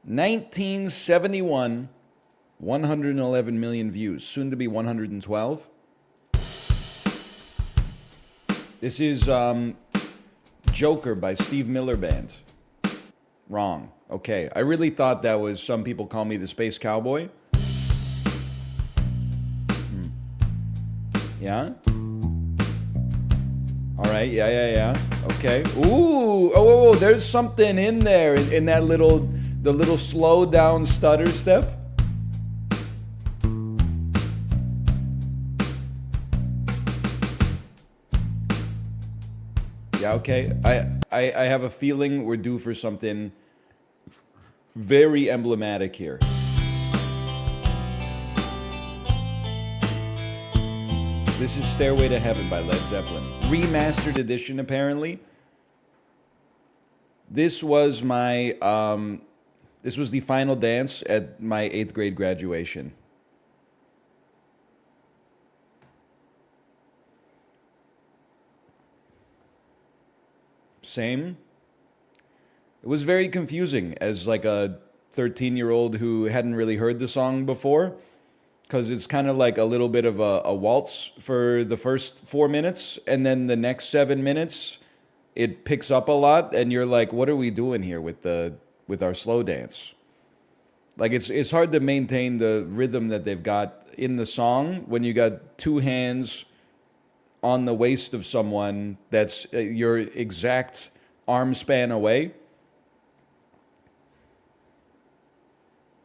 1971, 111 million views, soon to be 112. This is Joker by Steve Miller Band. Wrong. Okay, I really thought that was Some People Call Me the Space Cowboy. Yeah? All right, yeah. Okay. Ooh, oh, there's something in there in that the little slow down stutter step. Yeah, okay. I have a feeling we're due for something very emblematic here. This is Stairway to Heaven by Led Zeppelin. Remastered edition, apparently. This was this was the final dance at my 8th grade graduation. Same. It was very confusing as like a 13-year-old who hadn't really heard the song before, because it's kind of like a little bit of a waltz for the first 4 minutes, and then the next 7 minutes it picks up a lot, and you're like, what are we doing here with our slow dance? Like it's hard to maintain the rhythm that they've got in the song when you got two hands on the waist of someone that's your exact arm span away.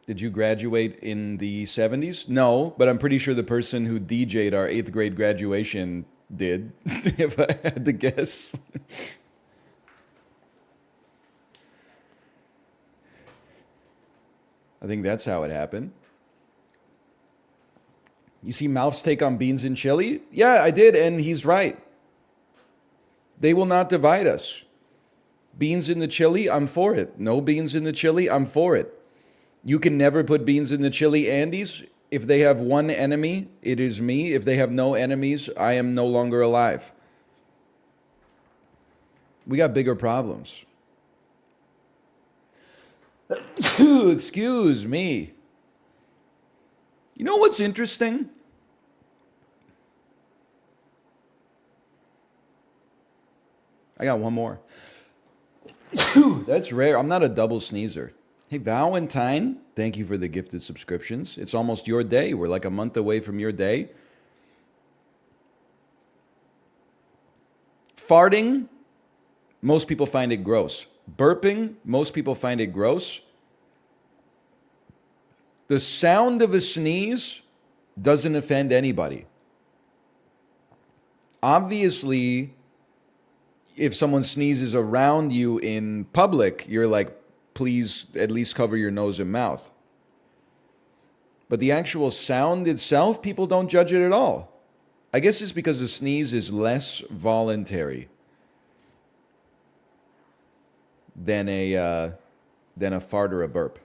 Did you graduate in the 70s? No, but I'm pretty sure the person who DJ'd our 8th grade graduation did, if I had to guess. I think that's how it happened. You see Mouth's take on beans and chili? Yeah, I did, and he's right. They will not divide us. Beans in the chili, I'm for it. No beans in the chili, I'm for it. You can never put beans in the chili Andes. If they have one enemy, it is me. If they have no enemies, I am no longer alive. We got bigger problems. Excuse me. You know what's interesting? I got one more. That's rare. I'm not a double sneezer. Hey, Valentine, thank you for the gifted subscriptions. It's almost your day. We're like a month away from your day. Farting, most people find it gross. Burping, most people find it gross. The sound of a sneeze doesn't offend anybody. Obviously, if someone sneezes around you in public, you're like, please at least cover your nose and mouth. But the actual sound itself, people don't judge it at all. I guess it's because a sneeze is less voluntary than a fart or a burp.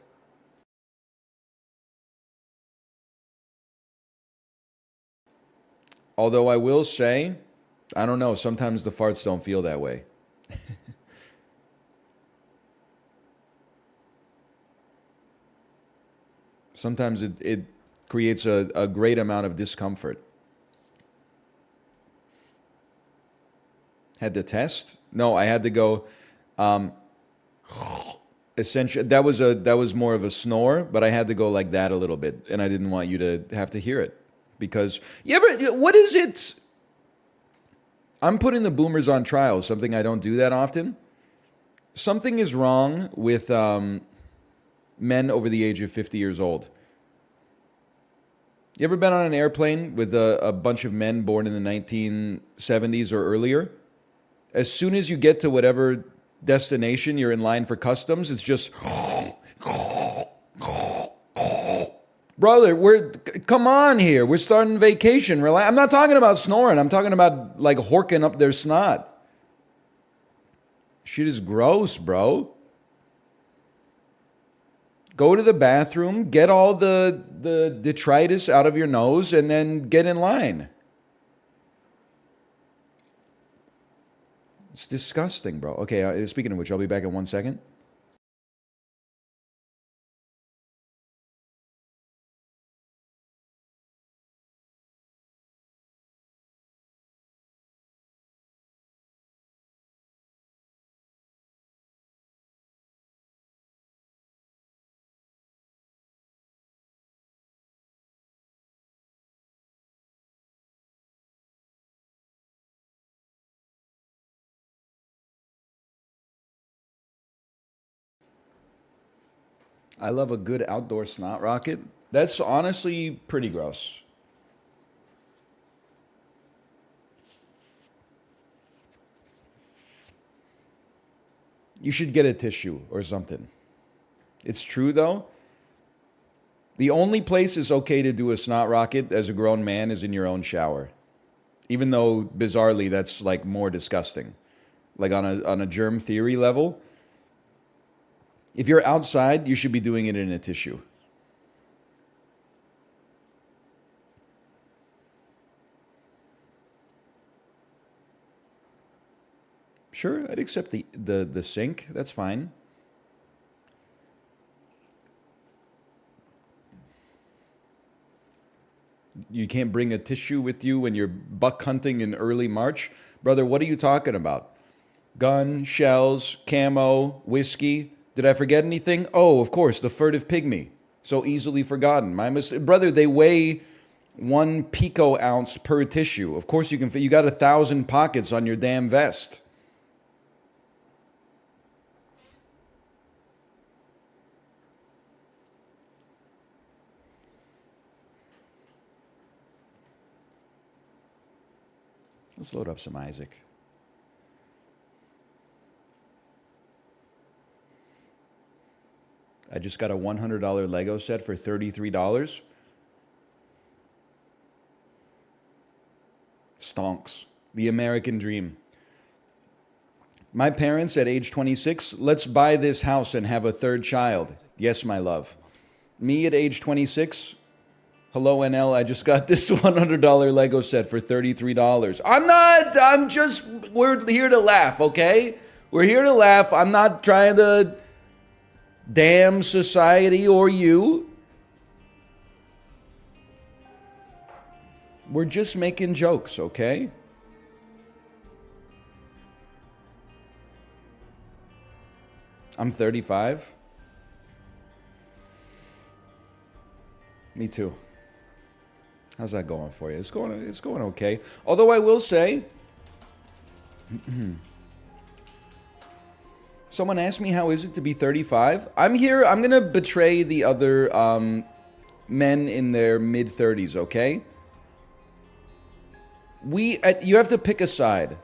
Although I will say, I don't know, sometimes the farts don't feel that way. Sometimes it creates a great amount of discomfort. Had to test? No, I had to go. Essentially, that was more of a snore, but I had to go like that a little bit, and I didn't want you to have to hear it because what is it? I'm putting the boomers on trial. Something I don't do that often. Something is wrong with men over the age of 50 years old. You ever been on an airplane with a bunch of men born in the 1970s or earlier? As soon as you get to whatever destination you're in line for customs, it's just... Brother, come on here. We're starting vacation. I'm not talking about snoring. I'm talking about like horking up their snot. Shit is gross, bro. Go to the bathroom, get all the detritus out of your nose, and then get in line. It's disgusting, bro. Okay, speaking of which, I'll be back in 1 second. I love a good outdoor snot rocket. That's honestly pretty gross. You should get a tissue or something. It's true though. The only place it's okay to do a snot rocket as a grown man is in your own shower. Even though bizarrely that's like more disgusting. Like on a germ theory level, if you're outside, you should be doing it in a tissue. Sure, I'd accept the sink. That's fine. You can't bring a tissue with you when you're buck hunting in early March? Brother, what are you talking about? Gun, shells, camo, whiskey. Did I forget anything? Oh, of course, the furtive pygmy. So easily forgotten. My brother, they weigh 1 pico ounce per tissue. Of course you can fit. You got 1,000 pockets on your damn vest. Let's load up some Isaac. I just got a $100 Lego set for $33. Stonks. The American dream. My parents at age 26, let's buy this house and have a third child. Yes, my love. Me at age 26, hello NL, I just got this $100 Lego set for $33. We're here to laugh, okay? We're here to laugh. I'm not trying to damn society or you. We're just making jokes, okay? I'm 35. Me too. How's that going for you? It's going okay. Although I will say, someone asked me how is it to be 35. I'm going to betray the other men in their mid 30s, okay? You have to pick a side,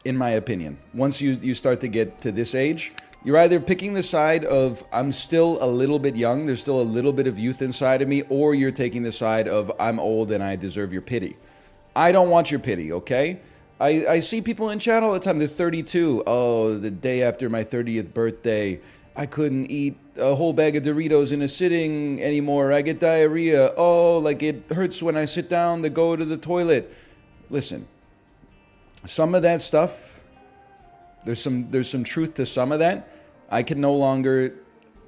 in my opinion. Once you start to get to this age, you're either picking the side of I'm still a little bit young, there's still a little bit of youth inside of me, or you're taking the side of I'm old and I deserve your pity. I don't want your pity, okay? I see people in chat all the time, they're 32. Oh, the day after my 30th birthday, I couldn't eat a whole bag of Doritos in a sitting anymore. I get diarrhea. Oh, like it hurts when I sit down to go to the toilet. Listen, some of that stuff, there's some truth to some of that. I can no longer,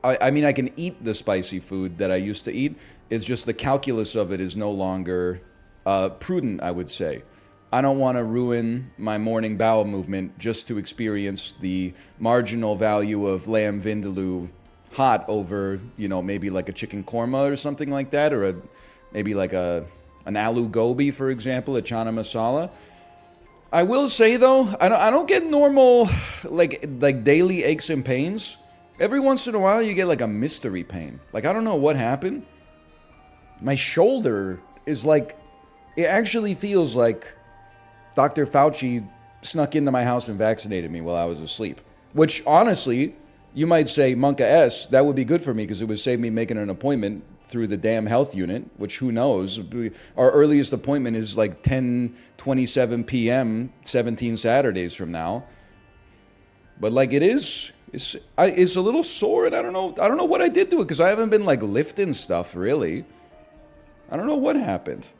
I mean, I can eat the spicy food that I used to eat. It's just the calculus of it is no longer prudent, I would say. I don't want to ruin my morning bowel movement just to experience the marginal value of lamb vindaloo hot over, maybe like a chicken korma or something like that, or maybe like an aloo gobi, for example, a chana masala. I will say though, I don't get normal like daily aches and pains. Every once in a while you get like a mystery pain. Like I don't know what happened. My shoulder is like, it actually feels like Dr. Fauci snuck into my house and vaccinated me while I was asleep. Which honestly, you might say, Monka S, that would be good for me because it would save me making an appointment through the damn health unit, which who knows. Our earliest appointment is like 10:27 p.m., 17 Saturdays from now. But like it's a little sore and I don't know what I did to it because I haven't been like lifting stuff really. I don't know what happened.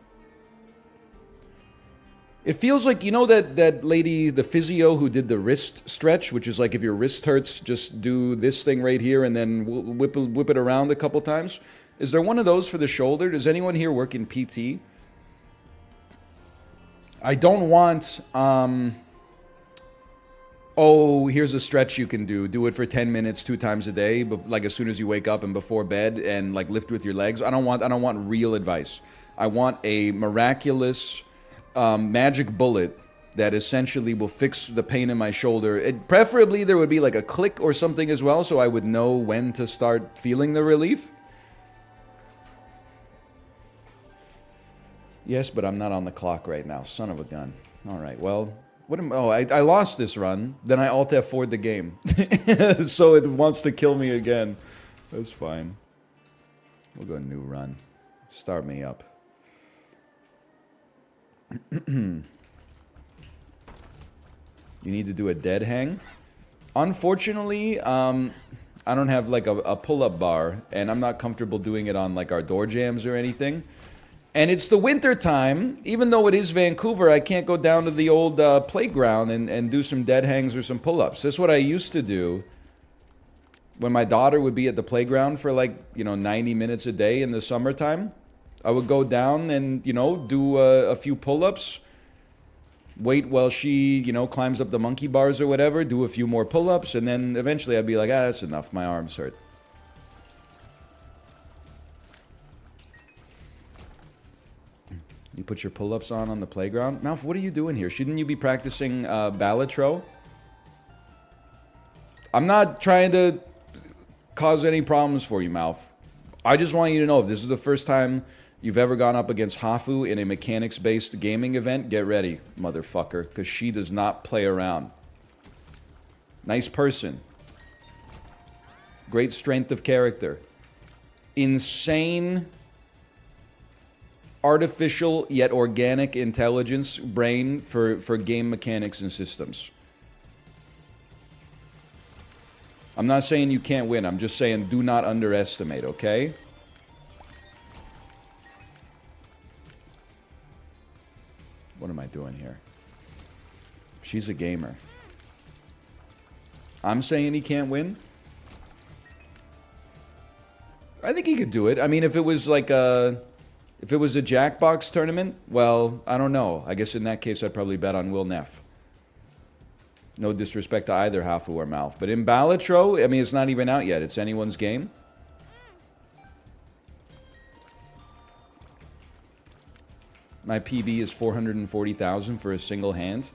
It feels like, that lady, the physio who did the wrist stretch, which is like if your wrist hurts, just do this thing right here and then whip it around a couple times. Is there one of those for the shoulder? Does anyone here work in PT? I don't want, here's a stretch you can do. Do it for 10 minutes 2 times a day, but like as soon as you wake up and before bed and like lift with your legs. I don't want real advice. I want a miraculous magic bullet that essentially will fix the pain in my shoulder. Preferably there would be like a click or something as well, so I would know when to start feeling the relief. Yes, but I'm not on the clock right now. Son of a gun. All right, well, I lost this run. Then I Alt F4'd the game. So it wants to kill me again. That's fine. We'll go new run. Start me up. You need to do a dead hang? Unfortunately, I don't have like a pull-up bar, and I'm not comfortable doing it on like our door jams or anything. And it's the winter time. Even though it is Vancouver, I can't go down to the old playground and do some dead hangs or some pull-ups. That's what I used to do when my daughter would be at the playground for like, 90 minutes a day in the summertime. I would go down and, do a few pull-ups, wait while she, climbs up the monkey bars or whatever, do a few more pull-ups, and then eventually I'd be like, that's enough, my arms hurt. You put your pull-ups on the playground? Malf, what are you doing here? Shouldn't you be practicing Balatro? I'm not trying to cause any problems for you, Malf. I just want you to know, if this is the first time you've ever gone up against Hafu in a mechanics-based gaming event, get ready, motherfucker, because she does not play around. Nice person. Great strength of character. Insane artificial yet organic intelligence brain for game mechanics and systems. I'm not saying you can't win. I'm just saying do not underestimate, okay? What am I doing here? She's a gamer. I'm saying he can't win? I think he could do it. I mean, if it was like a... If it was a Jackbox tournament, well, I don't know. I guess in that case, I'd probably bet on Will Neff. No disrespect to either Hafu or Malf. But in Balatro, I mean, it's not even out yet. It's anyone's game. My PB is 440,000 for a single hand.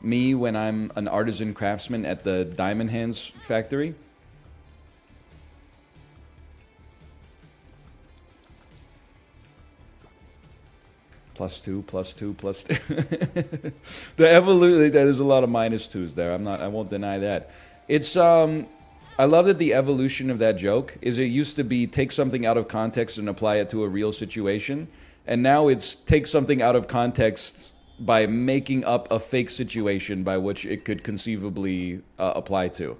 Me, when I'm an artisan craftsman at the Diamond Hands factory. +2, +2, +2. The evolution, there's a lot of -2s there. I won't deny that. It's, I love that the evolution of that joke is it used to be take something out of context and apply it to a real situation. And now it's take something out of context by making up a fake situation by which it could conceivably apply to.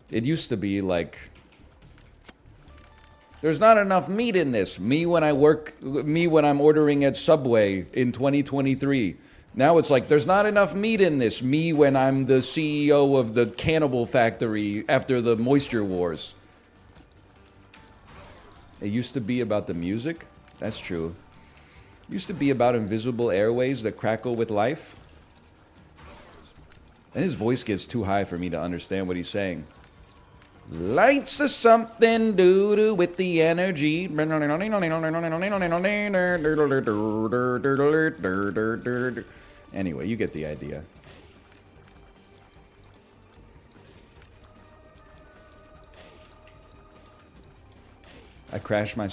It used to be like... There's not enough meat in this. Me when I'm ordering at Subway in 2023. Now it's like, there's not enough meat in this. Me when I'm the CEO of the cannibal factory after the moisture wars. It used to be about the music. That's true. It used to be about invisible airways that crackle with life. And his voice gets too high for me to understand what he's saying. Lights are something do with the energy. Anyway, you get the idea. I crashed my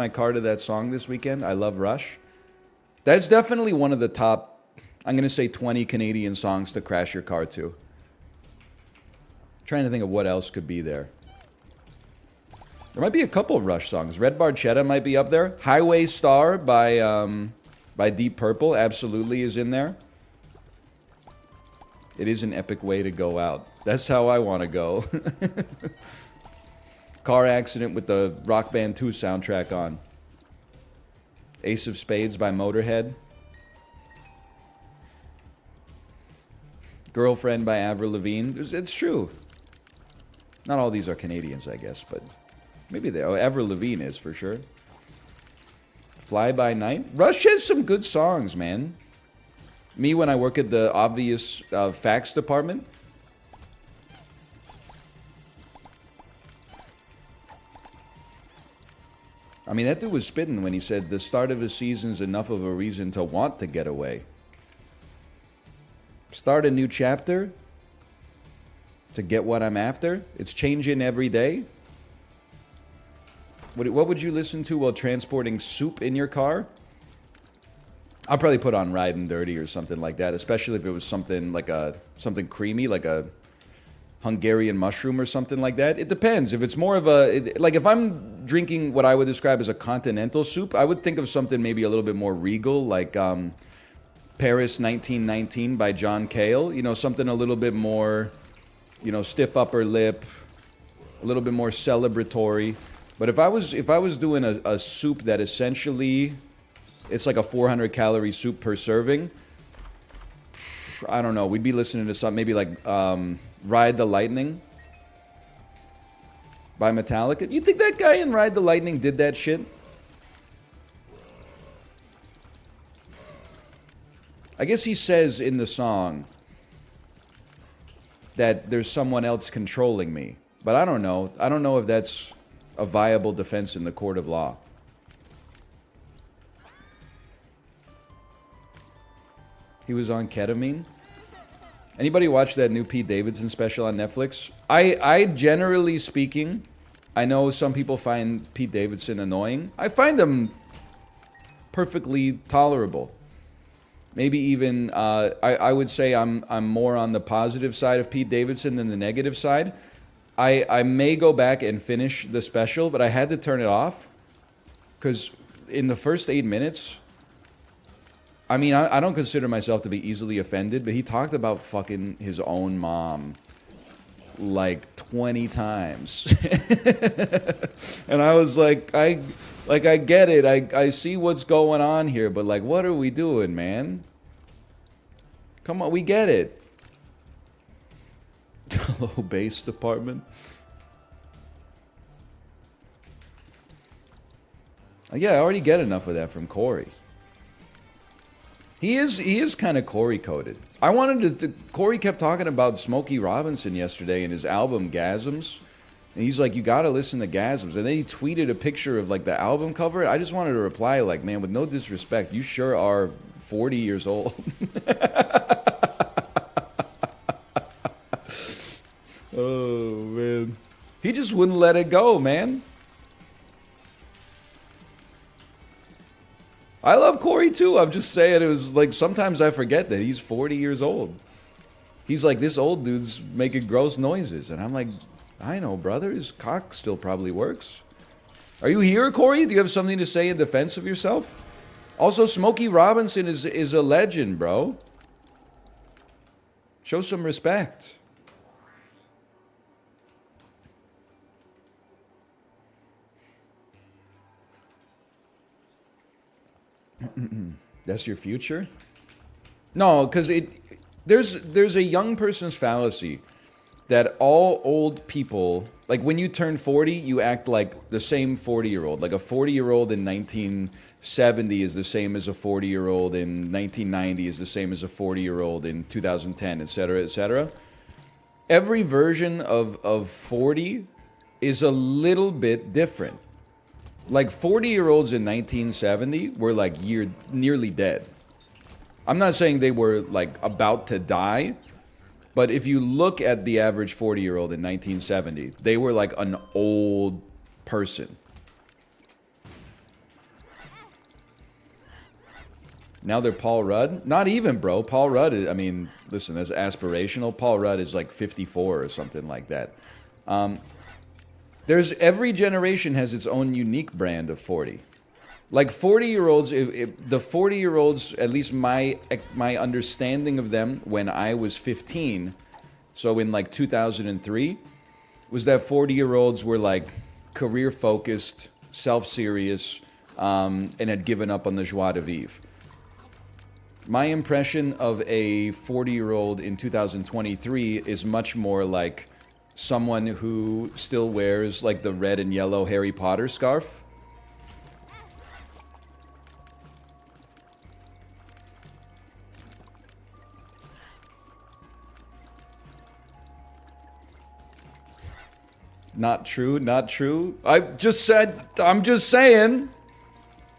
car to that song this weekend. I Love Rush. That's definitely one of the top, I'm going to say 20 Canadian songs to crash your car to. Trying to think of what else could be there. There might be a couple of Rush songs. Red Barchetta might be up there. Highway Star by Deep Purple absolutely is in there. It is an epic way to go out. That's how I want to go. Car accident with the Rock Band 2 soundtrack on. Ace of Spades by Motorhead. Girlfriend by Avril Lavigne. It's true. Not all these are Canadians, I guess, but maybe they... Oh, Avril Lavigne is, for sure. Fly By Night. Rush has some good songs, man. Me when I work at the obvious facts department. I mean, that dude was spitting when he said the start of a season's enough of a reason to want to get away. Start a new chapter to get what I'm after. It's changing every day. What would you listen to while transporting soup in your car? I'll probably put on Riding Dirty or something like that, especially if it was something like something creamy, like a Hungarian mushroom or something like that. It depends. If it's more of like if I'm drinking what I would describe as a continental soup, I would think of something maybe a little bit more regal, like Paris 1919 by John Cale. You know, something a little bit more, you know, stiff upper lip, a little bit more celebratory. But if I was doing a soup that essentially, it's like a 400 calorie soup per serving, I don't know, we'd be listening to something maybe like Ride the Lightning by Metallica. You think that guy in Ride the Lightning did that shit? I guess he says in the song that there's someone else controlling me. But I don't know. I don't know if that's a viable defense in the court of law. He was on ketamine. Anybody watch that new Pete Davidson special on Netflix? I generally speaking, I know some people find Pete Davidson annoying. I find him perfectly tolerable. Maybe even, I would say I'm more on the positive side of Pete Davidson than the negative side. I may go back and finish the special, but I had to turn it off. Because in the first 8 minutes, I mean, I don't consider myself to be easily offended, but he talked about fucking his own mom like 20 times. And I was like, I get it. I see what's going on here, but like, what are we doing, man? Come on, we get it. Hello, base department. Yeah, I already get enough of that from Corey. He is kind of Corey coded. I wanted to. Corey kept talking about Smokey Robinson yesterday in his album Gasms, and he's like, "You got to listen to Gasms." And then he tweeted a picture of like the album cover. I just wanted to reply like, "Man, with no disrespect, you sure are 40 years old." Oh man, he just wouldn't let it go, man. I love Corey too. I'm just saying, it was like sometimes I forget that he's 40 years old. He's like, this old dude's making gross noises. And I'm like, I know, brother. His cock still probably works. Are you here, Corey? Do you have something to say in defense of yourself? Also, Smokey Robinson is a legend, bro. Show some respect. That's your future? No, because there's a young person's fallacy that all old people, like when you turn 40, you act like the same 40-year-old. Like a 40-year-old in 1970 is the same as a 40-year-old in 1990 is the same as a 40-year-old in 2010, etc., etc. Every version of 40 is a little bit different. Like 40-year-olds in 1970 were like nearly dead. I'm not saying they were like about to die, but if you look at the average 40-year-old in 1970, they were like an old person. Now they're Paul Rudd? Not even, bro. Paul Rudd is, I mean, listen, that's aspirational. Paul Rudd is like 54 or something like that. There's every generation has its own unique brand of 40. Like 40-year-olds, if the 40-year-olds, at least my understanding of them when I was 15, so in like 2003, was that 40-year-olds were like career-focused, self-serious, and had given up on the joie de vivre. My impression of a 40-year-old in 2023 is much more like someone who still wears like the red and yellow Harry Potter scarf. Not true, not true. I'm just saying.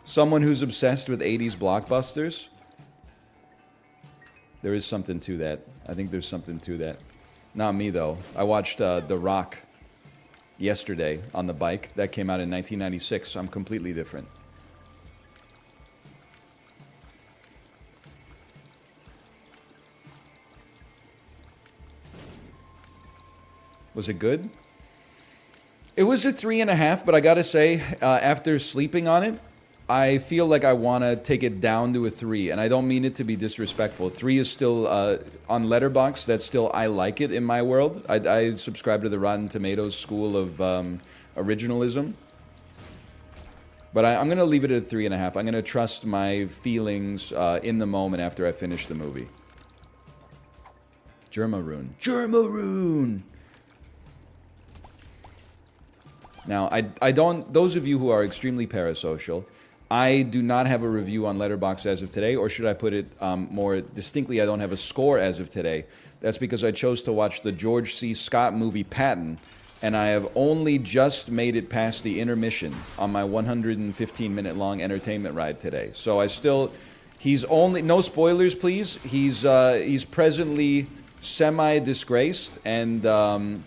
Someone who's obsessed with 80s blockbusters. There is something to that. I think there's something to that. Not me, though. I watched The Rock yesterday on the bike. That came out in 1996. I'm completely different. Was it good? It was a 3.5, but I gotta say, after sleeping on it, I feel like I want to take it down to a 3, and I don't mean it to be disrespectful. 3 is still, on Letterboxd, that's still, I like it in my world. I subscribe to the Rotten Tomatoes school of originalism. But I'm going to leave it at a 3.5. I'm going to trust my feelings in the moment after I finish the movie. Germaroon. Germaroon! Now, I don't... Those of you who are extremely parasocial... I do not have a review on Letterboxd as of today, or should I put it more distinctly, I don't have a score as of today. That's because I chose to watch the George C. Scott movie Patton, and I have only just made it past the intermission on my 115-minute long entertainment ride today. So I still, he's only, no spoilers please, he's presently semi-disgraced, and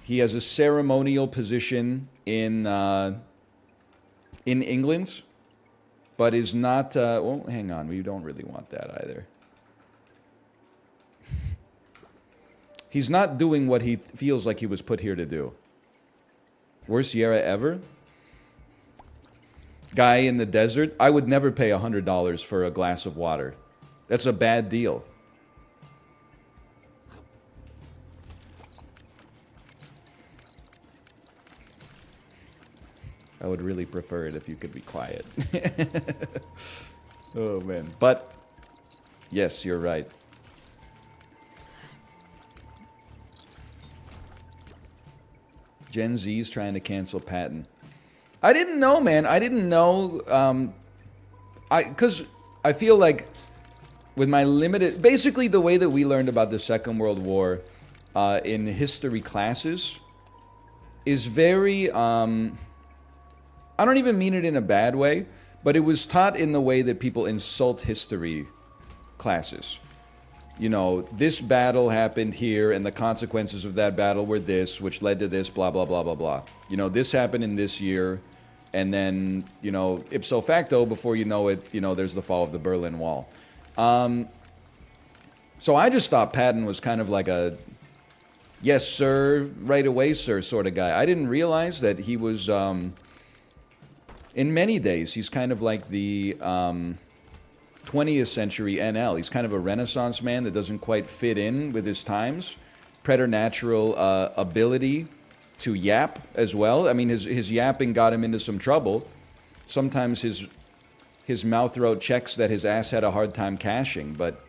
he has a ceremonial position in England, but is not, well, hang on, we don't really want that either. He's not doing what he feels like he was put here to do. Worst Sierra ever? Guy in the desert? I would never pay $100 for a glass of water. That's a bad deal. I would really prefer it if you could be quiet. Oh, man. But, yes, you're right. Gen Z's trying to cancel Patton. I didn't know, man. I didn't know. Because I feel like with my limited... Basically, the way that we learned about the Second World War in history classes is very... I don't even mean it in a bad way, but it was taught in the way that people insult history classes. You know, this battle happened here, and the consequences of that battle were this, which led to this, blah, blah, blah, blah, blah. You know, this happened in this year, and then, you know, ipso facto, before you know it, you know, there's the fall of the Berlin Wall. So I just thought Patton was kind of like a, yes, sir, right away, sir, sort of guy. I didn't realize that he was... in many days, he's kind of like the 20th century NL. He's kind of a Renaissance man that doesn't quite fit in with his times. Preternatural ability to yap as well. I mean, his yapping got him into some trouble. Sometimes his mouth wrote checks that his ass had a hard time cashing, but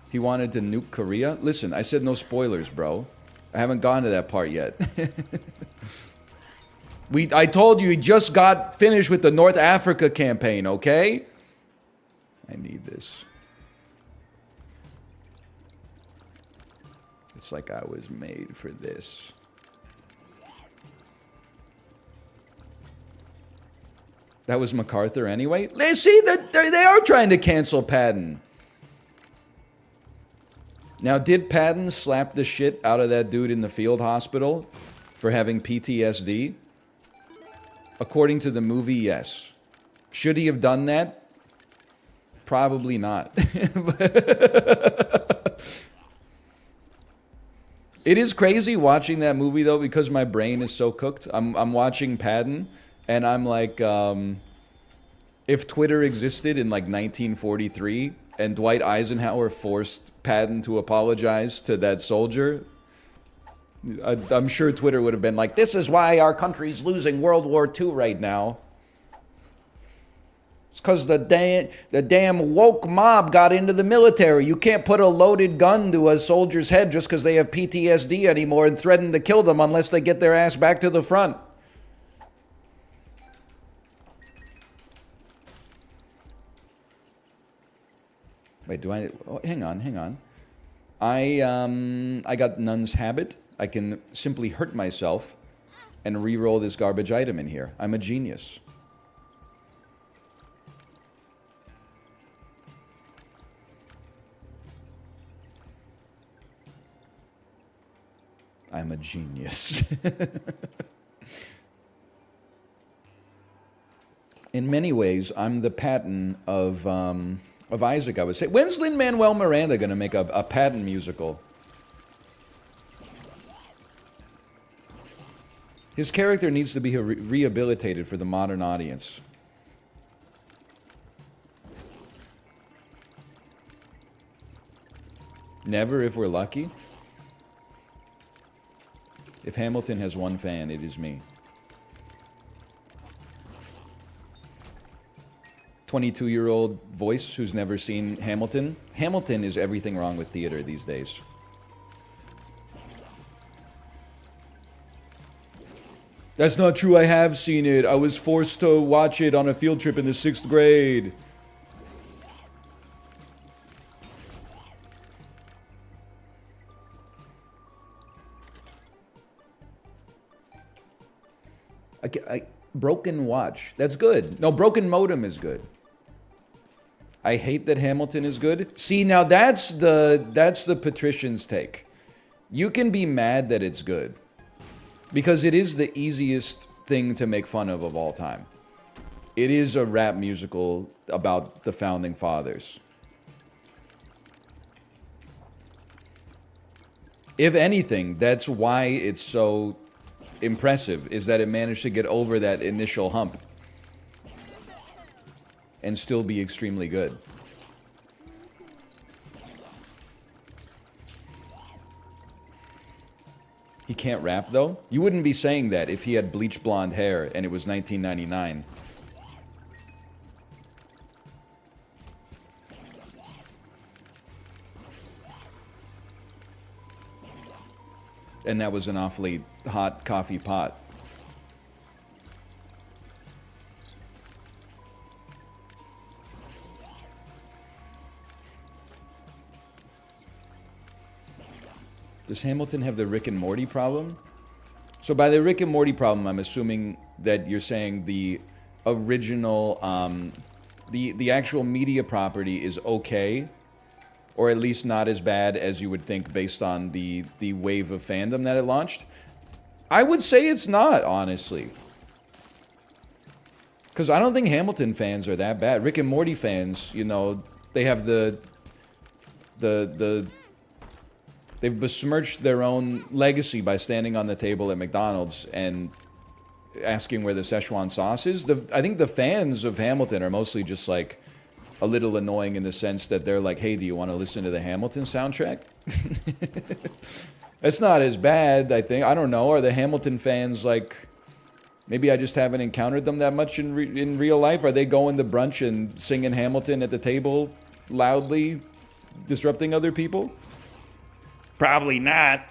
he wanted to nuke Korea. Listen, I said no spoilers, bro. I haven't gone to that part yet. I told you he just got finished with the North Africa campaign, okay? I need this. It's like I was made for this. That was MacArthur anyway? See, they are trying to cancel Patton. Now, did Patton slap the shit out of that dude in the field hospital for having PTSD? According to the movie, yes. Should he have done that? Probably not. It is crazy watching that movie, though, because my brain is so cooked. I'm watching Patton, and I'm like, if Twitter existed in, like, 1943, and Dwight Eisenhower forced Patton to apologize to that soldier... I'm sure Twitter would have been like, this is why our country's losing World War II right now. It's because the damn woke mob got into the military. You can't put a loaded gun to a soldier's head just because they have PTSD anymore and threaten to kill them unless they get their ass back to the front. Wait, do I... Oh, hang on. I got Nun's habit. I can simply hurt myself and re-roll this garbage item in here. I'm a genius. I'm a genius. In many ways, I'm the Patton of Isaac, I would say. When's Lin-Manuel Miranda going to make a Patton musical? His character needs to be rehabilitated for the modern audience. Never if we're lucky. If Hamilton has one fan, it is me. 22-year-old voice who's never seen Hamilton. Hamilton is everything wrong with theater these days. That's not true, I have seen it. I was forced to watch it on a field trip in the 6th grade. Broken watch. That's good. No, broken modem is good. I hate that Hamilton is good. See, now that's the patrician's take. You can be mad that it's good. Because it is the easiest thing to make fun of all time. It is a rap musical about the founding fathers. If anything, that's why it's so impressive, is that it managed to get over that initial hump and still be extremely good. He can't rap, though? You wouldn't be saying that if he had bleach blonde hair and it was 1999. And that was an awfully hot coffee pot. Does Hamilton have the Rick and Morty problem? So by the Rick and Morty problem, I'm assuming that you're saying the original, the actual media property is okay, or at least not as bad as you would think based on the wave of fandom that it launched. I would say it's not, honestly. Because I don't think Hamilton fans are that bad. Rick and Morty fans, you know, they have they've besmirched their own legacy by standing on the table at McDonald's and asking where the Szechuan sauce is. I think the fans of Hamilton are mostly just like a little annoying in the sense that they're like, hey, do you want to listen to the Hamilton soundtrack? That's not as bad, I think. I don't know. Are the Hamilton fans like... Maybe I just haven't encountered them that much in real life. Are they going to brunch and singing Hamilton at the table loudly, disrupting other people? Probably not.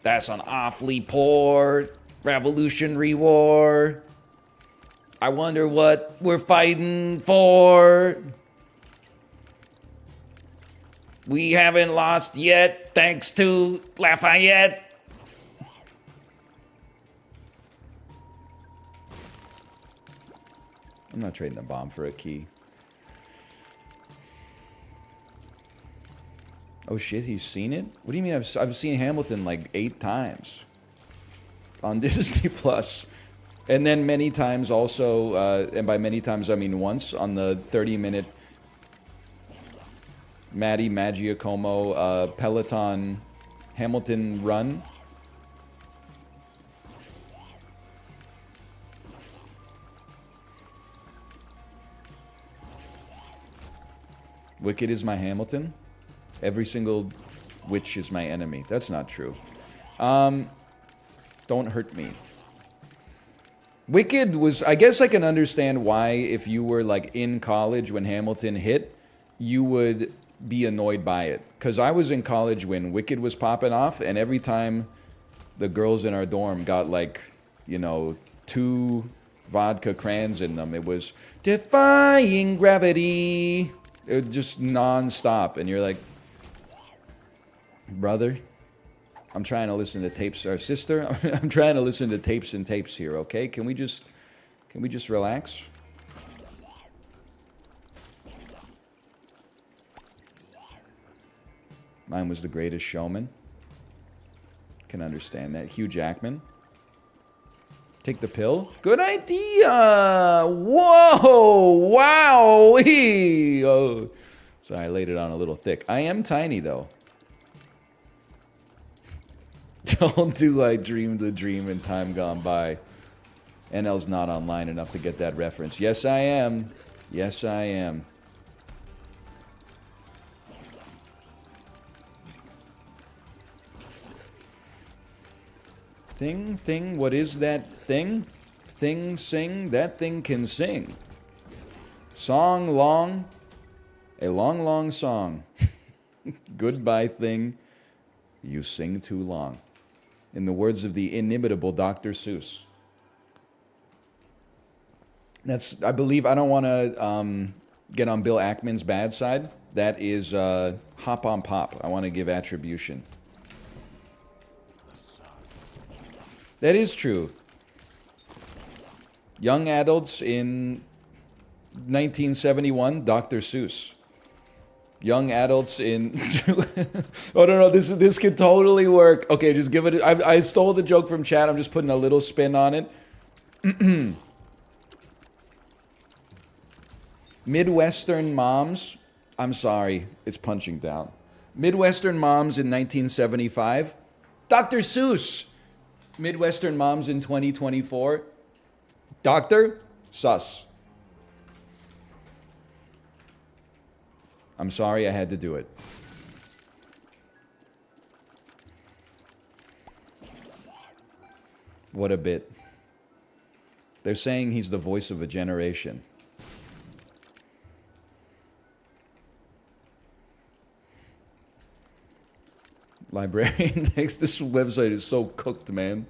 That's an awfully poor Revolutionary War. I wonder what we're fighting for. We haven't lost yet, thanks to Lafayette. I'm not trading a bomb for a key. Oh shit, he's seen it? What do you mean I've seen Hamilton like 8 times on Disney Plus, and then many times also, and by many times I mean once, on the 30-minute Maddie Maggiacomo Peloton Hamilton run. Wicked is my Hamilton. Every single witch is my enemy. That's not true. Don't hurt me. Wicked was... I guess I can understand why, if you were like in college when Hamilton hit, you would be annoyed by it. Because I was in college when Wicked was popping off, and every time the girls in our dorm got like, you know, 2 vodka crayons in them, it was defying gravity. It just non-stop, and you're like, brother, I'm trying to listen to tapes. Or sister, I'm trying to listen to tapes and tapes here. Okay, can we just relax? Mine was The Greatest Showman. Can understand that. Hugh Jackman. Take the pill. Good idea. Whoa! Wow! Oh, sorry, I laid it on a little thick. I am tiny though. Don't do I dreamed the dream in time gone by. NL's not online enough to get that reference. Yes, I am. Yes, I am. Thing, what is that thing? Thing, sing, that thing can sing. Song long, a long, long song. Goodbye thing, you sing too long. In the words of the inimitable Dr. Seuss. That's, I believe, I don't want to get on Bill Ackman's bad side. That is hop on pop. I want to give attribution. That is true. Young adults in 1971, Dr. Seuss. Young adults in... oh, no, this could totally work. Okay, just give it... I stole the joke from chat. I'm just putting a little spin on it. Midwestern moms... I'm sorry, it's punching down. Midwestern moms in 1975. Dr. Seuss! Midwestern moms in 2024. Doctor? Sus. I'm sorry I had to do it. What a bit. They're saying he's the voice of a generation. Librarian Next. This website is so cooked, man.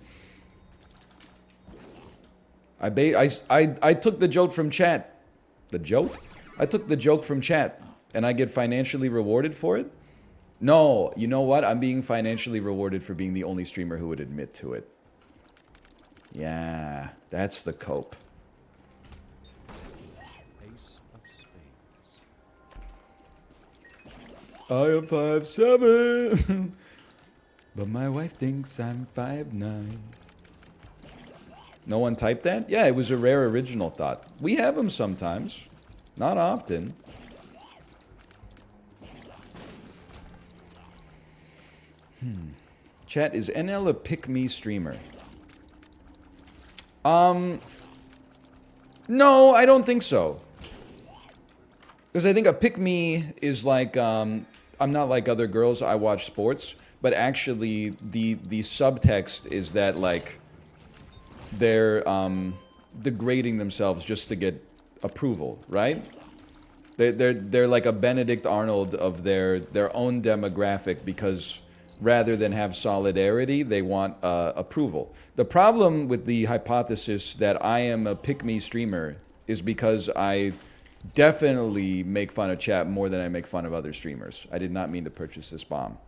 I took the joke from chat. The joke? I took the joke from chat, and I get financially rewarded for it? No, you know what? I'm being financially rewarded for being the only streamer who would admit to it. Yeah, that's the cope. I am 5'7", but my wife thinks I'm 5'9". No one typed that? Yeah, it was a rare original thought. We have them sometimes. Not often. Chat, is NL a pick-me streamer? No, I don't think so. Because I think a pick-me is like, I'm not like other girls, I watch sports, but actually the subtext is that, like, they're degrading themselves just to get approval, right? They're like a Benedict Arnold of their own demographic, because rather than have solidarity, they want approval. The problem with the hypothesis that I am a pick-me streamer is because I definitely make fun of chat more than I make fun of other streamers. I did not mean to purchase this bomb.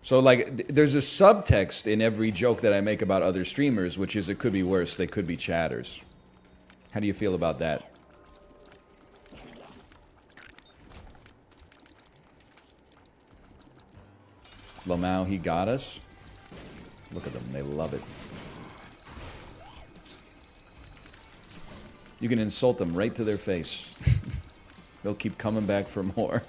So, like, there's a subtext in every joke that I make about other streamers, which is it could be worse. They could be chatters. How do you feel about that? Lamau, he got us. Look at them. They love it. You can insult them right to their face. They'll keep coming back for more.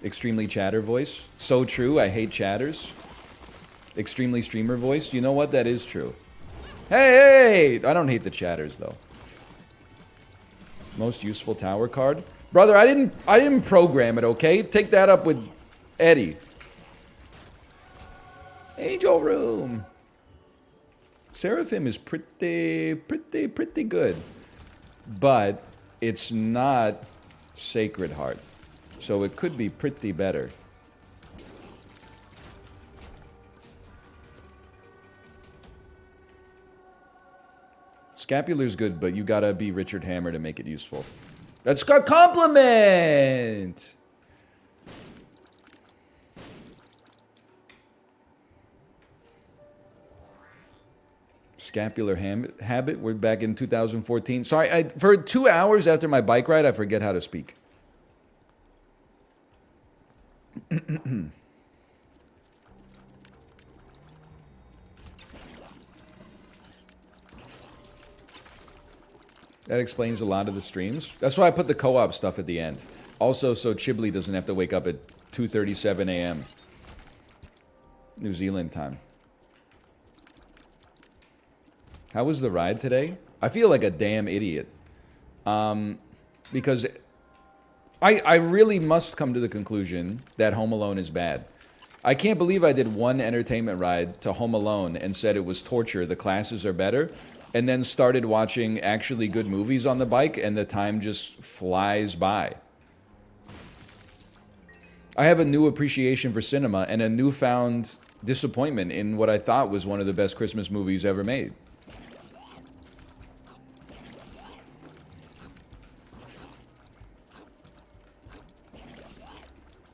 Extremely chatter voice. So true. I hate chatters. Extremely streamer voice. You know what? That is true. Hey! I don't hate the chatters, though. Most useful tower card. Brother, I didn't program it, okay? Take that up with Eddie. Angel Room. Seraphim is pretty good. But it's not Sacred Heart. So it could be pretty better. Scapular's good, but you gotta be Richard Hammer to make it useful. That's a compliment! Scapular habit. We're back in 2014. Sorry, for 2 hours after my bike ride, I forget how to speak. That explains a lot of the streams. That's why I put the co-op stuff at the end. Also, so Chibli doesn't have to wake up at 2:37 a.m. New Zealand time. How was the ride today? I feel like a damn idiot. Because I really must come to the conclusion that Home Alone is bad. I can't believe I did one entertainment ride to Home Alone and said it was torture, the classes are better, and then started watching actually good movies on the bike, and the time just flies by. I have a new appreciation for cinema and a newfound disappointment in what I thought was one of the best Christmas movies ever made.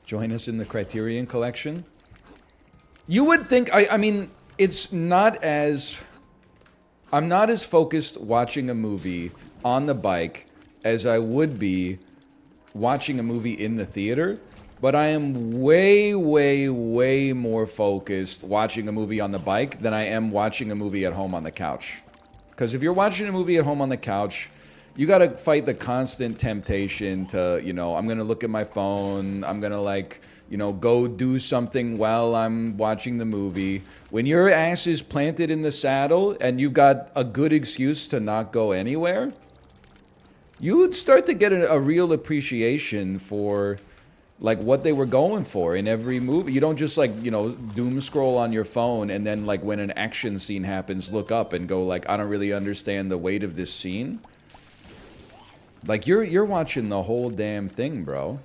Join us in the Criterion Collection. You would think, I mean, it's not as... I'm not as focused watching a movie on the bike as I would be watching a movie in the theater, but I am way, way, way more focused watching a movie on the bike than I am watching a movie at home on the couch. Because if you're watching a movie at home on the couch, you gotta fight the constant temptation to, you know, I'm gonna look at my phone, I'm gonna like, you know, go do something while I'm watching the movie. When your ass is planted in the saddle and you've got a good excuse to not go anywhere, you would start to get a real appreciation for like what they were going for in every movie. You don't just like, you know, doom scroll on your phone and then like when an action scene happens, look up and go like, I don't really understand the weight of this scene. Like you're watching the whole damn thing, bro.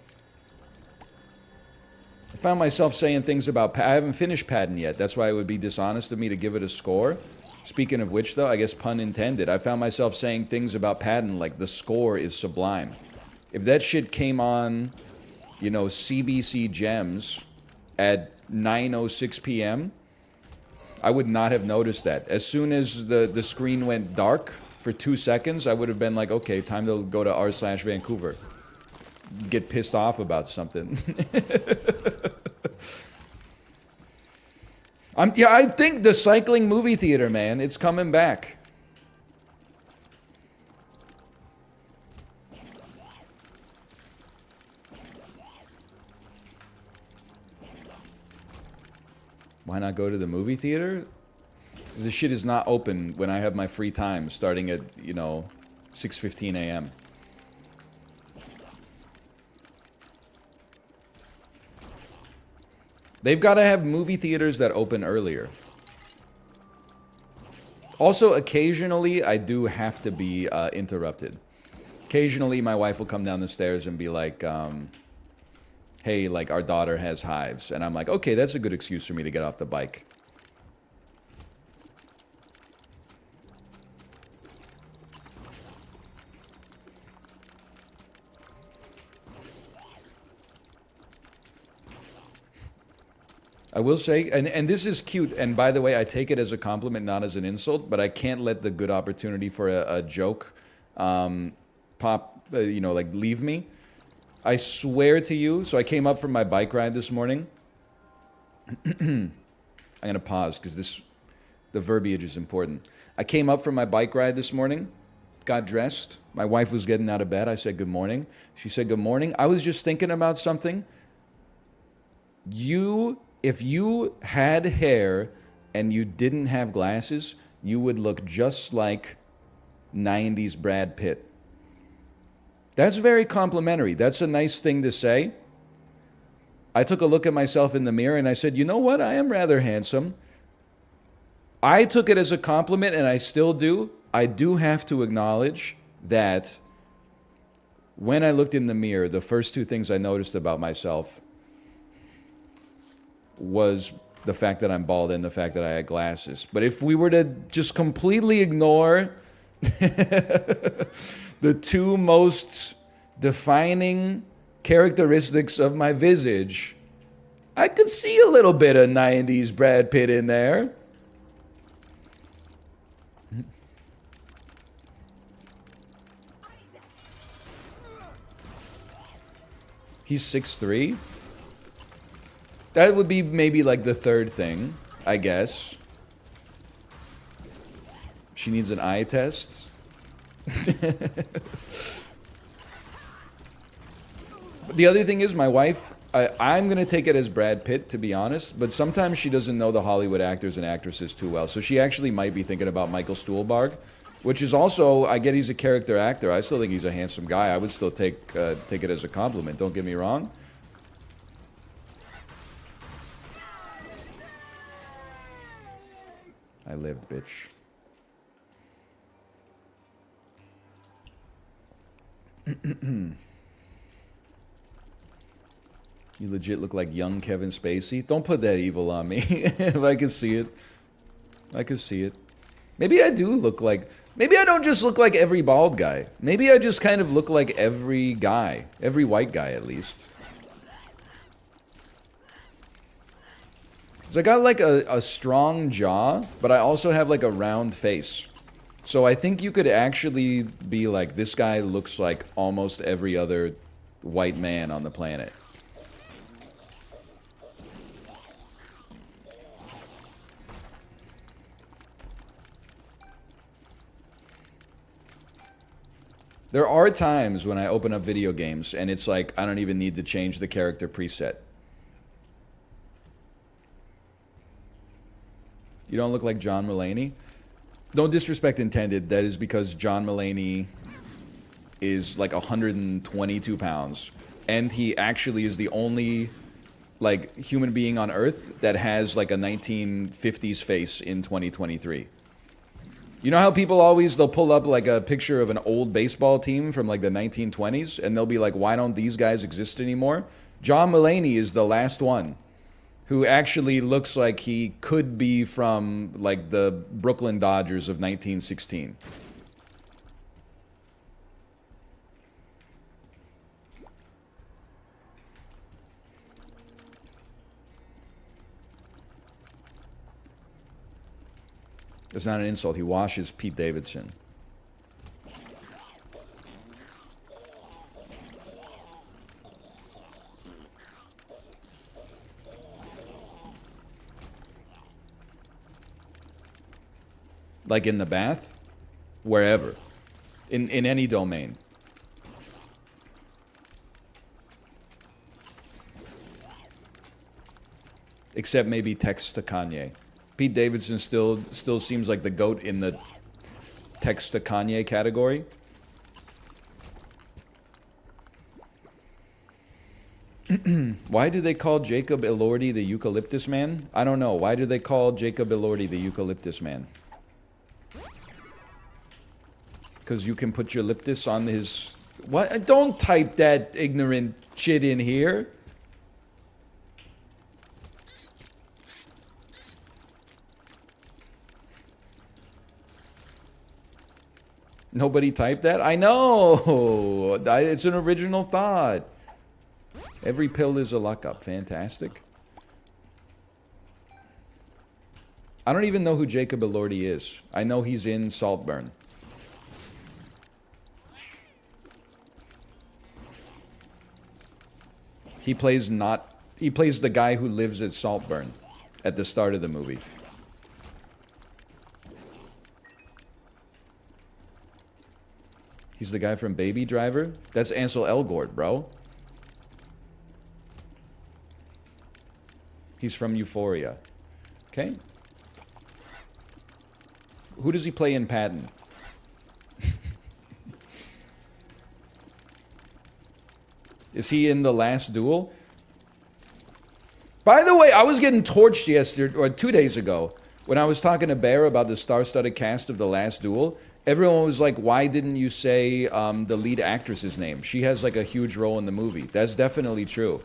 I found myself saying things about... I haven't finished Patton yet. That's why it would be dishonest of me to give it a score. Speaking of which, though, I guess pun intended. I found myself saying things about Patton like the score is sublime. If that shit came on, you know, CBC Gems at 9:06 p.m., I would not have noticed that. As soon as the screen went dark for 2 seconds, I would have been like, okay, time to go to r/Vancouver. Get pissed off about something. Yeah, I think the cycling movie theater, man, it's coming back. Why not go to the movie theater? Because this shit is not open when I have my free time, starting at, you know, 6:15 a.m. They've got to have movie theaters that open earlier. Also, occasionally, I do have to be interrupted. Occasionally, my wife will come down the stairs and be like, hey, like, our daughter has hives. And I'm like, okay, that's a good excuse for me to get off the bike. I will say, and this is cute, and by the way, I take it as a compliment, not as an insult, but I can't let the good opportunity for a joke pop, you know, like leave me. I swear to you, so I came up from my bike ride this morning. I'm going to pause because the verbiage is important. I came up from my bike ride this morning, got dressed. My wife was getting out of bed. I said, good morning. She said, good morning. I was just thinking about something. If you had hair and you didn't have glasses, you would look just like 90s Brad Pitt. That's very complimentary. That's a nice thing to say. I took a look at myself in the mirror and I said, you know what? I am rather handsome. I took it as a compliment and I still do. I do have to acknowledge that when I looked in the mirror, the first two things I noticed about myself was the fact that I'm bald and the fact that I had glasses. But if we were to just completely ignore The two most defining characteristics of my visage. I could see a little bit of 90s Brad Pitt in there. He's 6'3". That would be maybe like the third thing, I guess. She needs an eye test. The other thing is, my wife, I'm going to take it as Brad Pitt, to be honest, but sometimes she doesn't know the Hollywood actors and actresses too well, so she actually might be thinking about Michael Stuhlbarg, which is also, I get he's a character actor. I still think he's a handsome guy. I would still take it as a compliment, don't get me wrong. I lived, bitch. You legit look like young Kevin Spacey. Don't put that evil on me. If I could see it. I could see it. Maybe I do look like... Maybe I don't just look like every bald guy. Maybe I just kind of look like every guy. Every white guy, at least. So I got like a strong jaw, but I also have like a round face. So I think you could actually be like, this guy looks like almost every other white man on the planet. There are times when I open up video games and it's like, I don't even need to change the character preset. You don't look like John Mulaney? No disrespect intended, that is because John Mulaney is like 122 pounds. And he actually is the only, like, human being on Earth that has like a 1950s face in 2023. You know how people always, they'll pull up like a picture of an old baseball team from like the 1920s and they'll be like, why don't these guys exist anymore? John Mulaney is the last one who actually looks like he could be from like the Brooklyn Dodgers of 1916. It's not an insult. He washes Pete Davidson. Like in the bath? Wherever. In any domain. Except maybe text to Kanye. Pete Davidson still seems like the GOAT in the text to Kanye category. Why do they call Jacob Elordi the Eucalyptus Man? I don't know. Why do they call Jacob Elordi the Eucalyptus Man? Because you can put your eucalyptus on his... What? Don't type that ignorant shit in here. Nobody typed that? I know! It's an original thought. Every pill is a luck up. Fantastic. I don't even know who Jacob Elordi is. I know he's in Saltburn. He plays the guy who lives at Saltburn at the start of the movie. He's the guy from Baby Driver? That's Ansel Elgort, bro. He's from Euphoria. Okay. Who does he play in Patton? Is he in The Last Duel? By the way, I was getting torched yesterday, or 2 days ago, when I was talking to Bear about the star-studded cast of The Last Duel. Everyone was like, why didn't you say the lead actress's name? She has like a huge role in the movie. That's definitely true.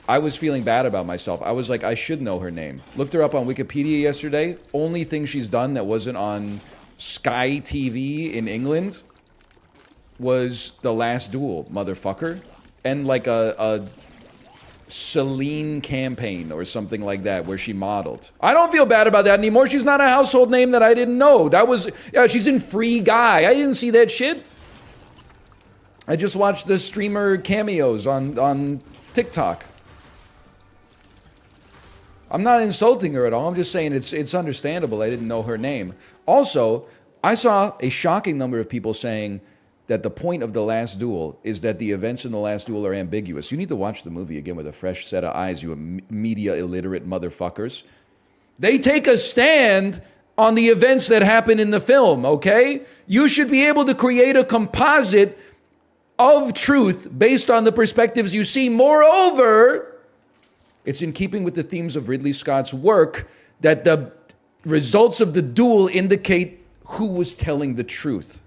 I was feeling bad about myself. I was like, I should know her name. Looked her up on Wikipedia yesterday. Only thing she's done that wasn't on Sky TV in England was The Last Duel, motherfucker. And like a Celine campaign or something like that where she modeled. I don't feel bad about that anymore. She's not a household name that I didn't know. That was, yeah, she's in Free Guy. I didn't see that shit. I just watched the streamer cameos on TikTok. I'm not insulting her at all. I'm just saying it's understandable. I didn't know her name. Also, I saw a shocking number of people saying that the point of The Last Duel is that the events in The Last Duel are ambiguous. You need to watch the movie again with a fresh set of eyes, you media illiterate motherfuckers. They take a stand on the events that happen in the film, okay? You should be able to create a composite of truth based on the perspectives you see. Moreover, it's in keeping with the themes of Ridley Scott's work that the results of the duel indicate who was telling the truth.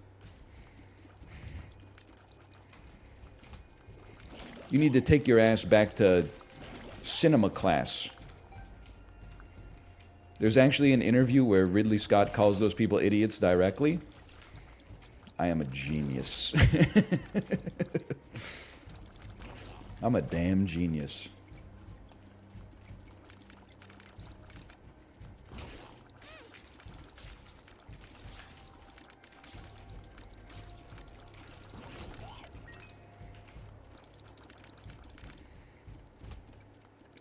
You need to take your ass back to cinema class. There's actually an interview where Ridley Scott calls those people idiots directly. I am a genius. I'm a damn genius.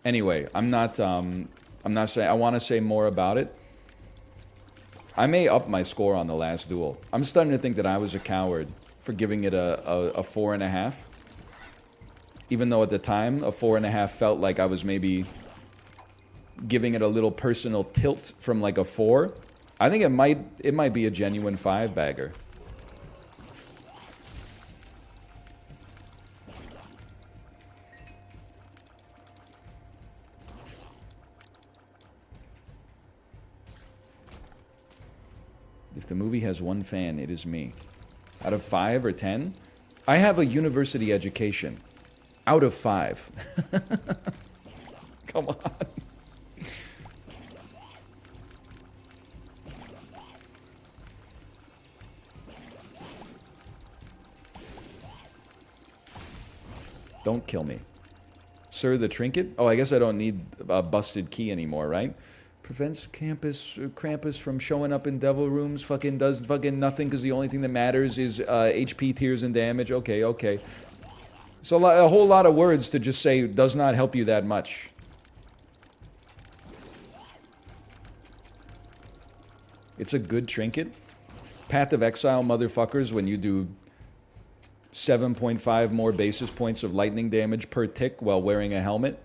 Anyway, I'm not saying, I want to say more about it. I may up my score on The Last Duel. I'm starting to think that I was a coward for giving it a 4.5. Even though at the time, a 4.5 felt like I was maybe giving it a little personal tilt from like a 4. I think it might be a genuine 5-bagger. If the movie has one fan, it is me. Out of 5 or 10, I have a university education. Out of 5. Come on. Don't kill me. Sir, the trinket? Oh, I guess I don't need a busted key anymore, right? Prevents Krampus from showing up in devil rooms. Fucking does fucking nothing because the only thing that matters is HP, tears, and damage. Okay, okay. So a whole lot of words to just say does not help you that much. It's a good trinket. Path of Exile, motherfuckers, when you do 7.5 more basis points of lightning damage per tick while wearing a helmet.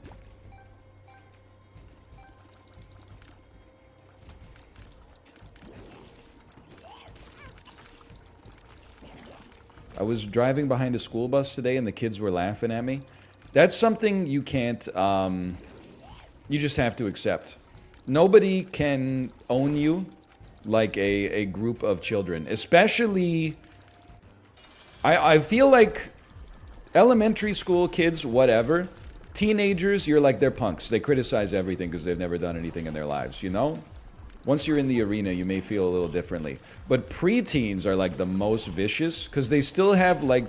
I was driving behind a school bus today and the kids were laughing at me. That's something you can't, you just have to accept. Nobody can own you like a group of children. Especially, I feel like elementary school kids, whatever. Teenagers, you're like, they're punks. They criticize everything because they've never done anything in their lives, you know? Once you're in the arena, you may feel a little differently. But preteens are like the most vicious because they still have like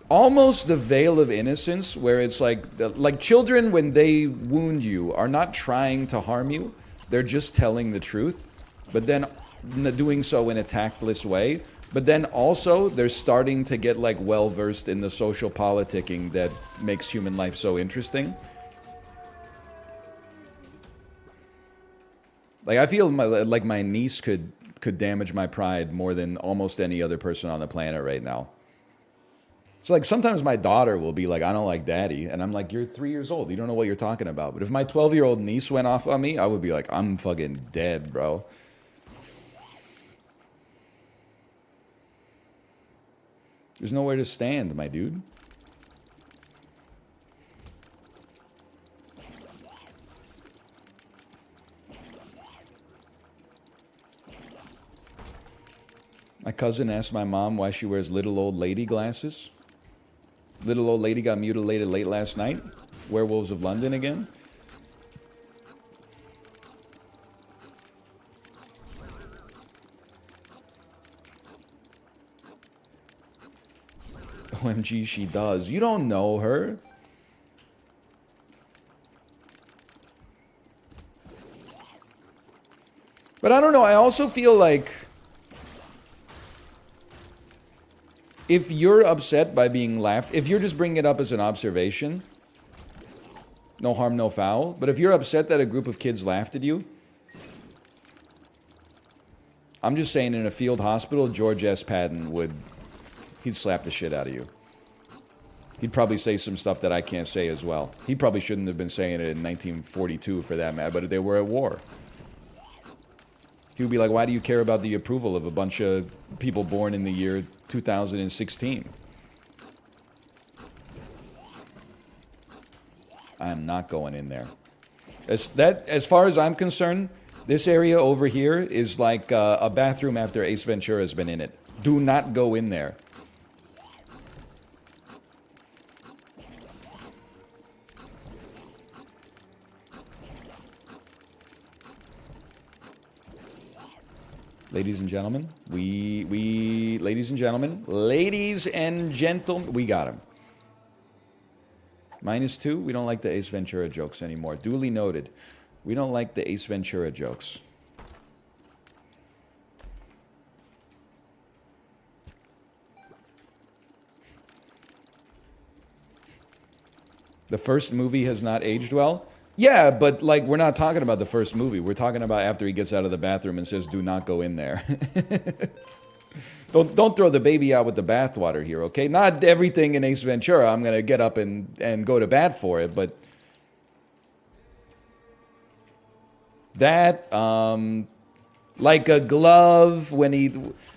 almost the veil of innocence where it's like children when they wound you are not trying to harm you. They're just telling the truth, but then doing so in a tactless way. But then also they're starting to get like well versed in the social politicking that makes human life so interesting. Like, I feel like my niece could damage my pride more than almost any other person on the planet right now. So, like, sometimes my daughter will be like, I don't like daddy. And I'm like, you're 3 years old. You don't know what you're talking about. But if my 12-year-old niece went off on me, I would be like, I'm fucking dead, bro. There's nowhere to stand, my dude. My cousin asked my mom why she wears little old lady glasses. Little old lady got mutilated late last night. Werewolves of London again. OMG, she does. You don't know her. But I don't know, I also feel like if you're upset by being laughed, if you're just bringing it up as an observation, no harm, no foul. But if you're upset that a group of kids laughed at you, I'm just saying in a field hospital, George S. Patton he'd slap the shit out of you. He'd probably say some stuff that I can't say as well. He probably shouldn't have been saying it in 1942 for that matter, but they were at war. He would be like, why do you care about the approval of a bunch of people born in the year 2016? I am not going in there. As far as I'm concerned, this area over here is like a bathroom after Ace Ventura has been in it. Do not go in there. Ladies and gentlemen, ladies and gentlemen, we got him. -2, we don't like the Ace Ventura jokes anymore. Duly noted. We don't like the Ace Ventura jokes. The first movie has not aged well? Yeah, but like we're not talking about the first movie. We're talking about after he gets out of the bathroom and says, "Do not go in there." Don't throw the baby out with the bathwater here, okay? Not everything in Ace Ventura I'm gonna get up and go to bat for it, but that like a glove when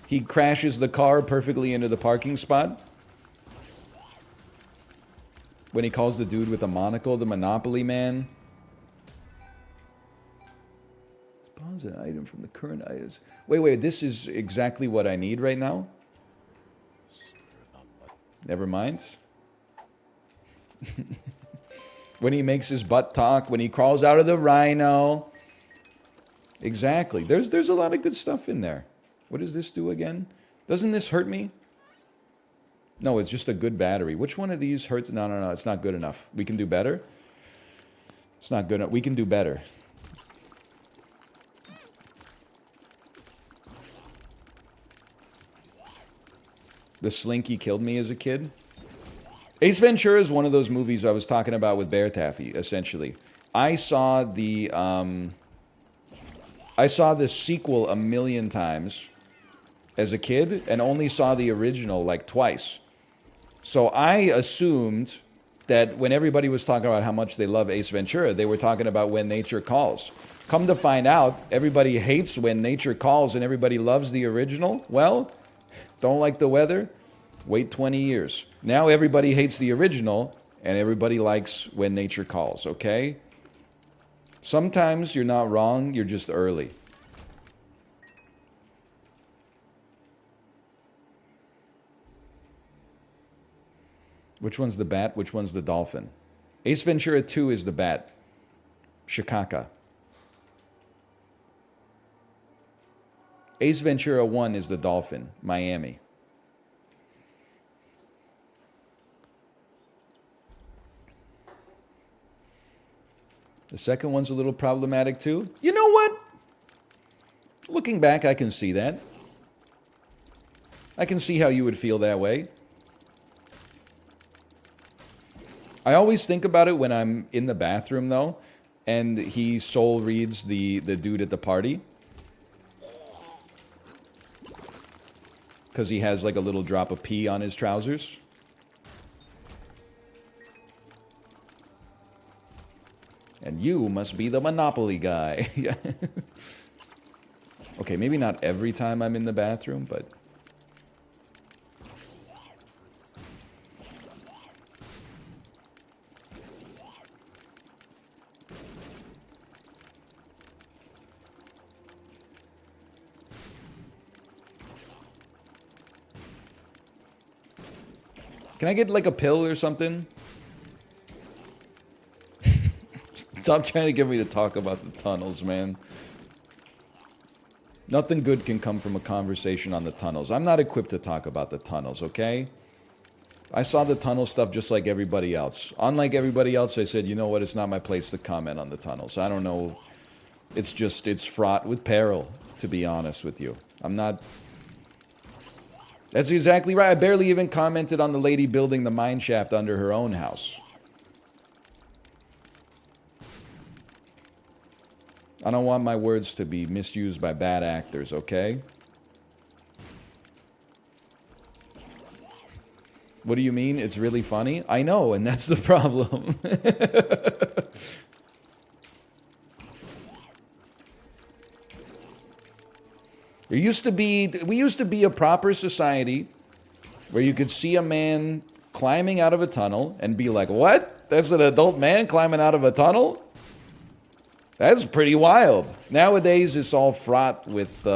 he crashes the car perfectly into the parking spot. When he calls the dude with the monocle the Monopoly Man. Spawns an item from the current items. Wait, this is exactly what I need right now? Never mind. When he makes his butt talk, when he crawls out of the rhino. Exactly. There's a lot of good stuff in there. What does this do again? Doesn't this hurt me? No, it's just a good battery. Which one of these hurts? No, it's not good enough. We can do better? It's not good enough. We can do better. The Slinky killed me as a kid. Ace Ventura is one of those movies I was talking about with Bear Taffy, essentially. I saw the sequel a million times as a kid and only saw the original like twice. So I assumed that when everybody was talking about how much they love Ace Ventura, they were talking about When Nature Calls. Come to find out, everybody hates When Nature Calls and everybody loves the original. Well, don't like the weather? Wait 20 years. Now everybody hates the original and everybody likes When Nature Calls, okay? Sometimes you're not wrong, you're just early. Which one's the bat? Which one's the dolphin? Ace Ventura 2 is the bat. Shikaka. Ace Ventura 1 is the dolphin. Miami. The second one's a little problematic too. You know what? Looking back, I can see that. I can see how you would feel that way. I always think about it when I'm in the bathroom, though, and he soul reads the dude at the party. Because he has like a little drop of pee on his trousers. And you must be the Monopoly guy. Okay, maybe not every time I'm in the bathroom, but... Can I get like a pill or something? Stop trying to get me to talk about the tunnels, man. Nothing good can come from a conversation on the tunnels. I'm not equipped to talk about the tunnels, okay? I saw the tunnel stuff just like everybody else. Unlike everybody else, I said, you know what, it's not my place to comment on the tunnels. I don't know. It's fraught with peril, to be honest with you. I'm not... That's exactly right. I barely even commented on the lady building the mine shaft under her own house. I don't want my words to be misused by bad actors, okay? What do you mean? It's really funny? I know, and that's the problem. We used to be a proper society where you could see a man climbing out of a tunnel and be like, what? That's an adult man climbing out of a tunnel? That's pretty wild. Nowadays, it's all fraught with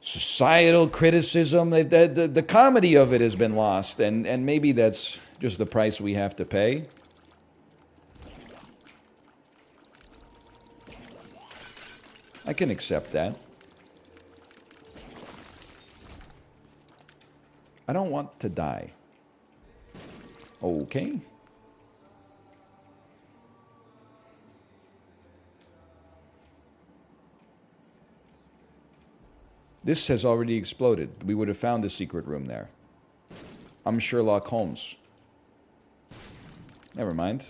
societal criticism. The comedy of it has been lost, and maybe that's just the price we have to pay. I can accept that. I don't want to die. Okay. This has already exploded. We would have found the secret room there. I'm Sherlock Holmes. Never mind.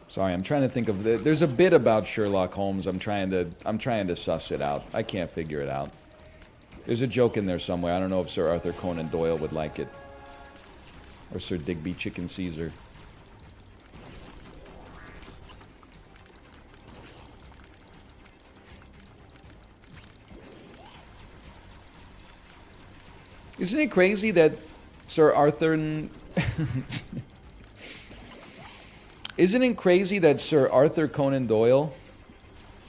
Sorry, I'm trying to think of there's a bit about Sherlock Holmes. I'm trying to suss it out. I can't figure it out. There's a joke in there somewhere. I don't know if Sir Arthur Conan Doyle would like it. Or Sir Digby Chicken Caesar. Isn't it crazy that Sir Arthur... Isn't it crazy that Sir Arthur Conan Doyle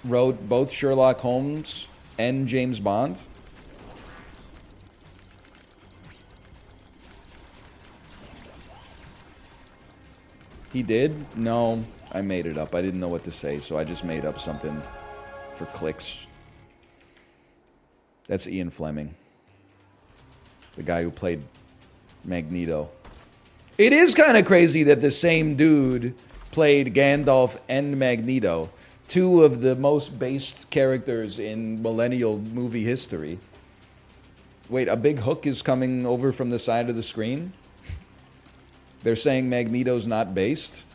wrote both Sherlock Holmes and James Bond? He did? No, I made it up. I didn't know what to say, so I just made up something for clicks. That's Ian Fleming, the guy who played Magneto. It is kind of crazy that the same dude played Gandalf and Magneto, two of the most based characters in millennial movie history. Wait, a big hook is coming over from the side of the screen? They're saying Magneto's not based?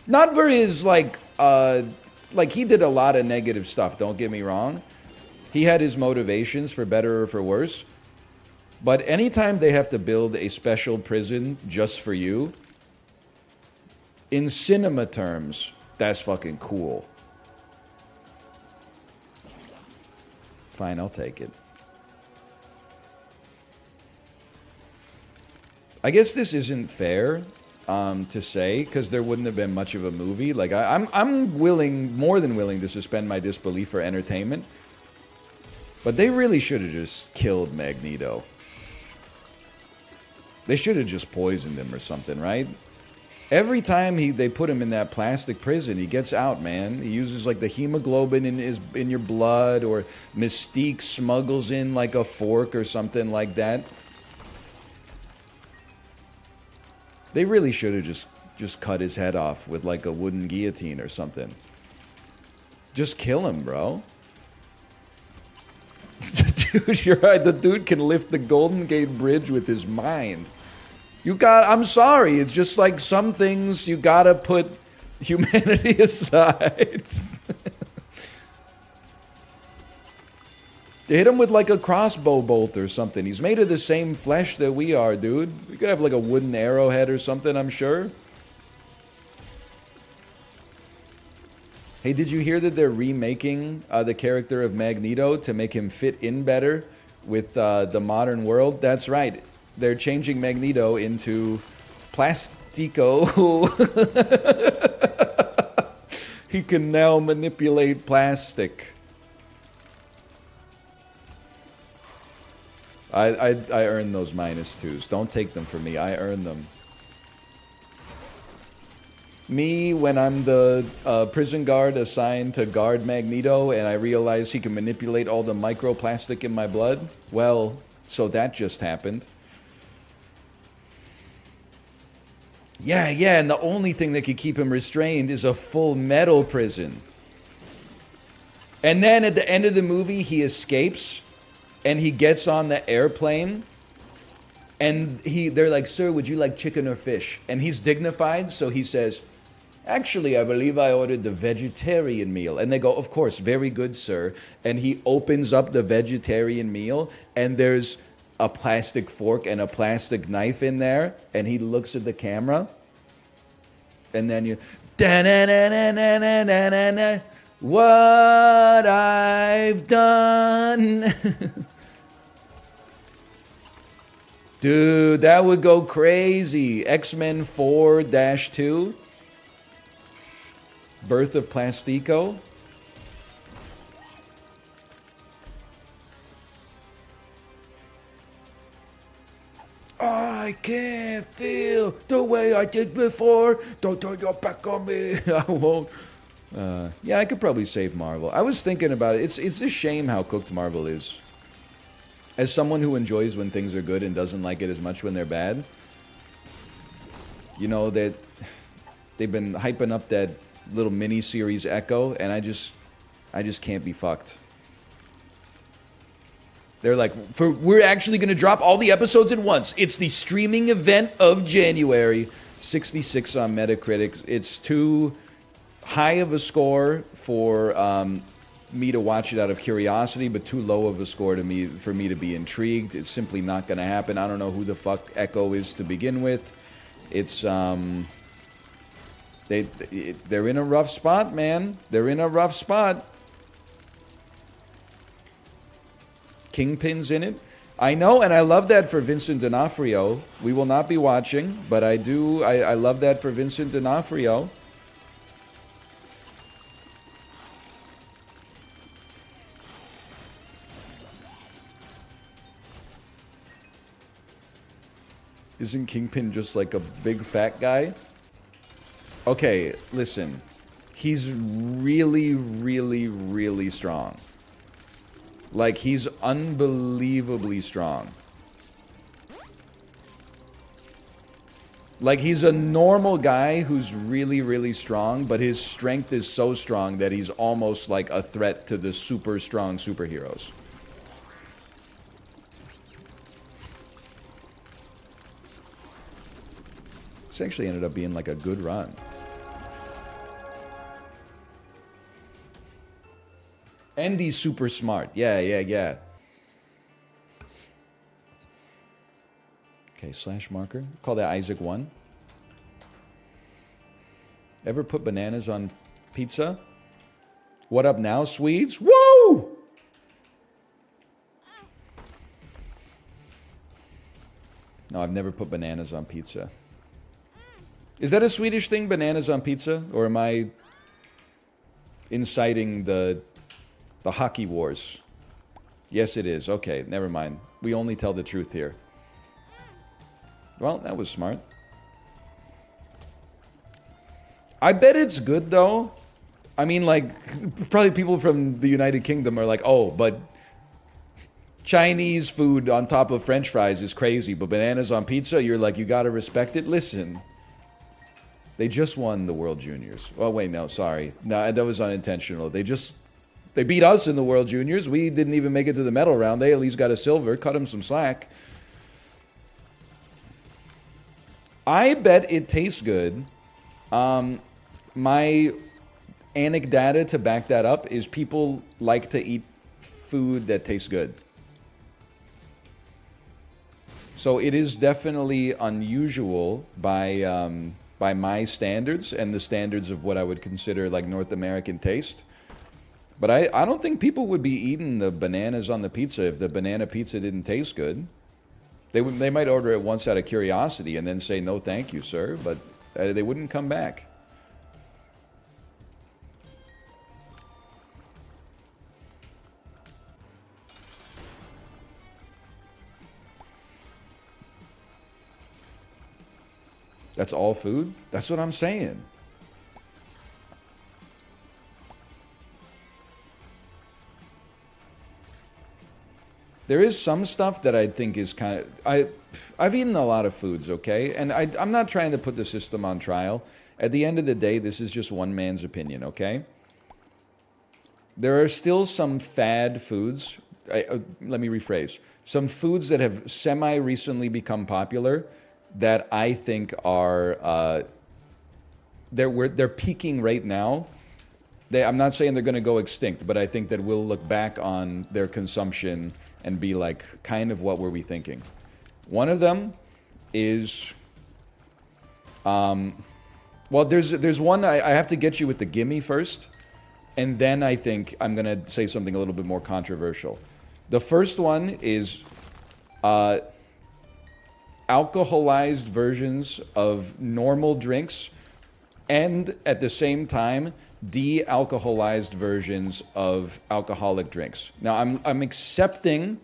Not for his, like, he did a lot of negative stuff, don't get me wrong. He had his motivations, for better or for worse. But anytime they have to build a special prison just for you, in cinema terms, that's fucking cool. Fine, I'll take it. I guess this isn't fair to say, because there wouldn't have been much of a movie. Like, I'm willing, more than willing, to suspend my disbelief for entertainment. But they really should have just killed Magneto. They should have just poisoned him or something, right? Every time they put him in that plastic prison, he gets out, man. He uses like the hemoglobin in your blood, or Mystique smuggles in like a fork or something like that. They really should have just cut his head off with like a wooden guillotine or something. Just kill him, bro. Dude, you're right. The dude can lift the Golden Gate Bridge with his mind. I'm sorry. It's just like some things you gotta put humanity aside. They hit him with like a crossbow bolt or something. He's made of the same flesh that we are, dude. We could have like a wooden arrowhead or something, I'm sure. Hey, did you hear that they're remaking the character of Magneto to make him fit in better with the modern world? That's right. They're changing Magneto into Plastico. He can now manipulate plastic. I earn those -2s. Don't take them from me. I earn them. Me, when I'm the prison guard assigned to guard Magneto and I realize he can manipulate all the microplastic in my blood, well, so that just happened. Yeah, and the only thing that could keep him restrained is a full metal prison. And then at the end of the movie, he escapes and he gets on the airplane and they're like, "Sir, would you like chicken or fish?" And he's dignified, so he says, "Actually, I believe I ordered the vegetarian meal." And they go, "Of course, very good, sir." And he opens up the vegetarian meal and there's a plastic fork and a plastic knife in there, and he looks at the camera, and then you, da-na-na-na-na-na-na-na, what I've done. Dude, that would go crazy. X-Men 4-2, Birth of Plastico. I can't feel the way I did before. Don't turn your back on me. I won't. Yeah, I could probably save Marvel. I was thinking about it. It's a shame how cooked Marvel is. As someone who enjoys when things are good and doesn't like it as much when they're bad, you know that they've been hyping up that little mini series Echo, and I just can't be fucked. They're like, we're actually going to drop all the episodes at once. It's the streaming event of January. 66 on Metacritic. It's too high of a score for me to watch it out of curiosity, but too low of a score for me to be intrigued. It's simply not going to happen. I don't know who the fuck Echo is to begin with. It's they're in a rough spot, man. They're in a rough spot. Kingpin's in it. I know, and I love that for Vincent D'Onofrio. We will not be watching, but I love that for Vincent D'Onofrio. Isn't Kingpin just like a big fat guy? Okay, listen. He's really, really, really strong. Like, he's unbelievably strong. Like, he's a normal guy who's really, really strong, but his strength is so strong that he's almost like a threat to the super strong superheroes. This actually ended up being like a good run. And he's super smart. Yeah. Okay, slash marker. Call that Isaac 1. Ever put bananas on pizza? What up now, Swedes? Woo! No, I've never put bananas on pizza. Is that a Swedish thing, bananas on pizza? Or am I inciting the hockey wars? Yes, it is. Okay, never mind. We only tell the truth here. Well, that was smart. I bet it's good, though. I mean, like, probably people from the United Kingdom are like, oh, but Chinese food on top of French fries is crazy, but bananas on pizza, you're like, you gotta respect it. Listen, they just won the World Juniors. Oh, wait, no, sorry. No, that was unintentional. They beat us in the World Juniors. We didn't even make it to the medal round. They at least got a silver. Cut them some slack. I bet it tastes good. My anecdata to back that up is people like to eat food that tastes good. So it is definitely unusual by my standards and the standards of what I would consider like North American taste. But I don't think people would be eating the bananas on the pizza if the banana pizza didn't taste good. They might order it once out of curiosity and then say, no thank you, sir, but they wouldn't come back. That's all food? That's what I'm saying. There is some stuff that I think is kind of... I've eaten a lot of foods, okay? And I'm not trying to put the system on trial. At the end of the day, this is just one man's opinion, okay? There are still some fad foods. Let me rephrase. Some foods that have semi-recently become popular that I think are... they're peaking right now. I'm not saying they're going to go extinct, but I think that we'll look back on their consumption and be like, kind of what were we thinking? One of them is... well, there's one, I have to get you with the gimme first, and then I think I'm going to say something a little bit more controversial. The first one is alcoholized versions of normal drinks, and at the same time, de-alcoholized versions of alcoholic drinks. Now, I'm accepting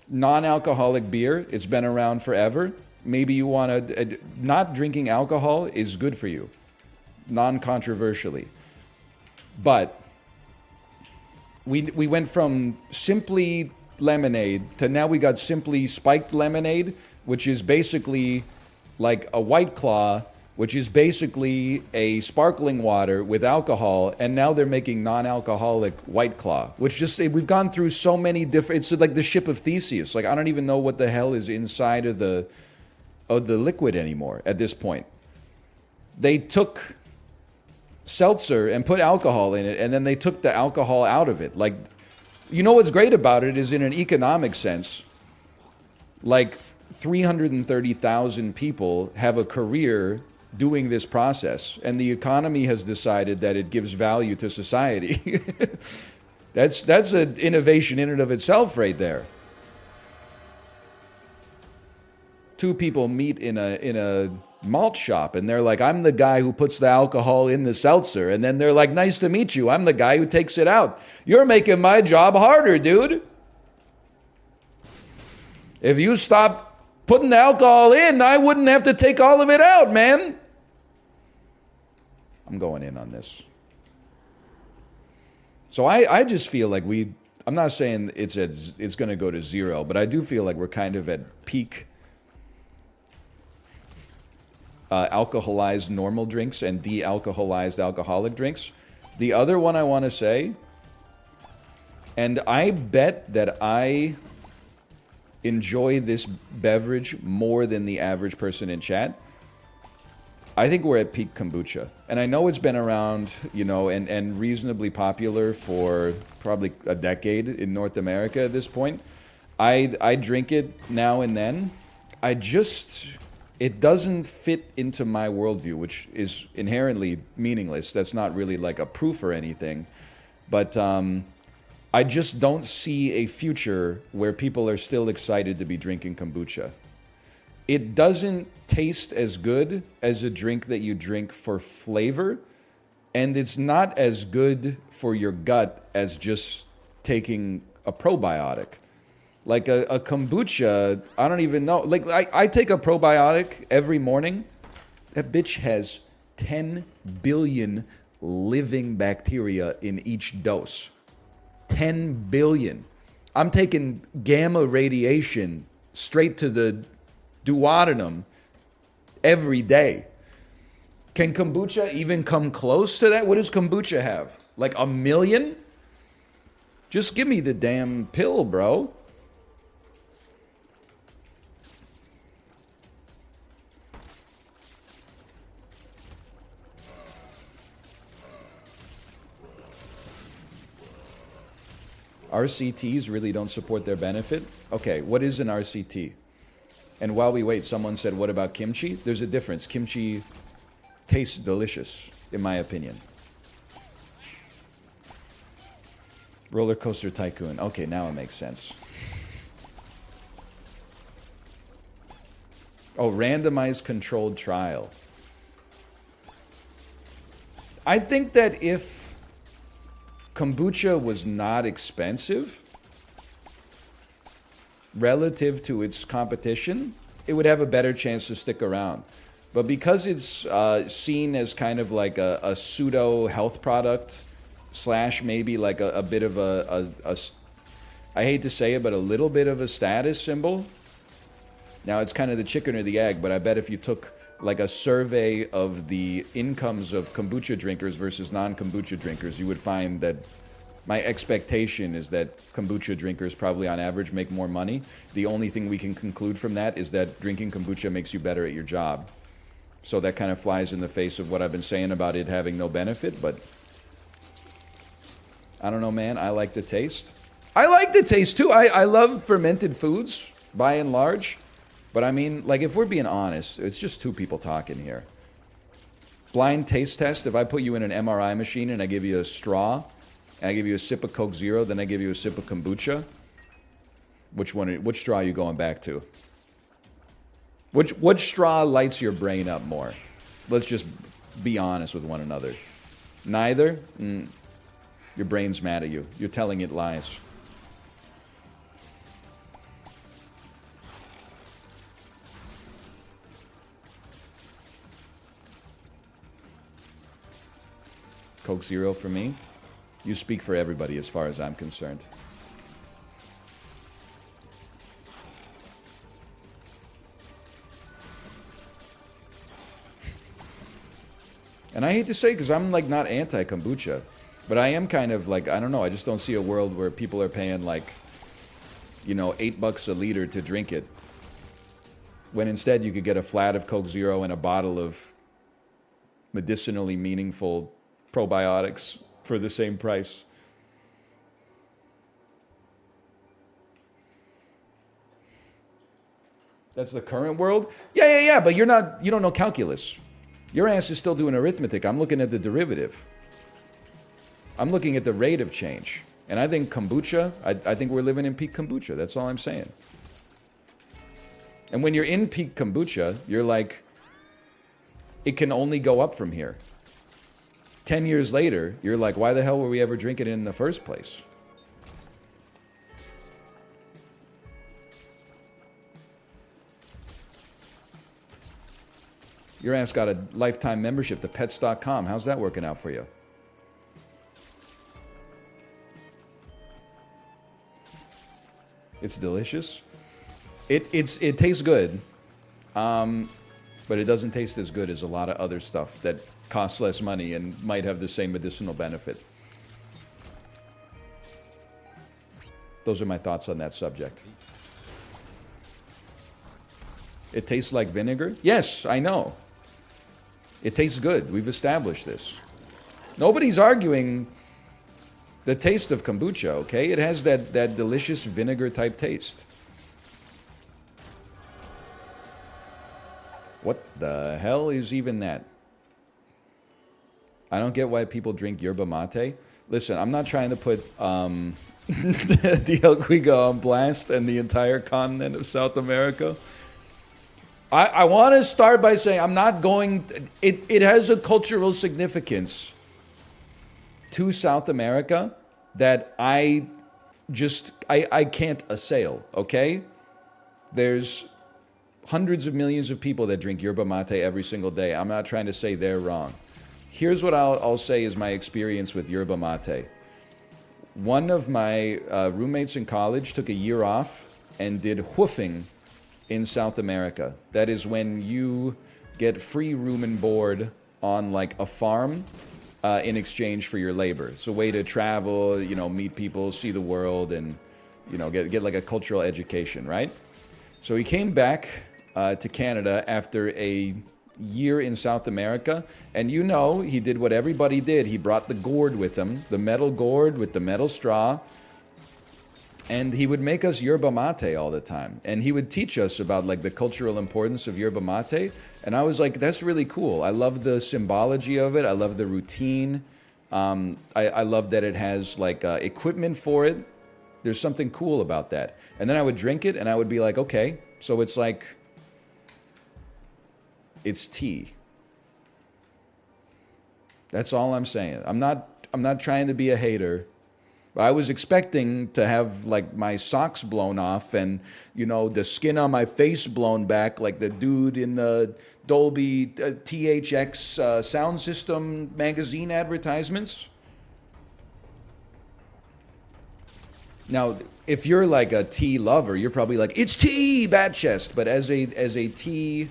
non-alcoholic beer. It's been around forever. Maybe you want to... not drinking alcohol is good for you, non-controversially. But we went from simply lemonade to now we got simply spiked lemonade, which is basically like a White Claw, which is basically a sparkling water with alcohol, and now they're making non-alcoholic White Claw, which just, we've gone through so many different, it's like the ship of Theseus. Like, I don't even know what the hell is inside of the liquid anymore at this point. They took seltzer and put alcohol in it, and then they took the alcohol out of it. Like, you know what's great about it is in an economic sense, like 330,000 people have a career doing this process, and the economy has decided that it gives value to society. That's an innovation in and of itself right there. Two people meet in a malt shop, and they're like, I'm the guy who puts the alcohol in the seltzer, and then they're like, nice to meet you, I'm the guy who takes it out. You're making my job harder, dude. If you stop putting the alcohol in, I wouldn't have to take all of it out, man. I'm going in on this. So I just feel like I'm not saying it's going to go to zero, but I do feel like we're kind of at peak alcoholized normal drinks and de-alcoholized alcoholic drinks. The other one I want to say, and I bet that I enjoy this beverage more than the average person in chat, I think we're at peak kombucha. And I know it's been around, you know, and reasonably popular for probably a decade in North America at this point. I drink it now and then. It doesn't fit into my worldview, which is inherently meaningless. That's not really like a proof or anything. But I just don't see a future where people are still excited to be drinking kombucha. It doesn't taste as good as a drink that you drink for flavor, and it's not as good for your gut as just taking a probiotic. Like a kombucha, I don't even know. Like I take a probiotic every morning. That bitch has 10 billion living bacteria in each dose. 10 billion. I'm taking gamma radiation straight to the duodenum every day. Can kombucha even come close to that? What does kombucha have? Like 1 million? Just give me the damn pill, bro. RCTs really don't support their benefit? Okay, what is an RCT? And while we wait, someone said, what about kimchi? There's a difference. Kimchi tastes delicious, in my opinion. Roller Coaster Tycoon. Okay, now it makes sense. Oh, randomized controlled trial. I think that if kombucha was not expensive relative to its competition, it would have a better chance to stick around. But because it's seen as kind of like a pseudo health product slash maybe like a bit of I hate to say it, but a little bit of a status symbol. Now it's kind of the chicken or the egg, but I bet if you took like a survey of the incomes of kombucha drinkers versus non-kombucha drinkers, you would find that my expectation is that kombucha drinkers probably on average make more money. The only thing we can conclude from that is that drinking kombucha makes you better at your job. So that kind of flies in the face of what I've been saying about it having no benefit, but I don't know, man. I like the taste. I like the taste too. I love fermented foods by and large. But I mean, like, if we're being honest, it's just two people talking here. Blind taste test, if I put you in an MRI machine and I give you a straw, and I give you a sip of Coke Zero, then I give you a sip of kombucha, which straw are you going back to? Which straw lights your brain up more? Let's just be honest with one another. Neither? Your brain's mad at you. You're telling it lies. Coke Zero for me. You speak for everybody as far as I'm concerned. And I hate to say, because I'm like not anti-kombucha, but I am kind of like, I don't know, I just don't see a world where people are paying like, you know, $8 a liter to drink it. When instead you could get a flat of Coke Zero and a bottle of medicinally meaningful probiotics for the same price. That's the current world? Yeah, but you don't know calculus. Your ass is still doing arithmetic. I'm looking at the derivative. I'm looking at the rate of change. And I think kombucha, I think we're living in peak kombucha. That's all I'm saying. And when you're in peak kombucha, you're like, it can only go up from here. 10 years later, you're like, why the hell were we ever drinking it in the first place? Your ass got a lifetime membership to pets.com. How's that working out for you? It's delicious. It tastes good, but it doesn't taste as good as a lot of other stuff that costs less money and might have the same medicinal benefit. Those are my thoughts on that subject. It tastes like vinegar? Yes, I know. It tastes good. We've established this. Nobody's arguing the taste of kombucha, okay? It has that delicious vinegar-type taste. What the hell is even that? I don't get why people drink yerba mate. Listen, I'm not trying to put the El Quigo on blast and the entire continent of South America. I want to start by saying I'm not going... It has a cultural significance to South America that I can't assail, okay? There's hundreds of millions of people that drink yerba mate every single day. I'm not trying to say they're wrong. Here's what I'll say is my experience with yerba mate. One of my roommates in college took a year off and did hoofing in South America. That is when you get free room and board on like a farm in exchange for your labor. It's a way to travel, you know, meet people, see the world, and, you know, get like a cultural education, right? So he came back to Canada after a year in South America, and you know, he did what everybody did. He brought the gourd with him, the metal gourd with the metal straw, and he would make us yerba mate all the time. And he would teach us about like the cultural importance of yerba mate. And I was like, that's really cool. I love the symbology of it. I love the routine. I love that it has like equipment for it. There's something cool about that. And then I would drink it and I would be like, okay, so it's like, it's tea. That's all I'm saying. I'm not trying to be a hater. I was expecting to have like my socks blown off and, you know, the skin on my face blown back like the dude in the Dolby THX sound system magazine advertisements. Now, if you're like a tea lover, you're probably like, it's tea, bad chest. But as a tea,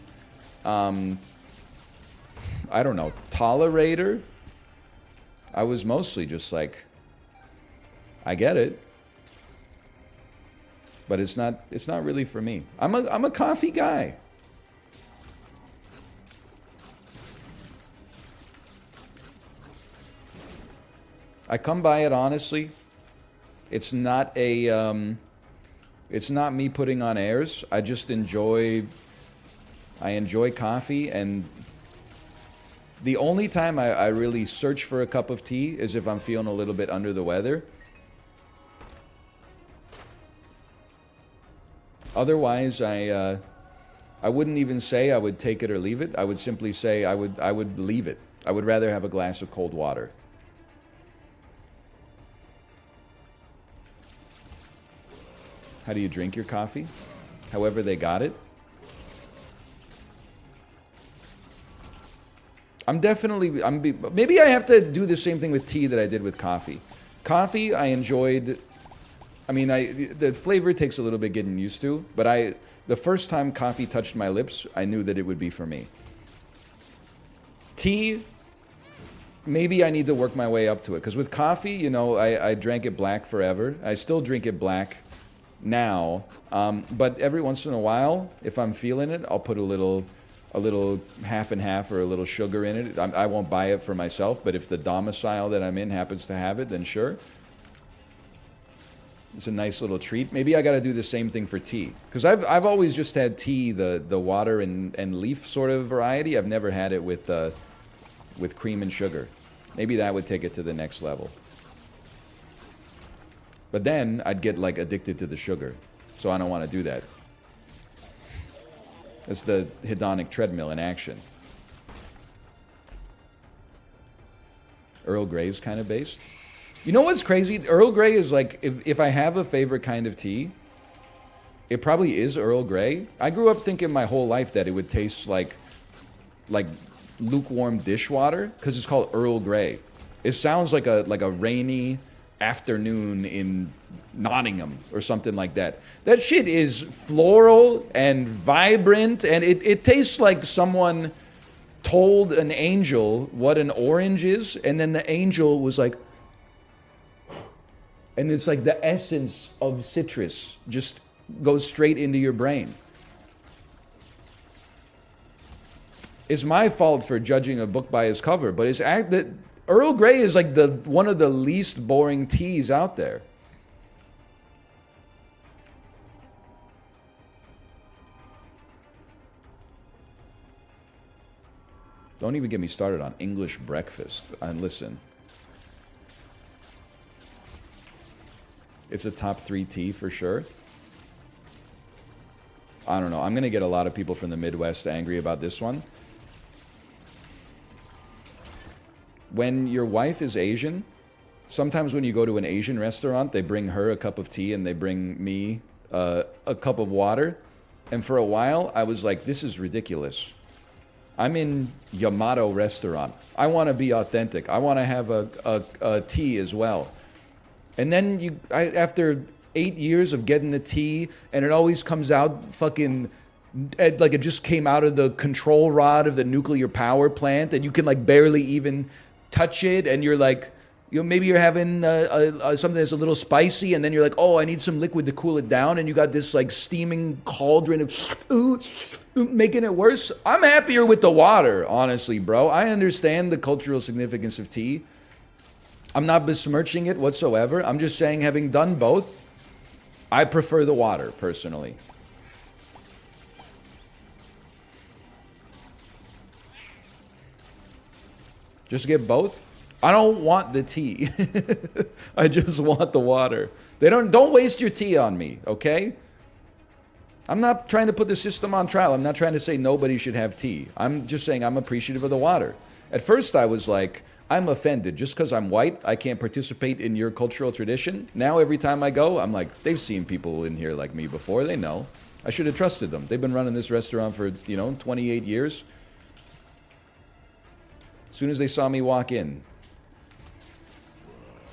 I don't know, tolerator, I was mostly just like, I get it, but it's not really for me. I'm a coffee guy. I come by it honestly. It's not it's not me putting on airs. I enjoy coffee, and the only time I really search for a cup of tea is if I'm feeling a little bit under the weather. Otherwise, I wouldn't even say I would take it or leave it. I would simply say I would leave it. I would rather have a glass of cold water. How do you drink your coffee? However they got it. Maybe I have to do the same thing with tea that I did with coffee. Coffee, I enjoyed. I mean, the flavor takes a little bit getting used to, but the first time coffee touched my lips, I knew that it would be for me. Tea, maybe I need to work my way up to it, because with coffee, you know, I drank it black forever. I still drink it black now, but every once in a while, if I'm feeling it, I'll put a little half and half or a little sugar in it. I won't buy it for myself, but if the domicile that I'm in happens to have it, then sure. It's a nice little treat. Maybe I got to do the same thing for tea, because I've always just had tea, the water and leaf sort of variety. I've never had it with cream and sugar. Maybe that would take it to the next level. But then I'd get like addicted to the sugar, so I don't want to do that. It's the hedonic treadmill in action. Earl Grey's kind of based. You know what's crazy? Earl Grey is like, if I have a favorite kind of tea, it probably is Earl Grey. I grew up thinking my whole life that it would taste like lukewarm dishwater, because it's called Earl Grey. It sounds like a rainy afternoon in Nottingham or something like that. That shit is floral and vibrant, and it tastes like someone told an angel what an orange is, and then the angel was like, and it's like the essence of citrus just goes straight into your brain. It's my fault for judging a book by its cover, but Earl Grey is like one of the least boring teas out there. Don't even get me started on English breakfast. And listen, it's a top 3 tea for sure. I don't know. I'm going to get a lot of people from the Midwest angry about this one. When your wife is Asian, sometimes when you go to an Asian restaurant, they bring her a cup of tea and they bring me a cup of water. And for a while, I was like, this is ridiculous. I'm in Yamato restaurant. I want to be authentic. I want to have a tea as well. And then after 8 years of getting the tea, and it always comes out fucking like it just came out of the control rod of the nuclear power plant, and you can like barely even touch it, and you're like, you know, maybe you're having something that's a little spicy, and then you're like, oh, I need some liquid to cool it down, and you got this like steaming cauldron of making it worse. I'm happier with the water, honestly, bro. I understand the cultural significance of tea. I'm not besmirching it whatsoever. I'm just saying, having done both, I prefer the water, personally. Just get both? I don't want the tea. I just want the water. Don't waste your tea on me, okay? I'm not trying to put the system on trial. I'm not trying to say nobody should have tea. I'm just saying I'm appreciative of the water. At first I was like, I'm offended. Just because I'm white, I can't participate in your cultural tradition. Now every time I go, I'm like, they've seen people in here like me before. They know. I should have trusted them. They've been running this restaurant for, 28 years. As soon as they saw me walk in,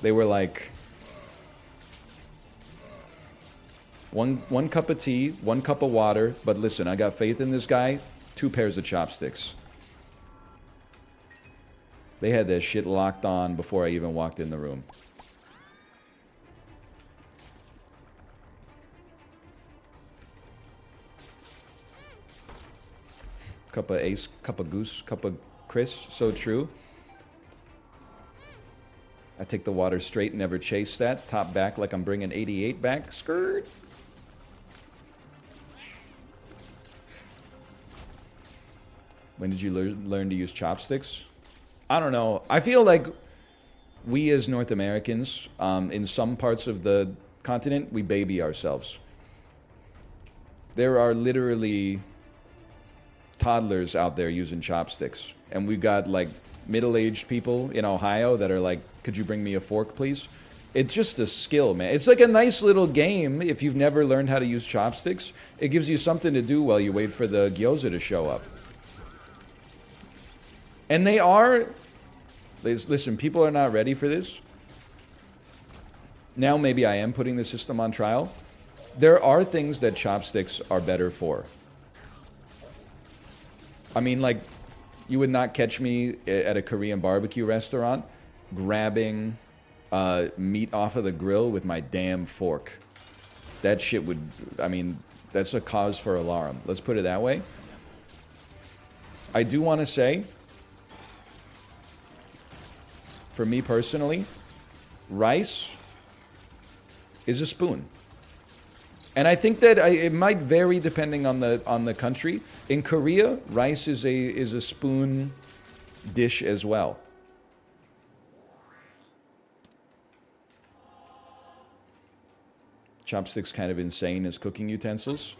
they were like, one cup of tea, 1 cup of water, but listen, I got faith in this guy, 2 pairs of chopsticks. They had that shit locked on before I even walked in the room. Cup of ace, cup of goose, cup of Chris, so true. I take the water straight, never chase that. Top back like I'm bringing 88 back. Skirt. When did you learn to use chopsticks? I don't know. I feel like we as North Americans, in some parts of the continent, we baby ourselves. There are literally toddlers out there using chopsticks. And we've got like middle-aged people in Ohio that are like, could you bring me a fork, please? It's just a skill, man. It's like a nice little game if you've never learned how to use chopsticks. It gives you something to do while you wait for the gyoza to show up. And they are, listen, people are not ready for this. Now maybe I am putting the system on trial. There are things that chopsticks are better for. I mean, like, you would not catch me at a Korean barbecue restaurant grabbing meat off of the grill with my damn fork. That shit would, I mean, that's a cause for alarm. Let's put it that way. I do want to say, for me personally, rice is a spoon. And I think that it might vary depending on the country. In Korea, rice is a spoon dish as well. Chopsticks kind of insane as cooking utensils.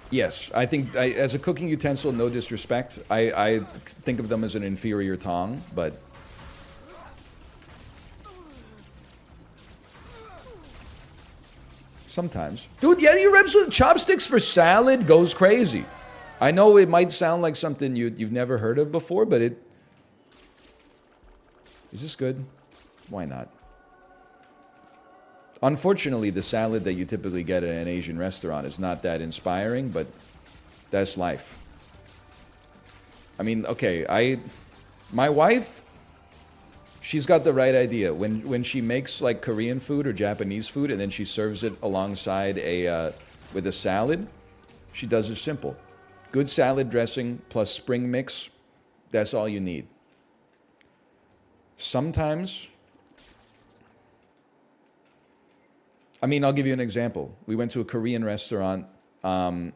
Yes, I think as a cooking utensil, no disrespect. I think of them as an inferior tong, but sometimes. Dude, yeah, your reps with chopsticks for salad goes crazy. I know it might sound like something you've never heard of before, but is this good? Why not? Unfortunately, the salad that you typically get at an Asian restaurant is not that inspiring, but that's life. I mean, okay, my wife, she's got the right idea. When she makes like Korean food or Japanese food and then she serves it alongside with a salad, she does it simple. Good salad dressing plus spring mix, that's all you need. Sometimes, I mean, I'll give you an example. We went to a Korean restaurant on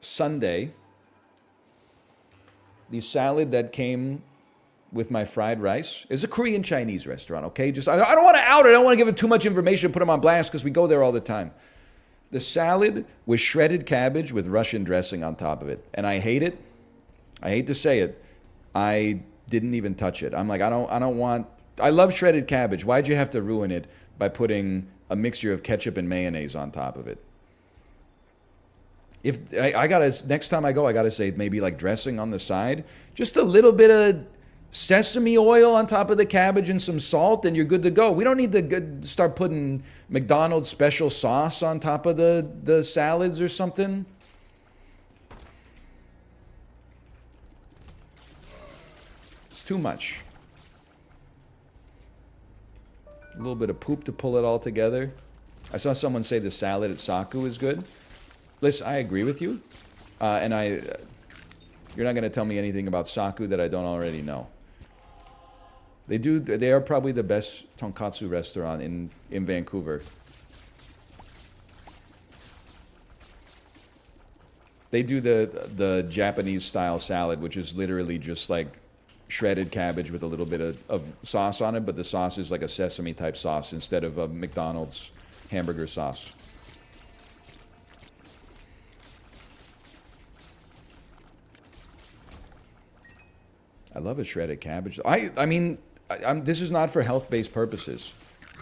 Sunday. The salad that came with my fried rice is a Korean Chinese restaurant, okay? I don't want to out it. I don't want to give it too much information, put them on blast because we go there all the time. The salad was shredded cabbage with Russian dressing on top of it. And I hate it. I hate to say it. I didn't even touch it. I'm like, I don't want, I love shredded cabbage. Why'd you have to ruin it by putting a mixture of ketchup and mayonnaise on top of it? If I gotta, next time I go, I gotta say maybe like dressing on the side, just a little bit of sesame oil on top of the cabbage and some salt, and you're good to go. We don't need to start putting McDonald's special sauce on top of the salads or something. It's too much. A little bit of poop to pull it all together. I saw someone say the salad at Saku is good. Listen, I agree with you. And you're not going to tell me anything about Saku that I don't already know. They are probably the best tonkatsu restaurant in Vancouver. They do the Japanese style salad, which is literally just like shredded cabbage with a little bit of sauce on it, but the sauce is like a sesame type sauce instead of a McDonald's hamburger sauce. I love a shredded cabbage. I mean, this is not for health-based purposes.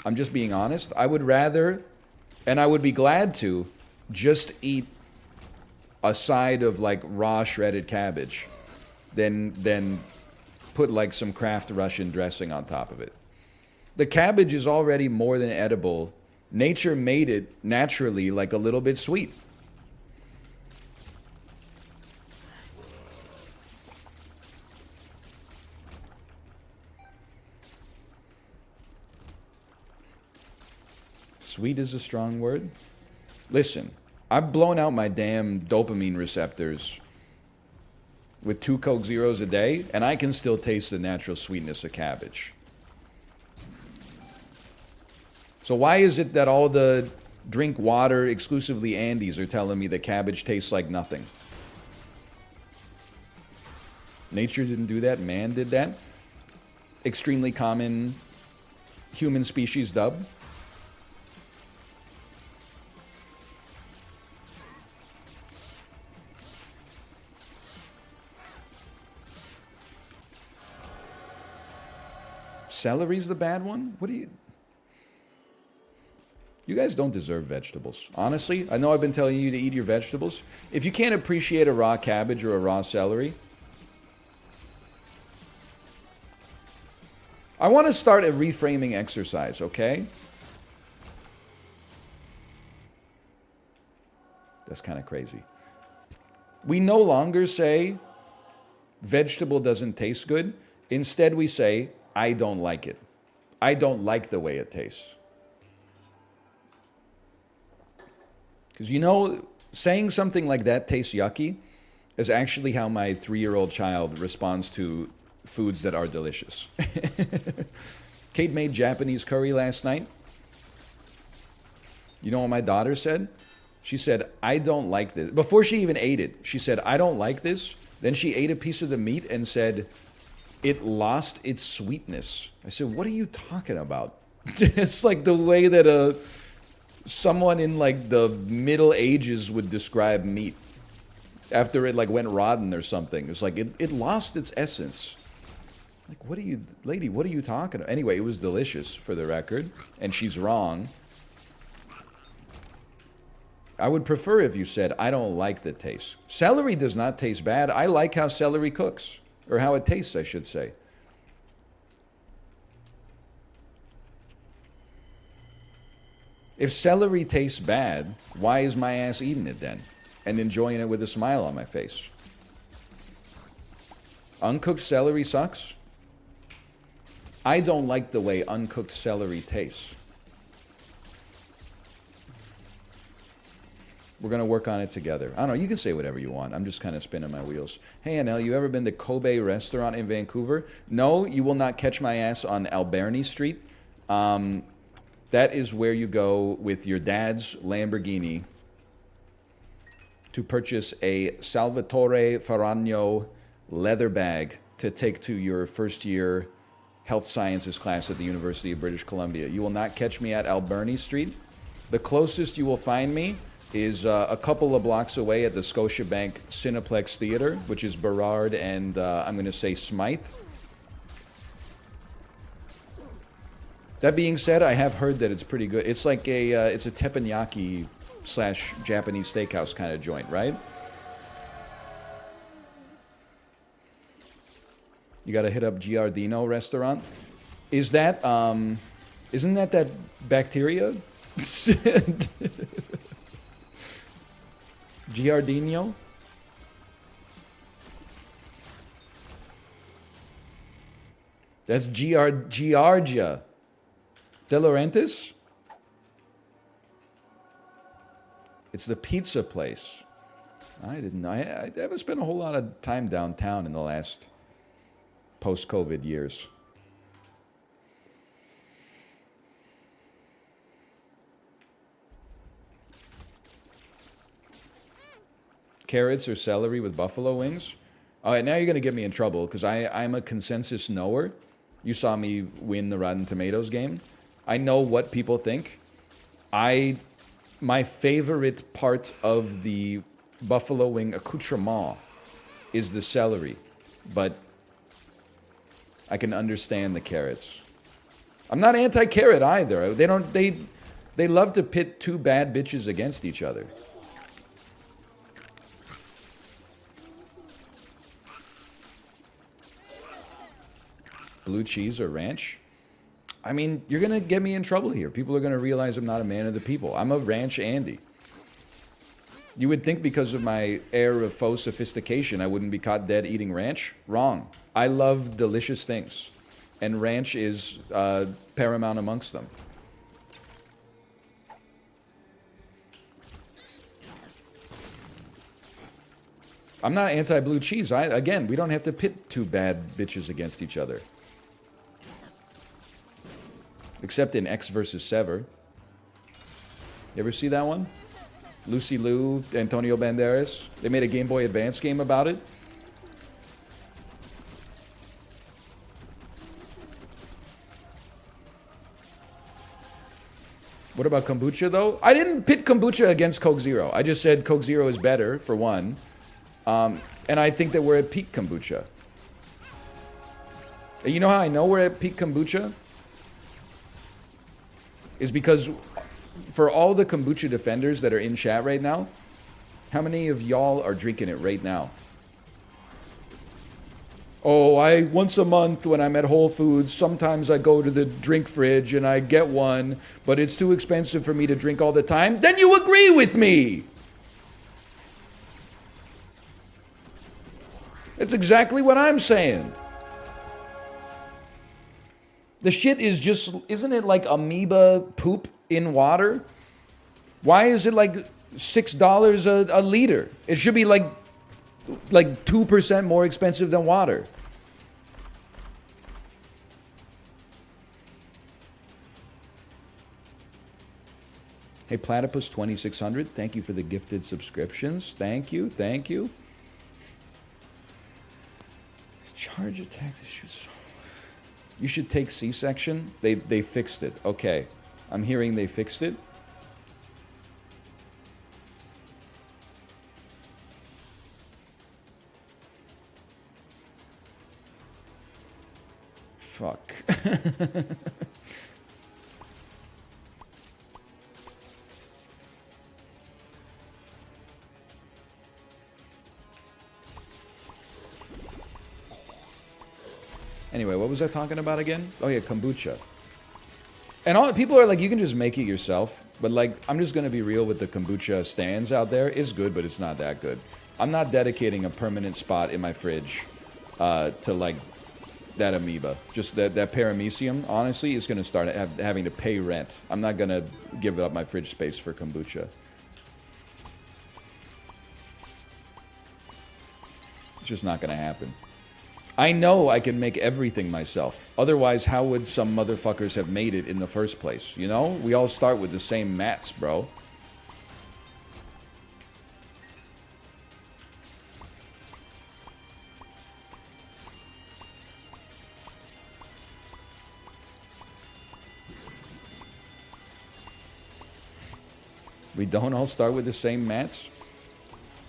I'm just being honest. I would rather, and I would be glad to, just eat a side of like raw shredded cabbage than put like some Kraft Russian dressing on top of it. The cabbage is already more than edible. Nature made it naturally like a little bit sweet. Sweet is a strong word. Listen, I've blown out my damn dopamine receptors with 2 Coke Zeros a day, and I can still taste the natural sweetness of cabbage. So why is it that all the drink water, exclusively Andes, are telling me that cabbage tastes like nothing? Nature didn't do that, man did that. Extremely common human species dub. Celery's the bad one? What do you... You guys don't deserve vegetables. Honestly, I know I've been telling you to eat your vegetables. If you can't appreciate a raw cabbage or a raw celery, I want to start a reframing exercise, okay? That's kind of crazy. We no longer say vegetable doesn't taste good. Instead, we say, I don't like it. I don't like the way it tastes. Because you know, saying something like that tastes yucky is actually how my 3-year-old child responds to foods that are delicious. Kate made Japanese curry last night. You know what my daughter said? She said, I don't like this. Before she even ate it, she said, I don't like this. Then she ate a piece of the meat and said, it lost its sweetness. I said, what are you talking about? It's like the way that someone in like the Middle Ages would describe meat after it like went rotten or something. It's like it lost its essence. Like, what are you, lady, what are you talking about? Anyway, it was delicious for the record, and she's wrong. I would prefer if you said, I don't like the taste. Celery does not taste bad. I like how celery cooks. Or how it tastes, I should say. If celery tastes bad, why is my ass eating it then? And enjoying it with a smile on my face? Uncooked celery sucks? I don't like the way uncooked celery tastes. We're going to work on it together. I don't know, you can say whatever you want. I'm just kind of spinning my wheels. Hey, Anel, you ever been to Kobe restaurant in Vancouver? No, you will not catch my ass on Alberni Street. That is where you go with your dad's Lamborghini to purchase a Salvatore Ferragno leather bag to take to your first year health sciences class at the University of British Columbia. You will not catch me at Alberni Street. The closest you will find me is a couple of blocks away at the Scotiabank Cineplex Theater, which is Burrard and I'm going to say Smythe. That being said, I have heard that it's pretty good. It's like it's a teppanyaki / Japanese steakhouse kind of joint, right? You got to hit up Giardino restaurant. Is that isn't that bacteria? Giardino? That's Giardia. De Laurentiis? It's the pizza place. I didn't know. I haven't spent a whole lot of time downtown in the last post-COVID years. Carrots or celery with buffalo wings? All right, now you're going to get me in trouble because I'm a consensus knower. You saw me win the Rotten Tomatoes game. I know what people think. My favorite part of the buffalo wing accoutrement is the celery. But I can understand the carrots. I'm not anti-carrot either. They love to pit two bad bitches against each other. Blue cheese or ranch? I mean, you're going to get me in trouble here. People are going to realize I'm not a man of the people. I'm a ranch Andy. You would think because of my air of faux sophistication, I wouldn't be caught dead eating ranch. Wrong. I love delicious things. And ranch is paramount amongst them. I'm not anti-blue cheese. Again, we don't have to pit two bad bitches against each other. Except in X versus Sever. You ever see that one? Lucy Liu, Antonio Banderas. They made a Game Boy Advance game about it. What about kombucha, though? I didn't pit kombucha against Coke Zero. I just said Coke Zero is better, for one. And I think that we're at peak kombucha. And you know how I know we're at peak kombucha? Is because for all the kombucha defenders that are in chat right now, how many of y'all are drinking it right now? Oh, once a month when I'm at Whole Foods, sometimes I go to the drink fridge and I get one, but it's too expensive for me to drink all the time. Then you agree with me! It's exactly what I'm saying. The shit is just, isn't it like amoeba poop in water? Why is it like $6 a liter? It should be like 2% more expensive than water. Hey, Platypus 2600, thank you for the gifted subscriptions. Thank you, thank you. Charge attack. You should take C-section. They fixed it. Okay. I'm hearing they fixed it. Fuck. Anyway, what was I talking about again? Oh yeah, kombucha. And all people are like, you can just make it yourself. But like, I'm just gonna be real with the kombucha stands out there. It's good, but it's not that good. I'm not dedicating a permanent spot in my fridge to like that amoeba. Just that paramecium, honestly, is gonna start having to pay rent. I'm not gonna give up my fridge space for kombucha. It's just not gonna happen. I know I can make everything myself. Otherwise, how would some motherfuckers have made it in the first place? You know? We all start with the same mats, bro. We don't all start with the same mats?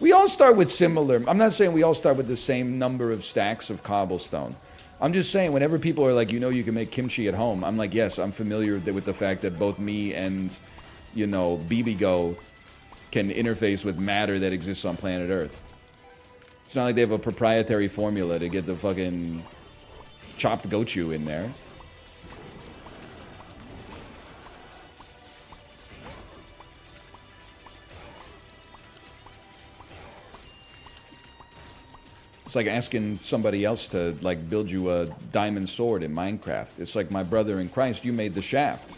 We all start with similar. I'm not saying we all start with the same number of stacks of cobblestone. I'm just saying whenever people are like, you know, you can make kimchi at home. I'm like, yes, I'm familiar with the fact that both me and, you know, BBGO can interface with matter that exists on planet Earth. It's not like they have a proprietary formula to get the fucking chopped gochu in there. It's like asking somebody else to, like, build you a diamond sword in Minecraft. It's like, my brother in Christ, you made the shaft.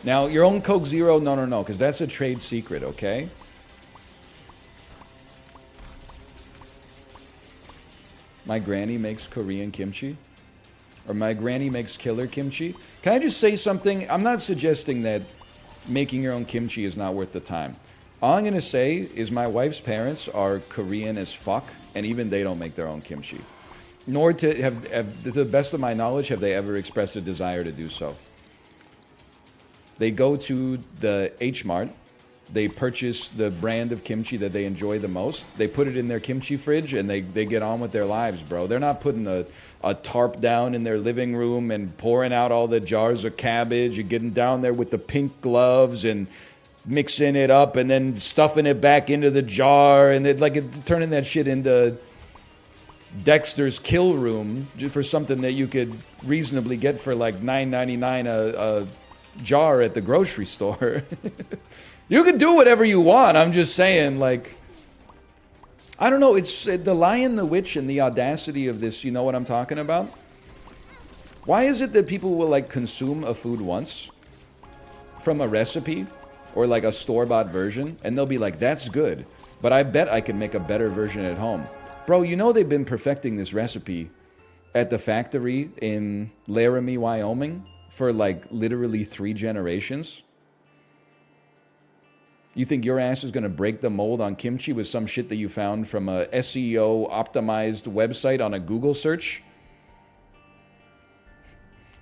Now, your own Coke Zero, no, because that's a trade secret, okay? My granny makes Korean kimchi. Or my granny makes killer kimchi. Can I just say something? I'm not suggesting that making your own kimchi is not worth the time. All I'm going to say is my wife's parents are Korean as fuck, and even they don't make their own kimchi. Nor, to the best of my knowledge, have they ever expressed a desire to do so. They go to the H-Mart, they purchase the brand of kimchi that they enjoy the most. They put it in their kimchi fridge and they get on with their lives, bro. They're not putting a tarp down in their living room and pouring out all the jars of cabbage and getting down there with the pink gloves and mixing it up and then stuffing it back into the jar and turning that shit into Dexter's Kill Room for something that you could reasonably get for like $9.99 a jar at the grocery store. You can do whatever you want. I'm just saying, like, I don't know. It's the Lion, the Witch, and the audacity of this. You know what I'm talking about? Why is it that people will like consume a food once from a recipe or like a store-bought version, and they'll be like, "That's good," but I bet I can make a better version at home. Bro, you know they've been perfecting this recipe at the factory in Laramie, Wyoming for like literally 3 generations? You think your ass is going to break the mold on kimchi with some shit that you found from a SEO optimized website on a Google search?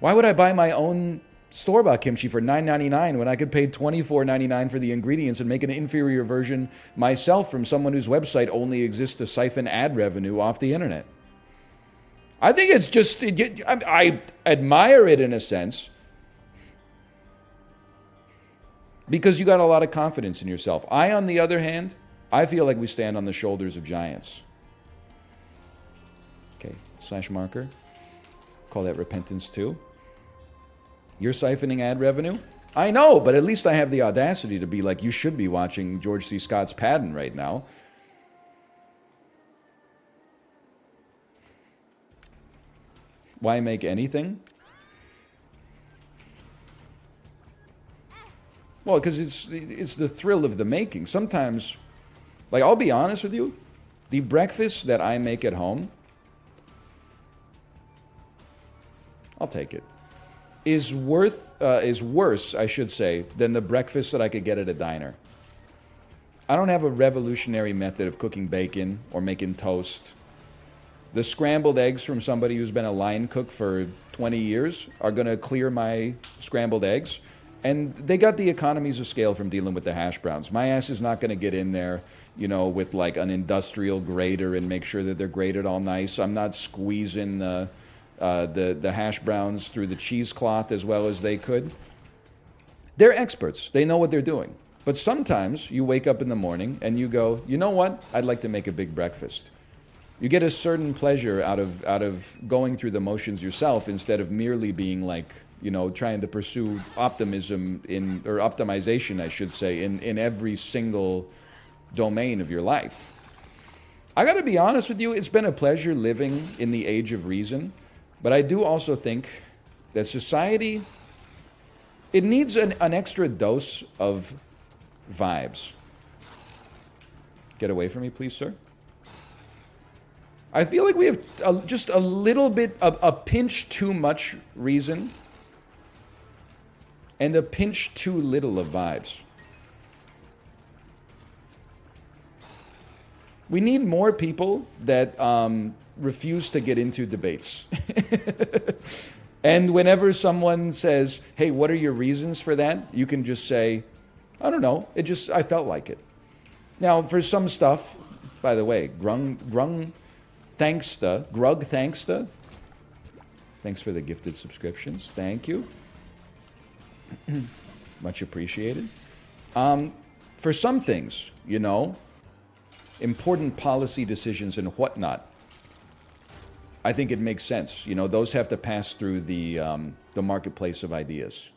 Why would I buy my own store-bought kimchi for $9.99 when I could pay $24.99 for the ingredients and make an inferior version myself from someone whose website only exists to siphon ad revenue off the internet? I think it's just, I admire it in a sense because you got a lot of confidence in yourself. I, on the other hand, I feel like we stand on the shoulders of giants. Okay, slash marker. Call that repentance too. You're siphoning ad revenue? I know, but at least I have the audacity to be like, you should be watching George C. Scott's Patton right now. Why make anything? Well, because it's the thrill of the making. Sometimes, like, I'll be honest with you, the breakfast that I make at home, I'll take it, is worse, I should say, than the breakfast that I could get at a diner. I don't have a revolutionary method of cooking bacon or making toast. The scrambled eggs from somebody who's been a line cook for 20 years are going to clear my scrambled eggs. And they got the economies of scale from dealing with the hash browns. My ass is not going to get in there, you know, with like an industrial grater and make sure that they're grated all nice. I'm not squeezing the hash browns through the cheesecloth as well as they could. They're experts. They know what they're doing. But sometimes you wake up in the morning and you go, you know what? I'd like to make a big breakfast. You get a certain pleasure out of going through the motions yourself instead of merely being like, you know, trying to pursue optimism or optimization, I should say, in every single domain of your life. I got to be honest with you, it's been a pleasure living in the age of reason, but I do also think that society, it needs an extra dose of vibes. Get away from me, please, sir. I feel like we have just a little bit of a pinch too much reason and a pinch too little of vibes. We need more people that refuse to get into debates. And whenever someone says, hey, what are your reasons for that? You can just say, I don't know. I felt like it. Now, for some stuff, by the way, Grug Thanksta. Thanks for the gifted subscriptions. Thank you. Much appreciated. For some things, you know, important policy decisions and whatnot, I think it makes sense. You know, those have to pass through the marketplace of ideas.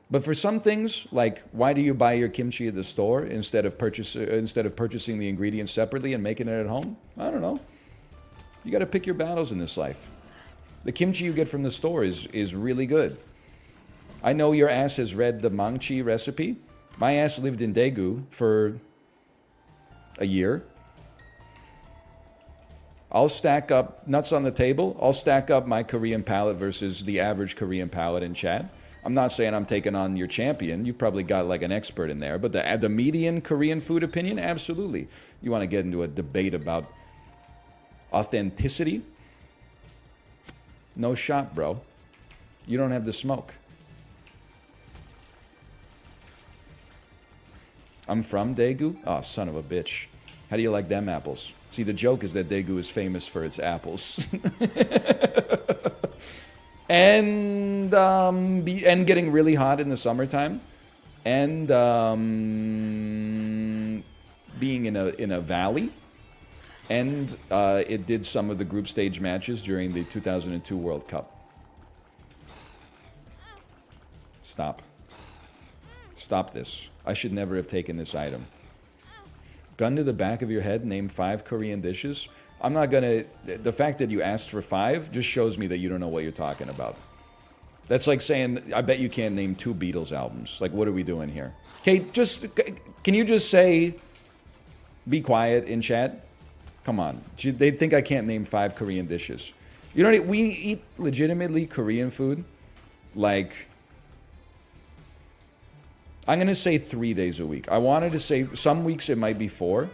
But for some things, like why do you buy your kimchi at the store instead of purchasing the ingredients separately and making it at home? I don't know. You got to pick your battles in this life. The kimchi you get from the store is really good. I know your ass has read the mangchi recipe. My ass lived in Daegu for a year. I'll stack up nuts on the table. I'll stack up my Korean palate versus the average Korean palate in chat. I'm not saying I'm taking on your champion. You've probably got like an expert in there. But the median Korean food opinion, absolutely. You want to get into a debate about authenticity? No shot, bro. You don't have the smoke. I'm from Daegu? Oh, son of a bitch. How do you like them apples? See, the joke is that Daegu is famous for its apples. And getting really hot in the summertime. And being in a valley. And it did some of the group stage matches during the 2002 World Cup. Stop. Stop this. I should never have taken this item. Gun to the back of your head, name 5 Korean dishes. I'm not gonna... The fact that you asked for 5 just shows me that you don't know what you're talking about. That's like saying, I bet you can't name 2 Beatles albums. Like, what are we doing here? Okay, can you just say, be quiet in chat? Come on. They think I can't name 5 Korean dishes. You know, we eat legitimately Korean food. Like... I'm going to say 3 days a week. I wanted to say some weeks it might be 4.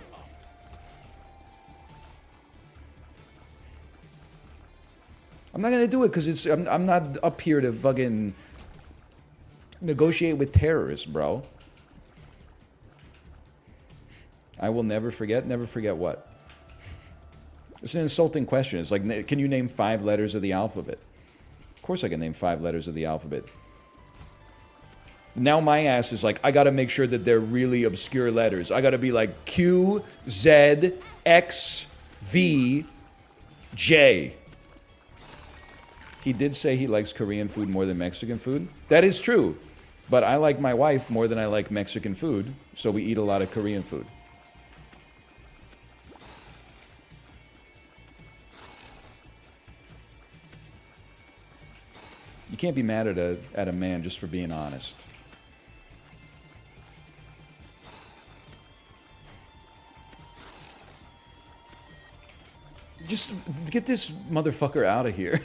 I'm not going to do it because I'm not up here to fucking negotiate with terrorists, bro. I will never forget. Never forget what? It's an insulting question. It's like, can you name 5 letters of the alphabet? Of course I can name 5 letters of the alphabet. Now my ass is like, I gotta make sure that they're really obscure letters. I gotta be like Q, Z, X, V, J. He did say he likes Korean food more than Mexican food. That is true. But I like my wife more than I like Mexican food, so we eat a lot of Korean food. You can't be mad at a man just for being honest. Just get this motherfucker out of here.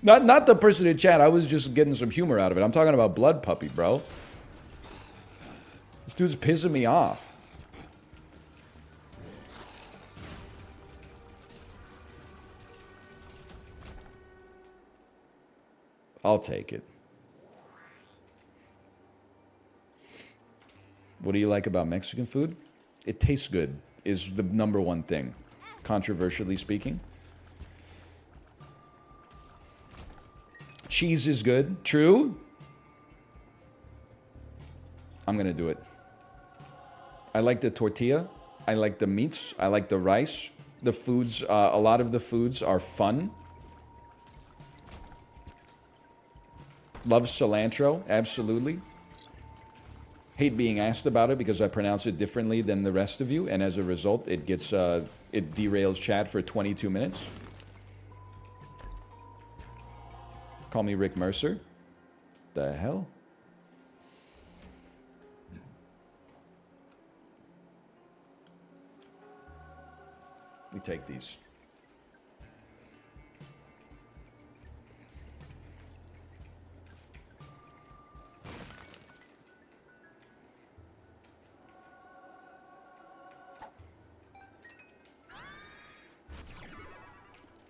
Not the person in chat. I was just getting some humor out of it. I'm talking about Blood Puppy, bro. This dude's pissing me off. I'll take it. What do you like about Mexican food? It tastes good, is the #1 thing, controversially speaking. Cheese is good. True. I'm gonna do it. I like the tortilla. I like the meats. I like the rice. The foods, a lot of the foods are fun. Love cilantro, absolutely. Hate being asked about it because I pronounce it differently than the rest of you, and as a result, it gets, it derails chat for 22 minutes. Call me Rick Mercer. The hell? We take these.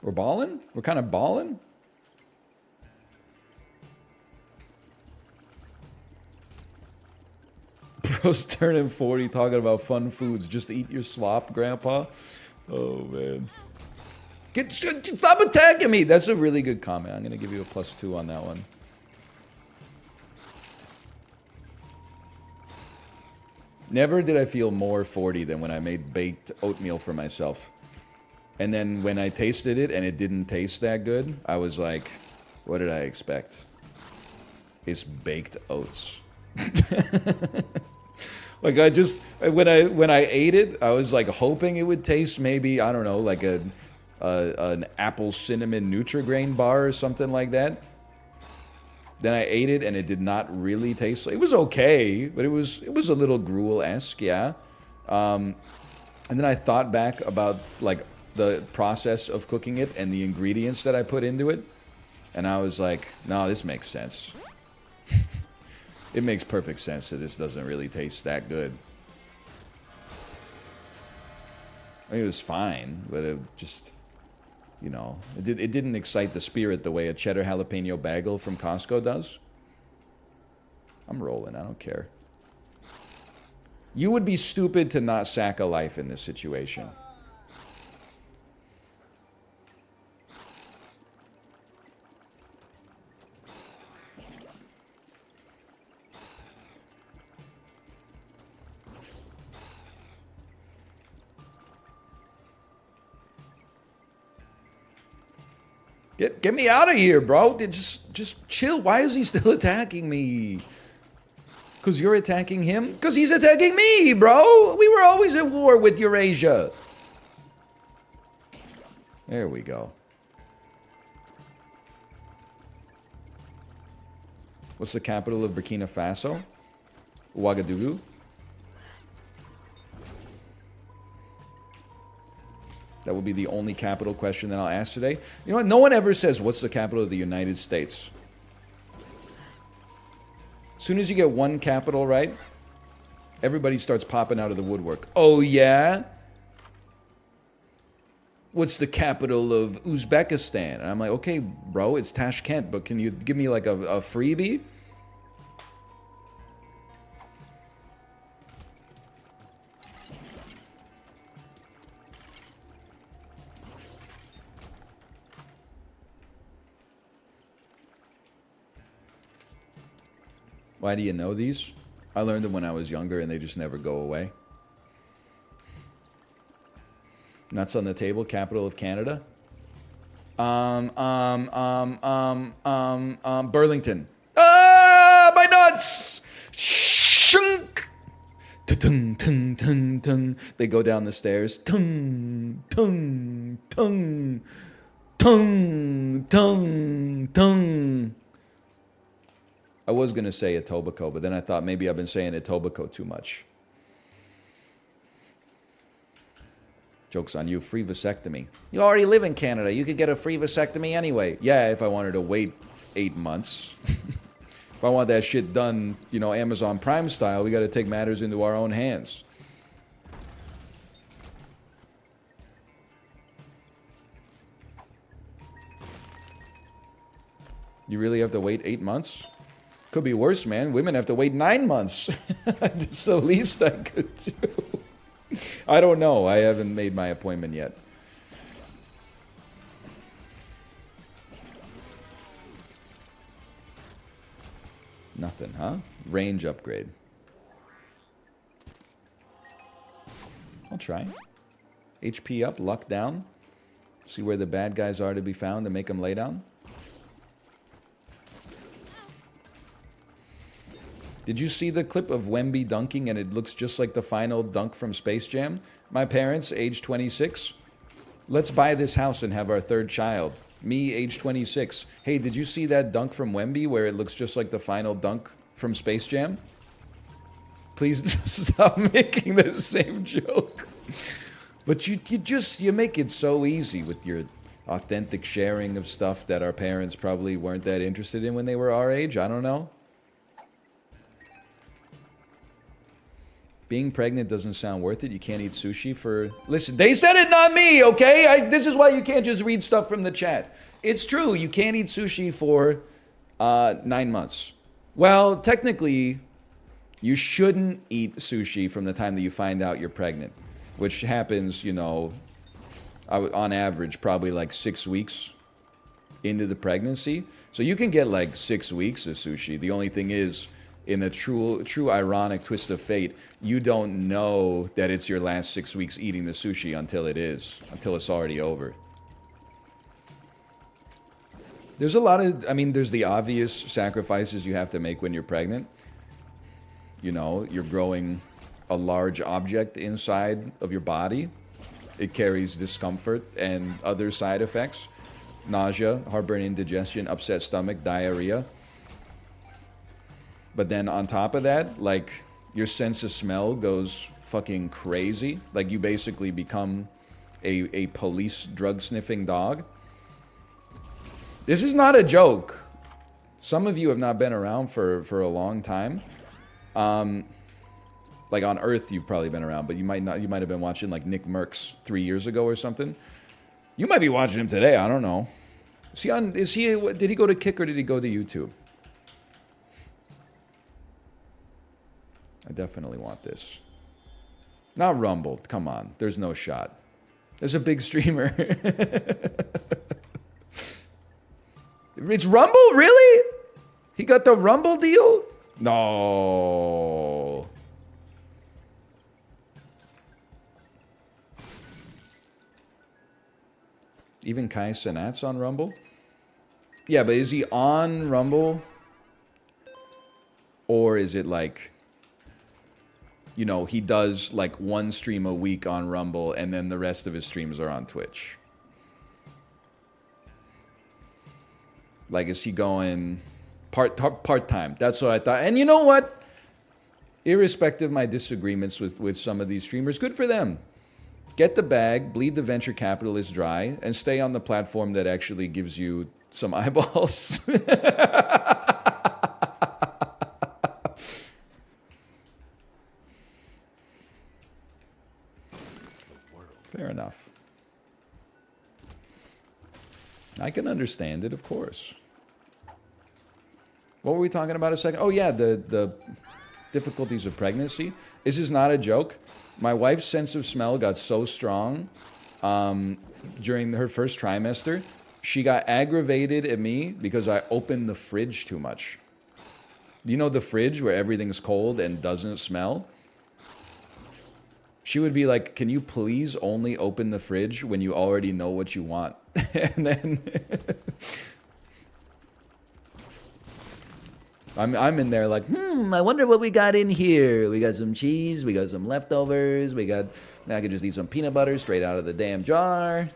We're balling? We're kind of balling? Bro's turning 40 talking about fun foods. Just eat your slop, Grandpa. Oh, man. Stop attacking me! That's a really good comment. I'm going to give you a +2 on that one. Never did I feel more 40 than when I made baked oatmeal for myself. And then when I tasted it and it didn't taste that good, I was like, what did I expect? It's baked oats. Like I just, when I ate it, I was like hoping it would taste maybe, I don't know, like an apple cinnamon Nutri-Grain bar or something like that. Then I ate it and it did not really taste, it was okay, but it was a little gruel-esque, yeah. And then I thought back about like the process of cooking it and the ingredients that I put into it. And I was like, no, this makes sense. It makes perfect sense that this doesn't really taste that good. I mean, it was fine, but it just, you know, it didn't excite the spirit the way a cheddar jalapeno bagel from Costco does. I'm rolling. I don't care. You would be stupid to not sack a life in this situation. Get me out of here, bro. Just chill. Why is he still attacking me? Because you're attacking him? Because he's attacking me, bro. We were always at war with Eurasia. There we go. What's the capital of Burkina Faso? Ouagadougou. That will be the only capital question that I'll ask today. You know what? No one ever says, what's the capital of the United States? As soon as you get one capital right, everybody starts popping out of the woodwork. Oh, yeah? What's the capital of Uzbekistan? And I'm like, okay, bro, it's Tashkent, but can you give me like a freebie? Why do you know these? I learned them when I was younger and they just never go away. Nuts on the table, capital of Canada. Burlington. Ah, my nuts! Shunk! Tung, tung, tung, tung. They go down the stairs. Tung, tung, tung, tung, tung, tung. I was going to say Etobicoke, but then I thought maybe I've been saying Etobicoke too much. Joke's on you. Free vasectomy. You already live in Canada. You could get a free vasectomy anyway. Yeah, if I wanted to wait 8 months. If I want that shit done, you know, Amazon Prime style, we got to take matters into our own hands. You really have to wait 8 months? Could be worse, man. Women have to wait 9 months. That's the least I could do. I don't know. I haven't made my appointment yet. Nothing, huh? Range upgrade. I'll try. HP up, luck down. See where the bad guys are to be found and make them lay down. Did you see the clip of Wemby dunking and it looks just like the final dunk from Space Jam? My parents, age 26. Let's buy this house and have our third child. Me, age 26. Hey, did you see that dunk from Wemby where it looks just like the final dunk from Space Jam? Please stop making the same joke. But you make it so easy with your authentic sharing of stuff that our parents probably weren't that interested in when they were our age. I don't know. Being pregnant doesn't sound worth it. You can't eat sushi for... Listen, they said it, not me, okay? This is why you can't just read stuff from the chat. It's true. You can't eat sushi for 9 months. Well, technically, you shouldn't eat sushi from the time that you find out you're pregnant, which happens, you know, on average, probably like 6 weeks into the pregnancy. So you can get like 6 weeks of sushi. The only thing is... in a true ironic twist of fate, you don't know that it's your last 6 weeks eating the sushi until it's already over. There's a lot of, I mean, there's the obvious sacrifices you have to make when you're pregnant. You know, you're growing a large object inside of your body. It carries discomfort and other side effects. Nausea, heartburn, indigestion, upset stomach, diarrhea. But then on top of that, like, your sense of smell goes fucking crazy. Like, you basically become a police drug-sniffing dog. This is not a joke. Some of you have not been around for a long time. Like, on Earth, you've probably been around, but you might not. You might have been watching, like, Nick Merckx 3 years ago or something. You might be watching him today. I don't know. Did he go to Kick or did he go to YouTube? definitely want this. Not Rumble. Come on. There's no shot. There's a big streamer. It's Rumble? Really? He got the Rumble deal? No. Even Kai Cenat's on Rumble? Yeah, but is he on Rumble? Or is it like, you know, he does like one stream a week on Rumble and then the rest of his streams are on Twitch? Like, is he going part-time? That's what I thought. And you know what? Irrespective of my disagreements with some of these streamers, good for them. Get the bag, bleed the venture capitalists dry, and stay on the platform that actually gives you some eyeballs. Fair enough. I can understand it, of course. What were we talking about a second? Oh, yeah, the difficulties of pregnancy. This is not a joke. My wife's sense of smell got so strong during her first trimester. She got aggravated at me because I opened the fridge too much. You know the fridge where everything's cold and doesn't smell? She would be like, can you please only open the fridge when you already know what you want? And then I'm in there like, I wonder what we got in here. We got some cheese, we got some leftovers, I could just eat some peanut butter straight out of the damn jar.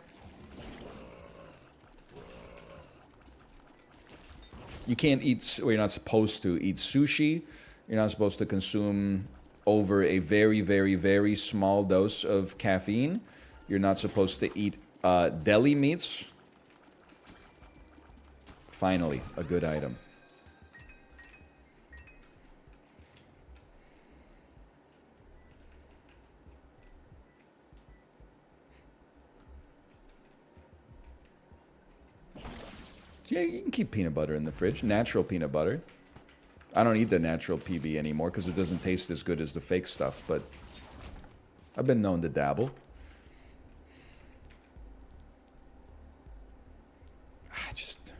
You can't eat, or you're not supposed to eat sushi. You're not supposed to consume over a very, very, very small dose of caffeine. You're not supposed to eat deli meats. Finally, a good item. Yeah, you can keep peanut butter in the fridge. Natural peanut butter. I don't eat the natural PB anymore because it doesn't taste as good as the fake stuff, but I've been known to dabble. I just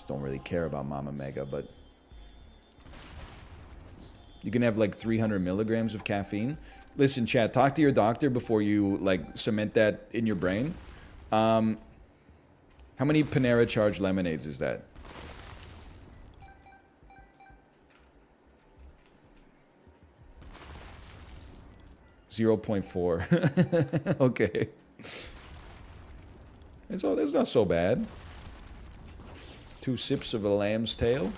don't really care about Mama Mega, but you can have like 300 milligrams of caffeine. Listen, chat, talk to your doctor before you like cement that in your brain. How many Panera Charge lemonades is that? .4. Okay. It's not so bad. 2 sips of a lamb's tail.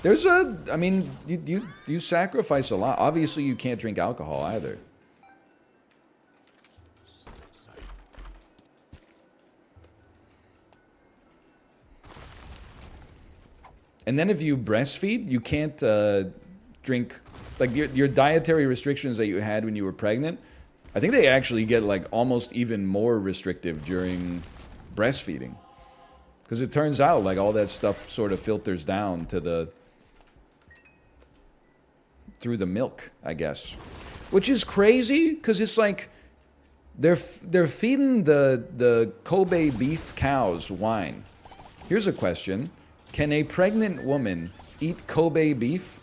I mean, you sacrifice a lot. Obviously, you can't drink alcohol either. And then if you breastfeed, you can't drink, like your dietary restrictions that you had when you were pregnant, I think they actually get like almost even more restrictive during breastfeeding. Because it turns out like all that stuff sort of filters down to through the milk, I guess. Which is crazy, because it's like they're feeding the Kobe beef cows wine. Here's a question. Can a pregnant woman eat Kobe beef?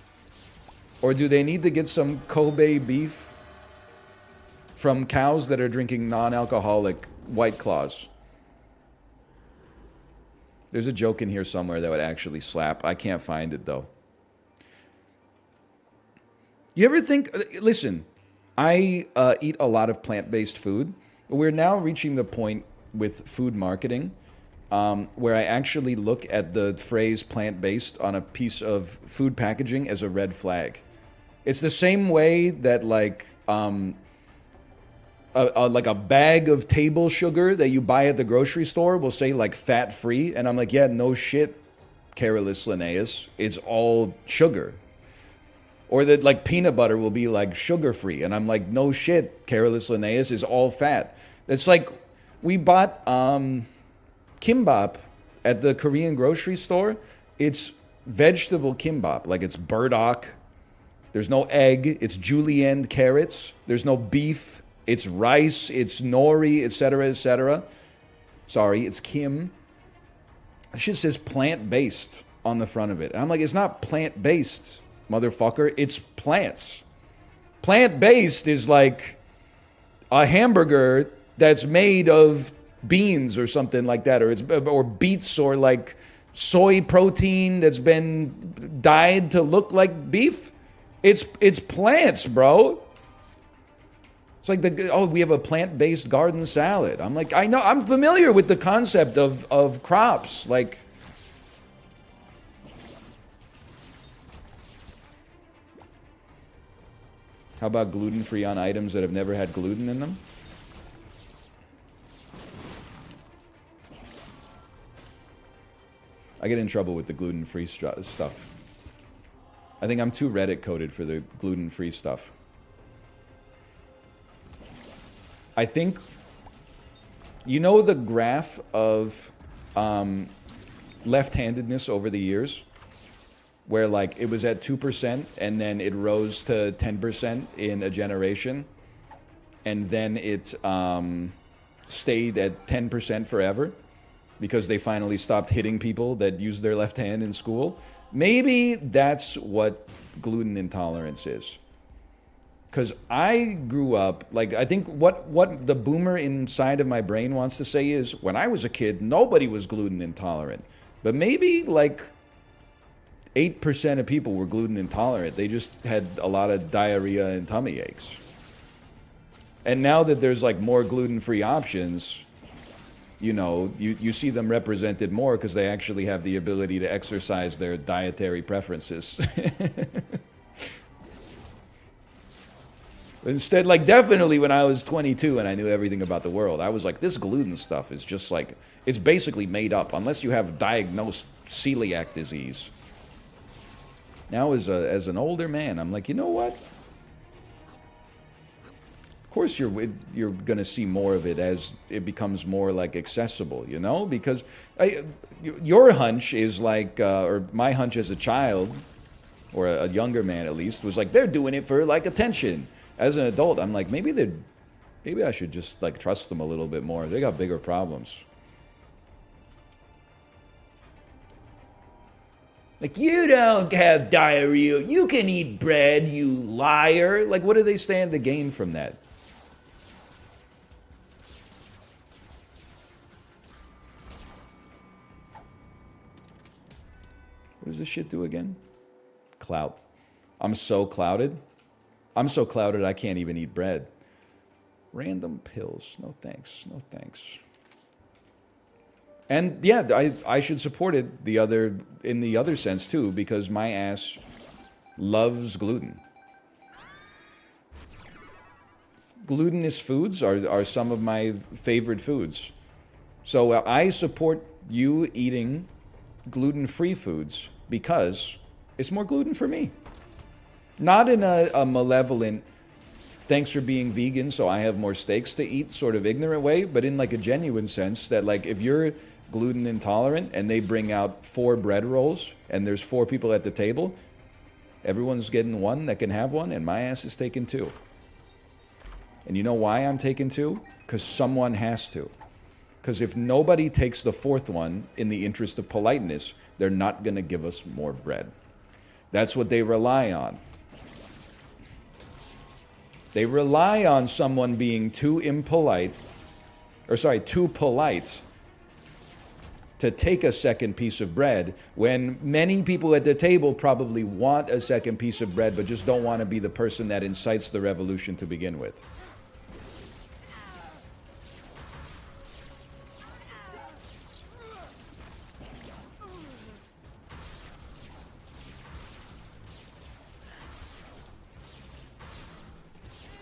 Or do they need to get some Kobe beef from cows that are drinking non-alcoholic White Claws? There's a joke in here somewhere that would actually slap. I can't find it, though. You ever think... Listen, I eat a lot of plant-based food. But we're now reaching the point with food marketing where I actually look at the phrase plant-based on a piece of food packaging as a red flag. It's the same way that like a bag of table sugar that you buy at the grocery store will say like fat-free, and I'm like, yeah, no shit, Carolus Linnaeus, it's all sugar. Or that like peanut butter will be like sugar-free, and I'm like, no shit, Carolus Linnaeus is all fat. It's like we bought kimbap at the Korean grocery store. It's vegetable kimbap, like it's burdock There's no egg. It's julienne carrots. There's no beef. It's rice. It's nori, etc., etc. Sorry, it's Kim. It shit says plant-based on the front of it. And I'm like, it's not plant-based, motherfucker. It's plants. Plant-based is like a hamburger that's made of beans or something like that, or beets, or like soy protein that's been dyed to look like beef. It's plants, bro. It's like we have a plant-based garden salad. I'm like, I know, I'm familiar with the concept of crops. Like, how about gluten-free on items that have never had gluten in them? I get in trouble with the gluten-free stuff. I think I'm too Reddit coded for the gluten-free stuff. I think, you know, the graph of left-handedness over the years, where like it was at 2% and then it rose to 10% in a generation, and then it stayed at 10% forever because they finally stopped hitting people that use their left hand in school. Maybe that's what gluten intolerance is. Because I grew up, like, I think what the boomer inside of my brain wants to say is, when I was a kid, nobody was gluten intolerant. But maybe, like, 8% of people were gluten intolerant. They just had a lot of diarrhea and tummy aches. And now that there's, like, more gluten-free options, you know, you see them represented more because they actually have the ability to exercise their dietary preferences. Instead, like, definitely when I was 22 and I knew everything about the world, I was like, this gluten stuff is just like, it's basically made up unless you have diagnosed celiac disease. Now as an older man, I'm like, you know what? Of course you're going to see more of it as it becomes more like accessible, you know? Because your hunch is like, or my hunch as a child, or a younger man at least, was like, they're doing it for like attention. As an adult, I'm like, maybe I should just like trust them a little bit more. They got bigger problems. Like, you don't have diarrhea. You can eat bread, you liar. Like, what do they stand to gain from that? What does this shit do again? Clout. I'm so clouded. I'm so clouded I can't even eat bread. Random pills. No thanks. No thanks. And yeah, I should support it in the other sense too, because my ass loves gluten. Glutinous foods are some of my favorite foods. So I support you eating gluten-free foods because it's more gluten for me. Not in a malevolent, thanks for being vegan so I have more steaks to eat sort of ignorant way, but in like a genuine sense that like if you're gluten intolerant and they bring out 4 bread rolls and there's 4 people at the table, everyone's getting one that can have one and my ass is taking 2. And you know why I'm taking 2? Because someone has to. Because if nobody takes the 4th one in the interest of politeness, they're not going to give us more bread. That's what they rely on. They rely on someone being too polite to take a second piece of bread when many people at the table probably want a second piece of bread but just don't want to be the person that incites the revolution to begin with.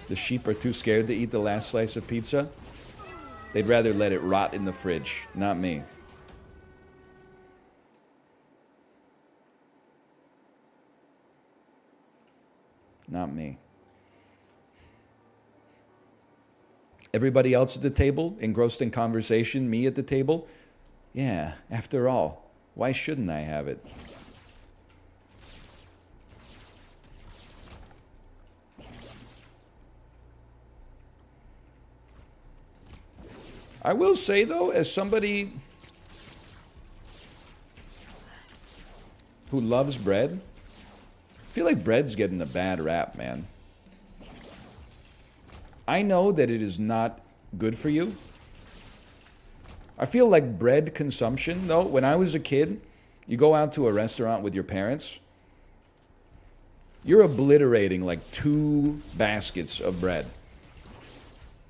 The sheep are too scared to eat the last slice of pizza. They'd rather let it rot in the fridge, not me. Not me. Everybody else at the table, engrossed in conversation, me at the table? Yeah, after all, why shouldn't I have it? I will say, though, as somebody who loves bread, I feel like bread's getting a bad rap, man. I know that it is not good for you. I feel like bread consumption, though, when I was a kid, you go out to a restaurant with your parents, you're obliterating like 2 baskets of bread.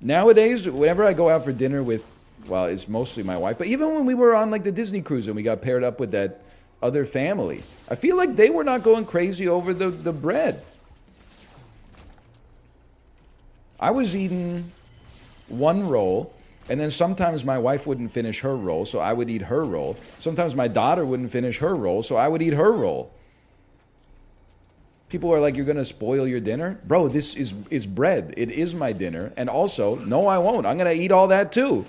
Nowadays, whenever I go out for dinner with, well, it's mostly my wife, but even when we were on like the Disney cruise and we got paired up with that other family, I feel like they were not going crazy over the bread. I was eating 1 roll, and then sometimes my wife wouldn't finish her roll, so I would eat her roll. Sometimes my daughter wouldn't finish her roll, so I would eat her roll. People are like, you're going to spoil your dinner? Bro, this is bread. It is my dinner. And also, no, I won't. I'm going to eat all that too.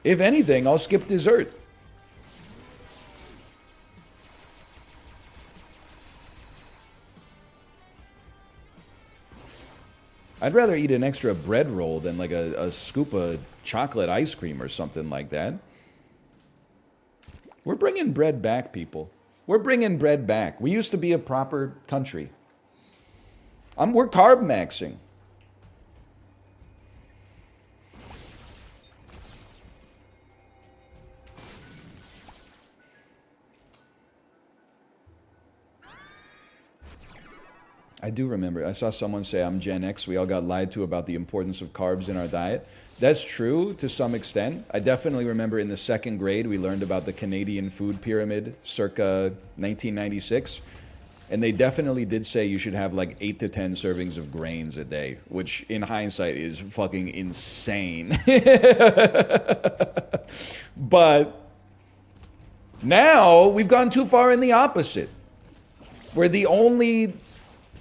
If anything, I'll skip dessert. I'd rather eat an extra bread roll than like a scoop of chocolate ice cream or something like that. We're bringing bread back, people. We're bringing bread back. We used to be a proper country. We're carb maxing. I do remember. I saw someone say I'm Gen X. We all got lied to about the importance of carbs in our diet. That's true to some extent. I definitely remember in the 2nd grade we learned about the Canadian food pyramid circa 1996. And they definitely did say you should have like 8 to 10 servings of grains a day, which in hindsight is fucking insane. But now we've gone too far in the opposite, where the only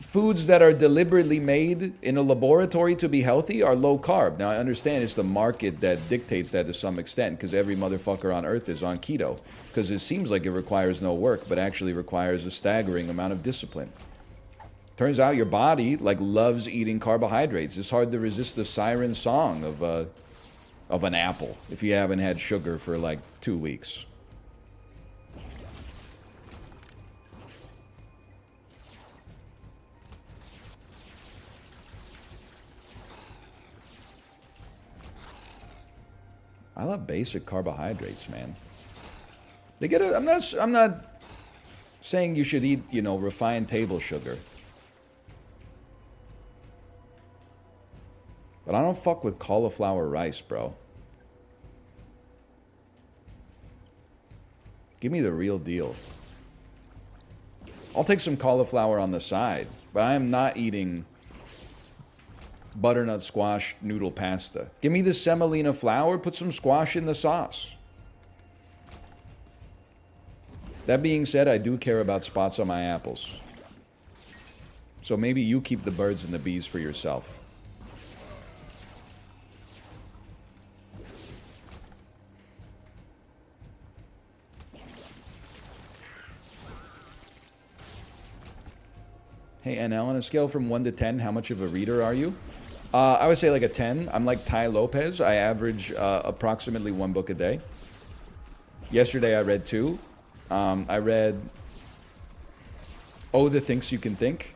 foods that are deliberately made in a laboratory to be healthy are low carb. Now, I understand it's the market that dictates that to some extent, because every motherfucker on earth is on keto, because it seems like it requires no work, but actually requires a staggering amount of discipline. Turns out your body like loves eating carbohydrates. It's hard to resist the siren song of an apple if you haven't had sugar for like 2 weeks. I love basic carbohydrates, man. They get a, I'm not saying you should eat, you know, refined table sugar. But I don't fuck with cauliflower rice, bro. Give me the real deal. I'll take some cauliflower on the side, but I am not eating butternut squash noodle pasta. Give me the semolina flour, put some squash in the sauce. That being said, I do care about spots on my apples. So maybe you keep the birds and the bees for yourself. Hey, NL, on a scale from 1 to 10, how much of a reader are you? I would say like a 10. I'm like Ty Lopez. I average approximately 1 book a day. Yesterday I read 2. I read Oh, the Things You Can Think.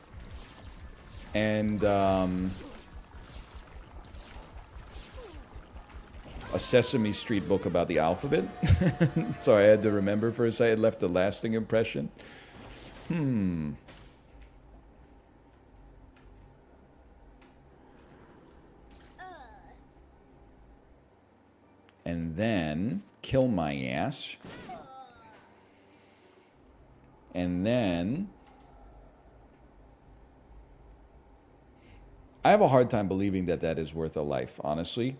And a Sesame Street book about the alphabet. Sorry, I had to remember for a second. It left a lasting impression. And then Kill My Ass. And then I have a hard time believing that that is worth a life, honestly.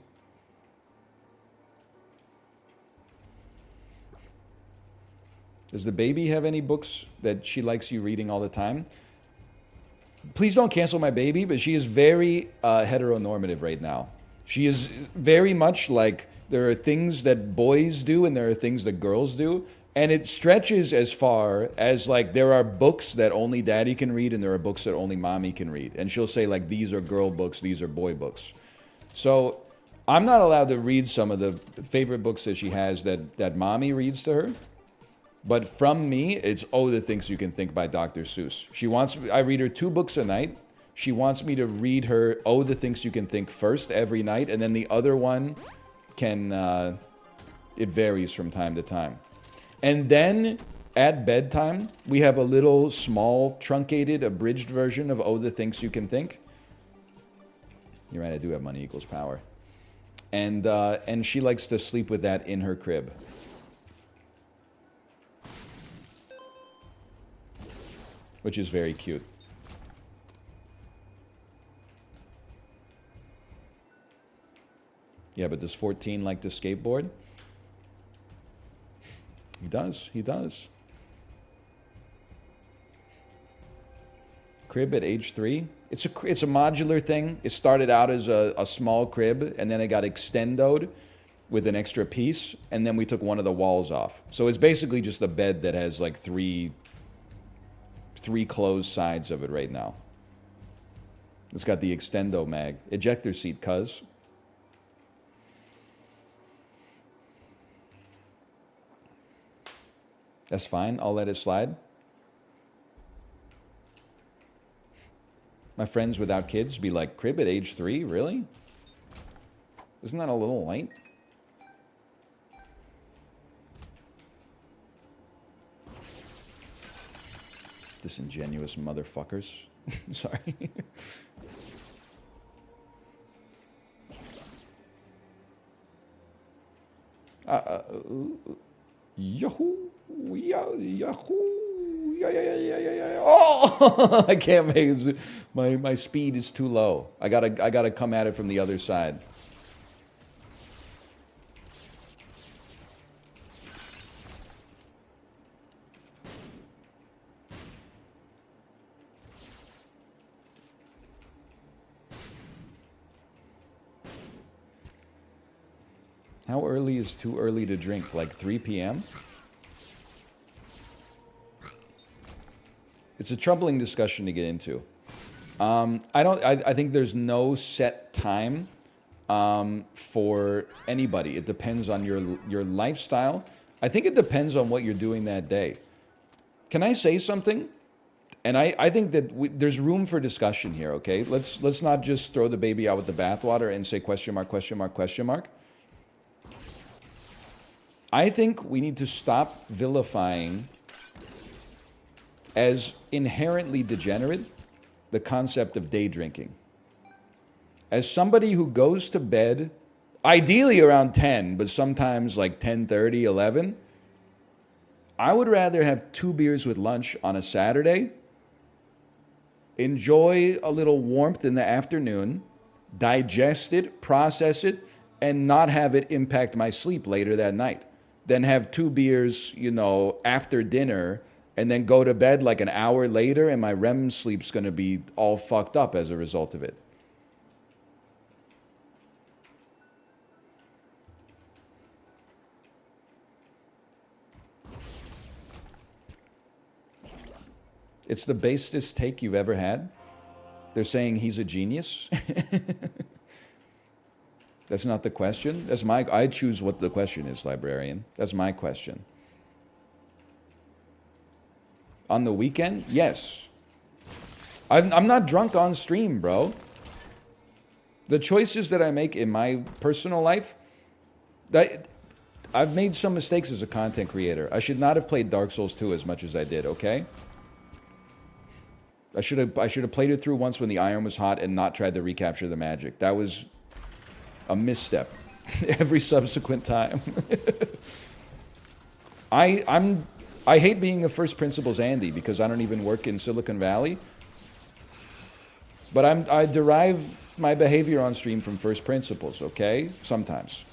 Does the baby have any books that she likes you reading all the time? Please don't cancel my baby, but she is very heteronormative right now. She is very much like, there are things that boys do and there are things that girls do. And it stretches as far as like, there are books that only daddy can read and there are books that only mommy can read. And she'll say like, these are girl books, these are boy books. So I'm not allowed to read some of the favorite books that she has that mommy reads to her. But from me, it's Oh, the Things You Can Think by Dr. Seuss. I read her 2 books a night. She wants me to read her Oh, the Things You Can Think first every night, and then the other one it varies from time to time. And then at bedtime, we have a little small, truncated, abridged version of Oh, the Things You Can Think. You're right, I do have money equals power. And she likes to sleep with that in her crib. Which is very cute. Yeah, but does 14 like to skateboard? He does. He does. Crib at age 3. It's a modular thing. It started out as a small crib, and then it got extendoed with an extra piece, and then we took one of the walls off. So it's basically just a bed that has like three closed sides of it right now. It's got the extendo mag. Ejector seat, cuz. That's fine. I'll let it slide. My friends without kids be like, crib at age 3? Really? Isn't that a little light? Disingenuous motherfuckers. Sorry. Yahoo! Yahoo! Yeah. Oh! I can't make it. My speed is too low. I gotta come at it from the other side. How early is too early to drink? Like 3 p.m.? It's a troubling discussion to get into. I think there's no set time for anybody. It depends on your lifestyle. I think it depends on what you're doing that day. Can I say something? And I think that there's room for discussion here, okay? Let's not just throw the baby out with the bathwater and say question mark, question mark, question mark. I think we need to stop vilifying as inherently degenerate the concept of day drinking. As somebody who goes to bed, ideally around 10, but sometimes like 10:30, 11, I would rather have 2 beers with lunch on a Saturday, enjoy a little warmth in the afternoon, digest it, process it, and not have it impact my sleep later that night. Then have 2 beers, after dinner, and then go to bed like an hour later, and my REM sleep's going to be all fucked up as a result of it. It's the basest take you've ever had. They're saying he's a genius. That's not the question. I choose what the question is, librarian. That's my question. On the weekend? Yes. I'm not drunk on stream, bro. The choices that I make in my personal life, I've made some mistakes as a content creator. I should not have played Dark Souls 2 as much as I did, okay? I should have played it through once when the iron was hot and not tried to recapture the magic. That was a misstep every subsequent time. I hate being a first principles Andy because I don't even work in Silicon Valley. But I derive my behavior on stream from first principles, okay? Sometimes.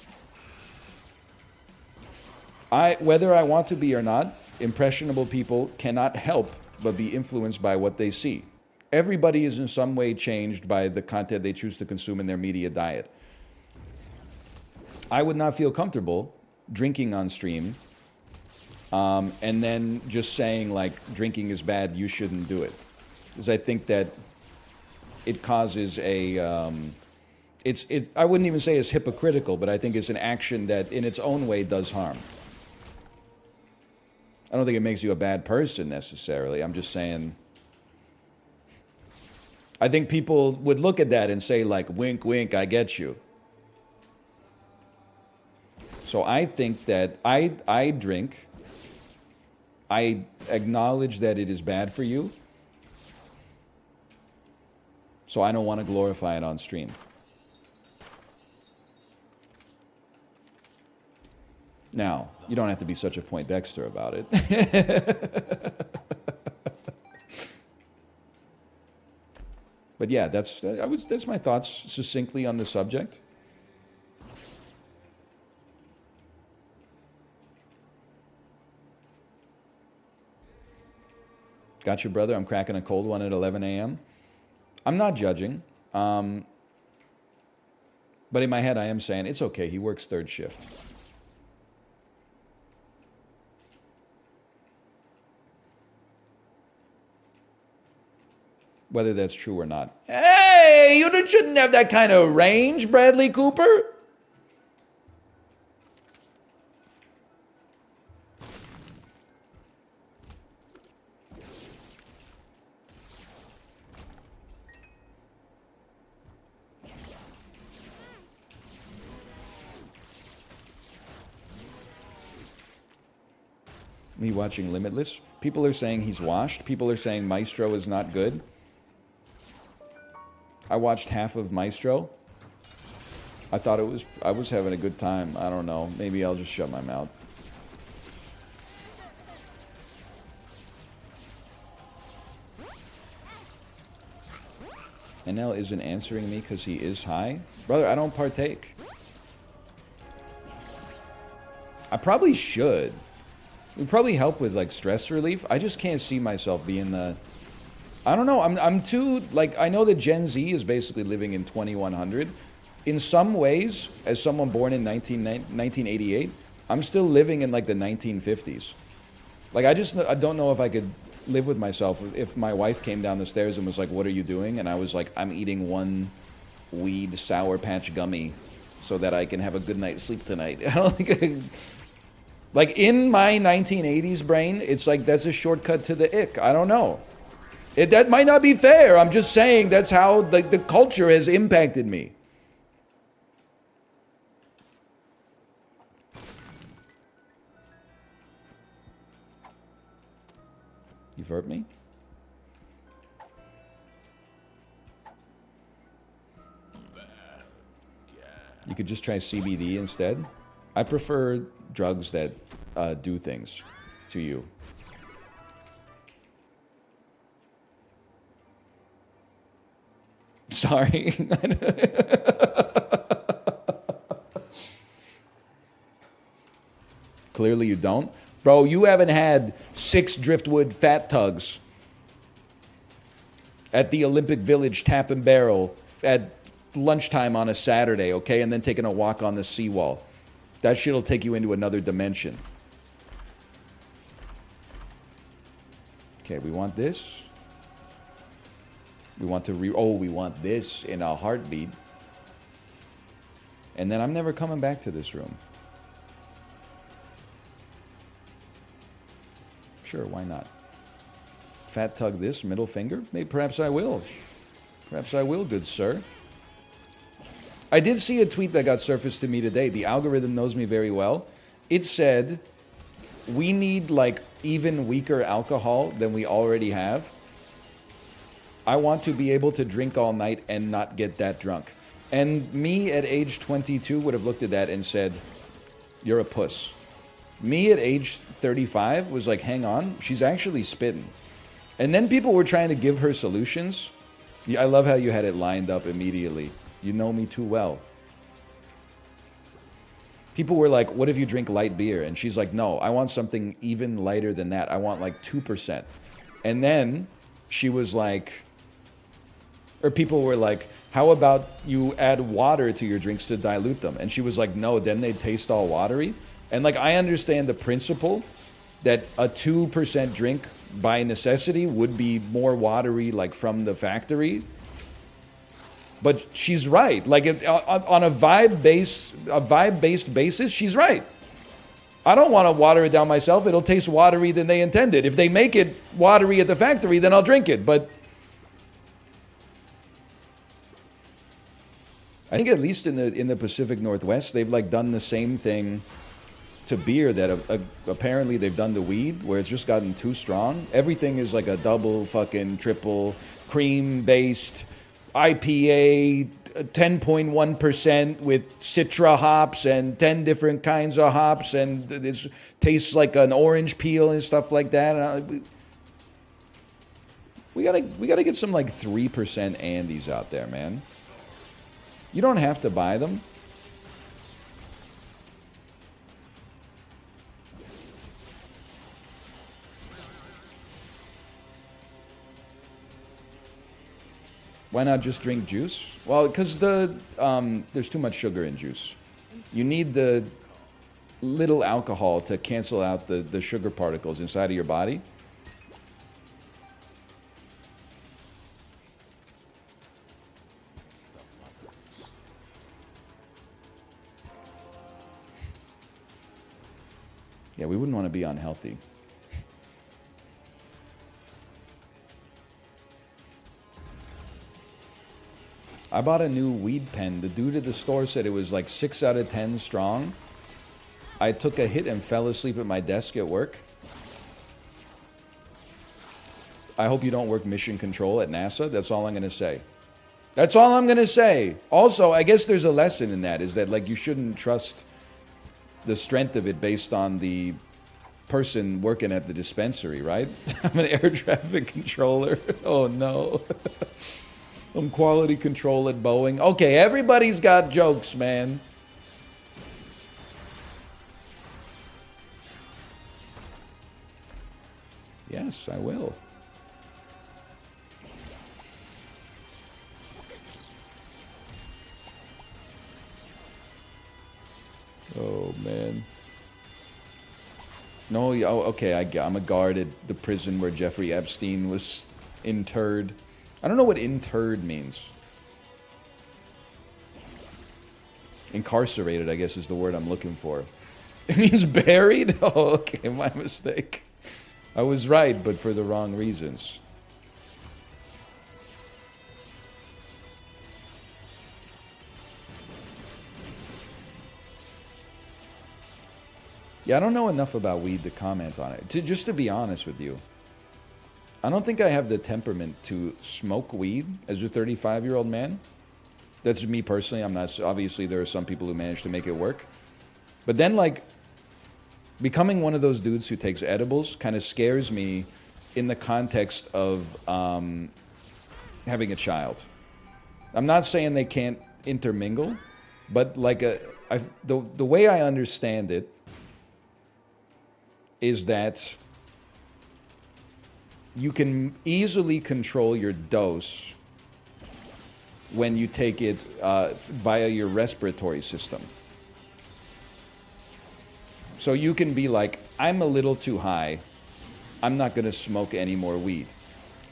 Whether I want to be or not, impressionable people cannot help but be influenced by what they see. Everybody is in some way changed by the content they choose to consume in their media diet. I would not feel comfortable drinking on stream and then just saying, like, drinking is bad, you shouldn't do it. Because I think that it causes a I wouldn't even say it's hypocritical, but I think it's an action that in its own way does harm. I don't think it makes you a bad person necessarily. I'm just saying, I think people would look at that and say like, wink, wink, I get you. So I think that I drink. I acknowledge that it is bad for you. So I don't want to glorify it on stream. Now, you don't have to be such a Poindexter about it. But yeah, that's my thoughts succinctly on the subject. Got your brother. I'm cracking a cold one at 11 a.m. I'm not judging. But in my head, I am saying, it's okay. He works third shift. Whether that's true or not. Hey, you shouldn't have that kind of range, Bradley Cooper. Me watching Limitless. People are saying he's washed. People are saying Maestro is not good. I watched half of Maestro. I thought I was having a good time. I don't know. Maybe I'll just shut my mouth. NL isn't answering me because he is high. Brother, I don't partake. I probably should. It would probably help with like stress relief. I just can't see myself being the... I don't know. I'm too, like, I know that Gen Z is basically living in 2100. In some ways, as someone born in 1988, I'm still living in like the 1950s. Like, I don't know if I could live with myself if my wife came down the stairs and was like, what are you doing? And I was like, I'm eating one weed Sour Patch gummy so that I can have a good night's sleep tonight. I don't think like, in my 1980s brain, it's like, that's a shortcut to the ick. I don't know. That might not be fair. I'm just saying that's how the culture has impacted me. You've heard me? You could just try CBD instead. I prefer drugs that do things to you. Sorry. Clearly you don't. Bro, you haven't had 6 driftwood fat tugs at the Olympic Village Tap and Barrel at lunchtime on a Saturday, okay? And then taking a walk on the seawall. That shit'll take you into another dimension. Okay, we want this. We want to we want this in a heartbeat. And then I'm never coming back to this room. Sure, why not? Fat tug this middle finger? Maybe, perhaps I will. Perhaps I will, good sir. I did see a tweet that got surfaced to me today. The algorithm knows me very well. It said, we need like even weaker alcohol than we already have. I want to be able to drink all night and not get that drunk. And me at age 22 would have looked at that and said, you're a puss. Me at age 35 was like, hang on, she's actually spitting. And then people were trying to give her solutions. I love how you had it lined up immediately. You know me too well. People were like, what if you drink light beer? And she's like, no, I want something even lighter than that. I want like 2%. And then she was like, or people were like, how about you add water to your drinks to dilute them? And she was like, no, then they taste all watery. And like, I understand the principle that a 2% drink by necessity would be more watery, like from the factory. But she's right. Like on a vibe based basis, she's right. I don't want to water it down myself. It'll taste watery than they intended. If they make it watery at the factory, then I'll drink it. But I think at least in the Pacific Northwest, they've like done the same thing to beer that apparently they've done to weed, where it's just gotten too strong. Everything is like a double fucking triple cream based IPA, 10.1% with Citra hops and 10 different kinds of hops, and it tastes like an orange peel and stuff like that. And we gotta get some like 3% Andes out there, man. You don't have to buy them. Why not just drink juice? Well, because there's too much sugar in juice. You need the little alcohol to cancel out the sugar particles inside of your body. Yeah, we wouldn't want to be unhealthy. I bought a new weed pen. The dude at the store said it was like 6 out of 10 strong. I took a hit and fell asleep at my desk at work. I hope you don't work mission control at NASA. That's all I'm going to say. That's all I'm going to say. Also, I guess there's a lesson in that, is that like you shouldn't trust the strength of it based on the person working at the dispensary, right? I'm an air traffic controller. Oh no. I'm quality control at Boeing. Okay, everybody's got jokes, man. Yes, I will. Oh, man. No, oh, okay, I'm a guard at the prison where Jeffrey Epstein was interred. I don't know what interred means. Incarcerated, I guess, is the word I'm looking for. It means buried? Oh, okay, my mistake. I was right, but for the wrong reasons. Yeah, I don't know enough about weed to comment on it. Just to be honest with you, I don't think I have the temperament to smoke weed as a 35-year-old man. That's me personally. I'm not. Obviously, there are some people who manage to make it work. But then, like, becoming one of those dudes who takes edibles kind of scares me in the context of having a child. I'm not saying they can't intermingle, but like the way I understand it is that you can easily control your dose when you take it via your respiratory system. So you can be like, I'm a little too high. I'm not going to smoke any more weed.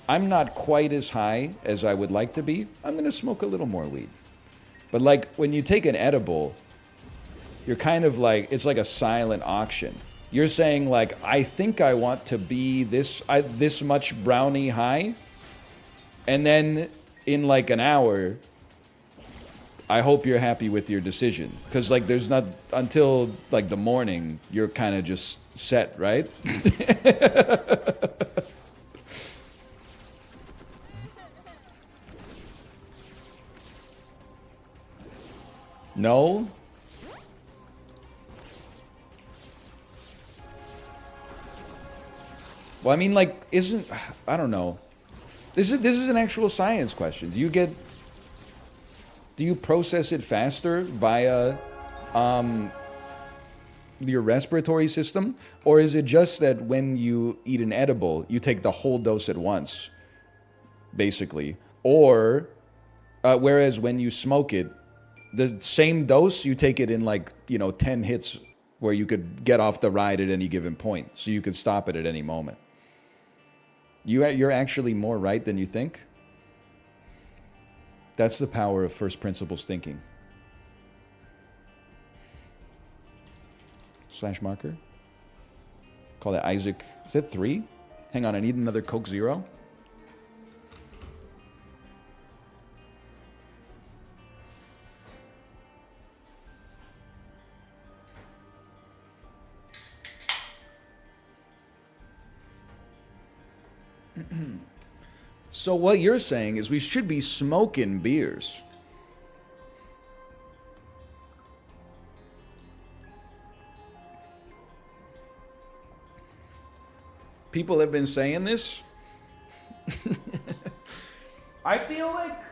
I'm not quite as high as I would like to be. I'm going to smoke a little more weed. But like when you take an edible, you're kind of like, it's like a silent auction. You're saying like, I think I want to be this much brownie high. And then in like an hour, I hope you're happy with your decision. Because like there's not, until like the morning, you're kind of just set, right? No? Well, I mean, like, I don't know. This is an actual science question. Do you process it faster via your respiratory system? Or is it just that when you eat an edible, you take the whole dose at once, basically? Or, whereas when you smoke it, the same dose, you take it in like, 10 hits where you could get off the ride at any given point. So you could stop it at any moment. You're actually more right than you think? That's the power of first principles thinking. Slash marker. Call that Isaac. Is that 3? Hang on, I need another Coke Zero. So what you're saying is we should be smoking beers. People have been saying this. I feel like,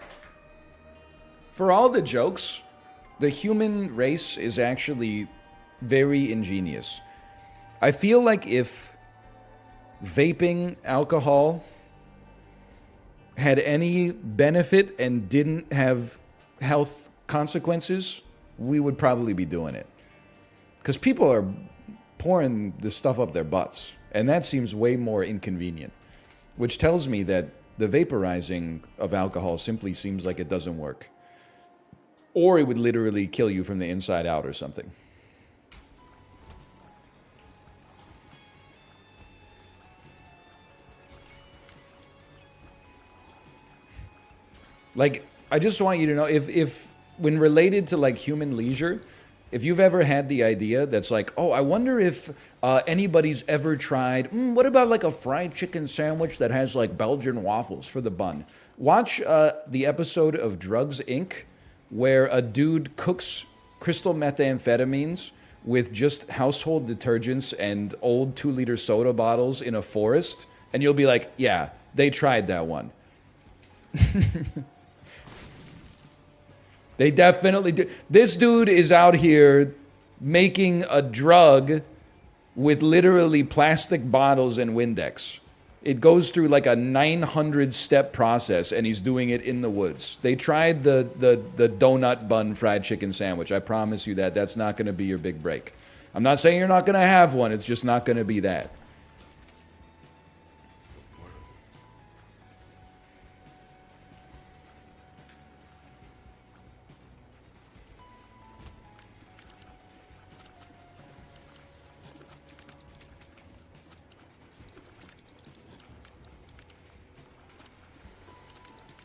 for all the jokes, the human race is actually very ingenious. I feel like if vaping alcohol had any benefit and didn't have health consequences, we would probably be doing it. Because people are pouring this stuff up their butts, and that seems way more inconvenient, which tells me that the vaporizing of alcohol simply seems like it doesn't work. Or it would literally kill you from the inside out or something. Like, I just want you to know, if when related to like human leisure, if you've ever had the idea that's like, oh, I wonder if anybody's ever tried, what about like a fried chicken sandwich that has like Belgian waffles for the bun? Watch the episode of Drugs, Inc., where a dude cooks crystal methamphetamines with just household detergents and old 2-liter soda bottles in a forest, and you'll be like, yeah, they tried that one. They definitely do. This dude is out here making a drug with literally plastic bottles and Windex. It goes through like a 900-step process, and he's doing it in the woods. They tried the donut bun fried chicken sandwich. I promise you that. That's not going to be your big break. I'm not saying you're not going to have one. It's just not going to be that.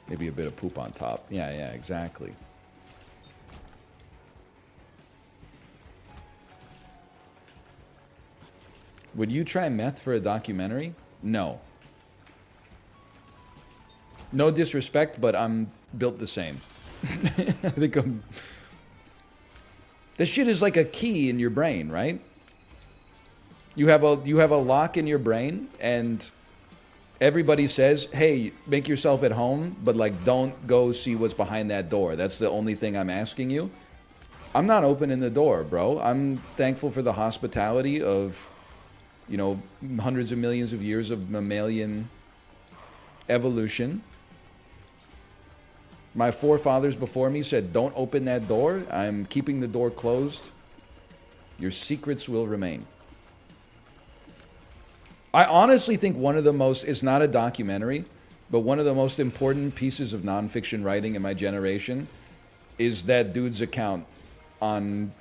Maybe a bit of poop on top. Yeah, exactly. Would you try meth for a documentary? No. No disrespect, but I'm built the same. I think I'm... This shit is like a key in your brain, right? You have a lock in your brain, and everybody says, hey, make yourself at home, but like don't go see what's behind that door. That's the only thing I'm asking you. I'm not opening the door, bro. I'm thankful for the hospitality of, you know, hundreds of millions of years of mammalian evolution. My forefathers before me said, don't open that door. I'm keeping the door closed. Your secrets will remain. I honestly think one of the most, it's not a documentary, but one of the most important pieces of nonfiction writing in my generation is that dude's account on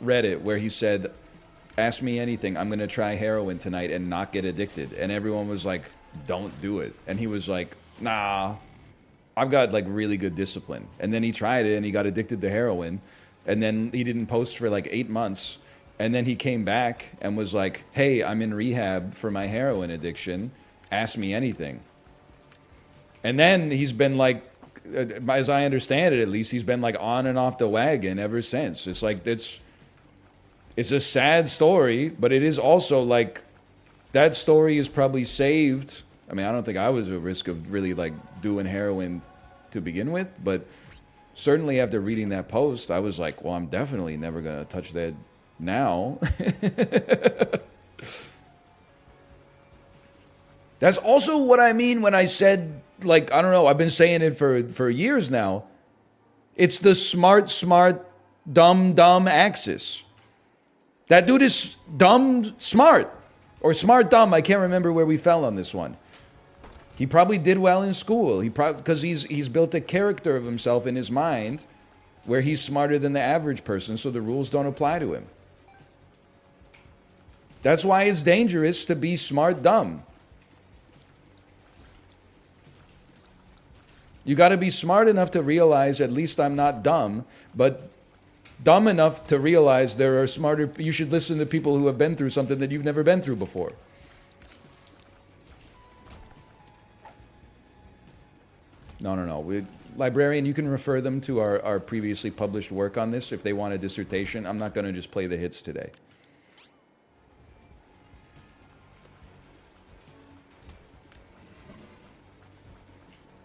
Reddit where he said, ask me anything, I'm going to try heroin tonight and not get addicted. And everyone was like, don't do it. And he was like, nah, I've got like really good discipline. And then he tried it and he got addicted to heroin. And then he didn't post for like 8 months. And then he came back and was like, hey, I'm in rehab for my heroin addiction. Ask me anything. And then he's been like, as I understand it at least, he's been like on and off the wagon ever since. It's like, it's a sad story, but it is also like, that story is probably saved. I mean, I don't think I was at risk of really like doing heroin to begin with, but certainly after reading that post, I was like, well, I'm definitely never going to touch that now. That's also what I mean when I said, like, I don't know, I've been saying it for years now. It's the smart, dumb axis. That dude is dumb, smart. Or smart, dumb. I can't remember where we fell on this one. He probably did well in school. He probably because he's built a character of himself in his mind where he's smarter than the average person, so the rules don't apply to him. That's why it's dangerous to be smart dumb. You got to be smart enough to realize at least I'm not dumb, but dumb enough to realize there are smarter. You should listen to people who have been through something that you've never been through before. No. Librarian, you can refer them to our previously published work on this if they want a dissertation. I'm not going to just play the hits today.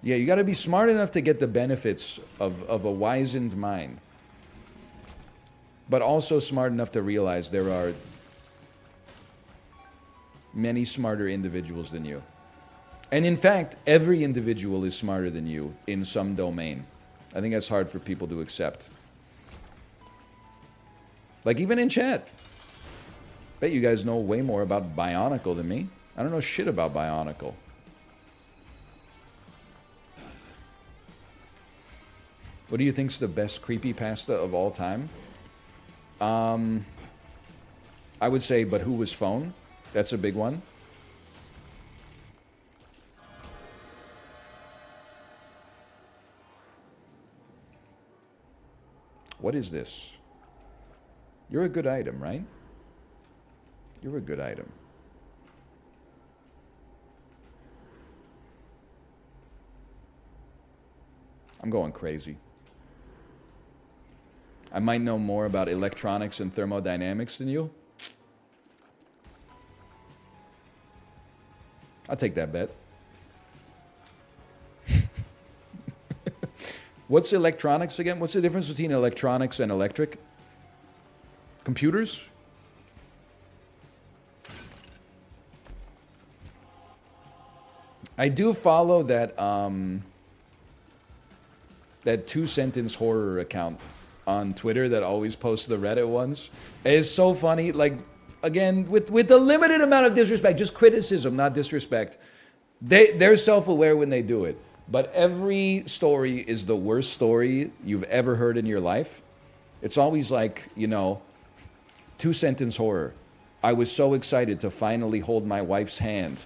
Yeah, you got to be smart enough to get the benefits of a wizened mind. But also smart enough to realize there are many smarter individuals than you. And in fact, every individual is smarter than you in some domain. I think that's hard for people to accept. Like even in chat. Bet you guys know way more about Bionicle than me. I don't know shit about Bionicle. What do you think's the best creepypasta of all time? I would say, but who was phone? That's a big one. What is this? You're a good item, right? You're a good item. I'm going crazy. I might know more about electronics and thermodynamics than you. I'll take that bet. What's electronics again? What's the difference between electronics and electric? Computers? I do follow that that 2-sentence horror account on Twitter that always posts the Reddit ones. It's so funny. Like, again, with a limited amount of disrespect, just criticism, not disrespect. They're self-aware when they do it. But every story is the worst story you've ever heard in your life. It's always like, 2-sentence horror. I was so excited to finally hold my wife's hand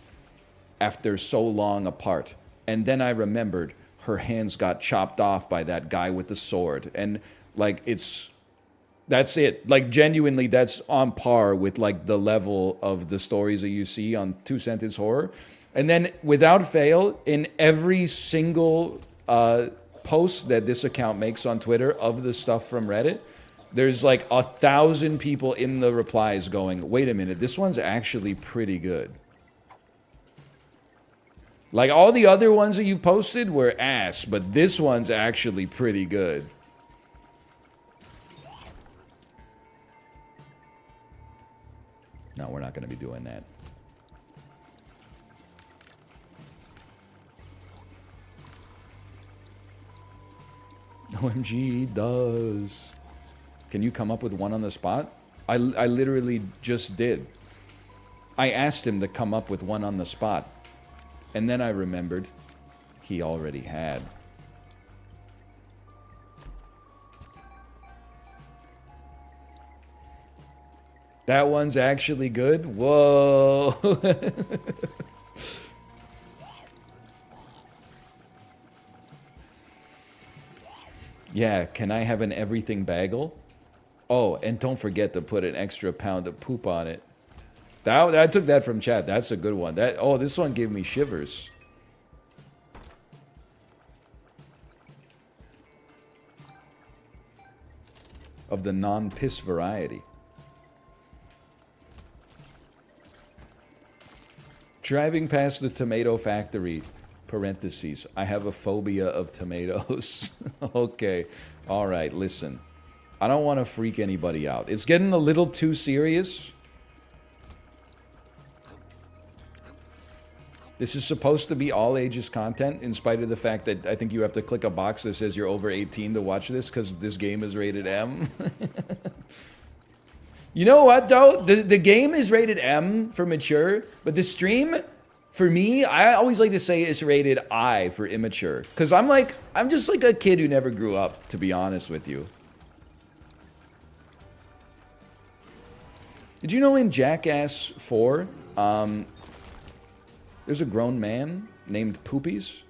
after so long apart. And then I remembered her hands got chopped off by that guy with the sword. And like, that's it. Like, genuinely, that's on par with like the level of the stories that you see on 2-sentence horror. And then without fail, in every single post that this account makes on Twitter of the stuff from Reddit, there's like 1,000 people in the replies going, wait a minute, this one's actually pretty good. Like, all the other ones that you've posted were ass, but this one's actually pretty good. No, we're not going to be doing that. OMG does. Can you come up with one on the spot? I literally just did. I asked him to come up with one on the spot. And then I remembered he already had. That one's actually good? Whoa. Yeah, can I have an everything bagel? Oh, and don't forget to put an extra pound of poop on it. I took that from chat. That's a good one. This one gave me shivers. Of the non-piss variety. Driving past the tomato factory, parentheses, I have a phobia of tomatoes. Okay. All right, listen. I don't want to freak anybody out. It's getting a little too serious. This is supposed to be all ages content, in spite of the fact that I think you have to click a box that says you're over 18 to watch this, because this game is rated M. You know what, though? The game is rated M for mature, but the stream, For me, I always like to say it's rated I for immature. Because I'm just like a kid who never grew up, to be honest with you. Did you know in Jackass 4, there's a grown man named Poopies?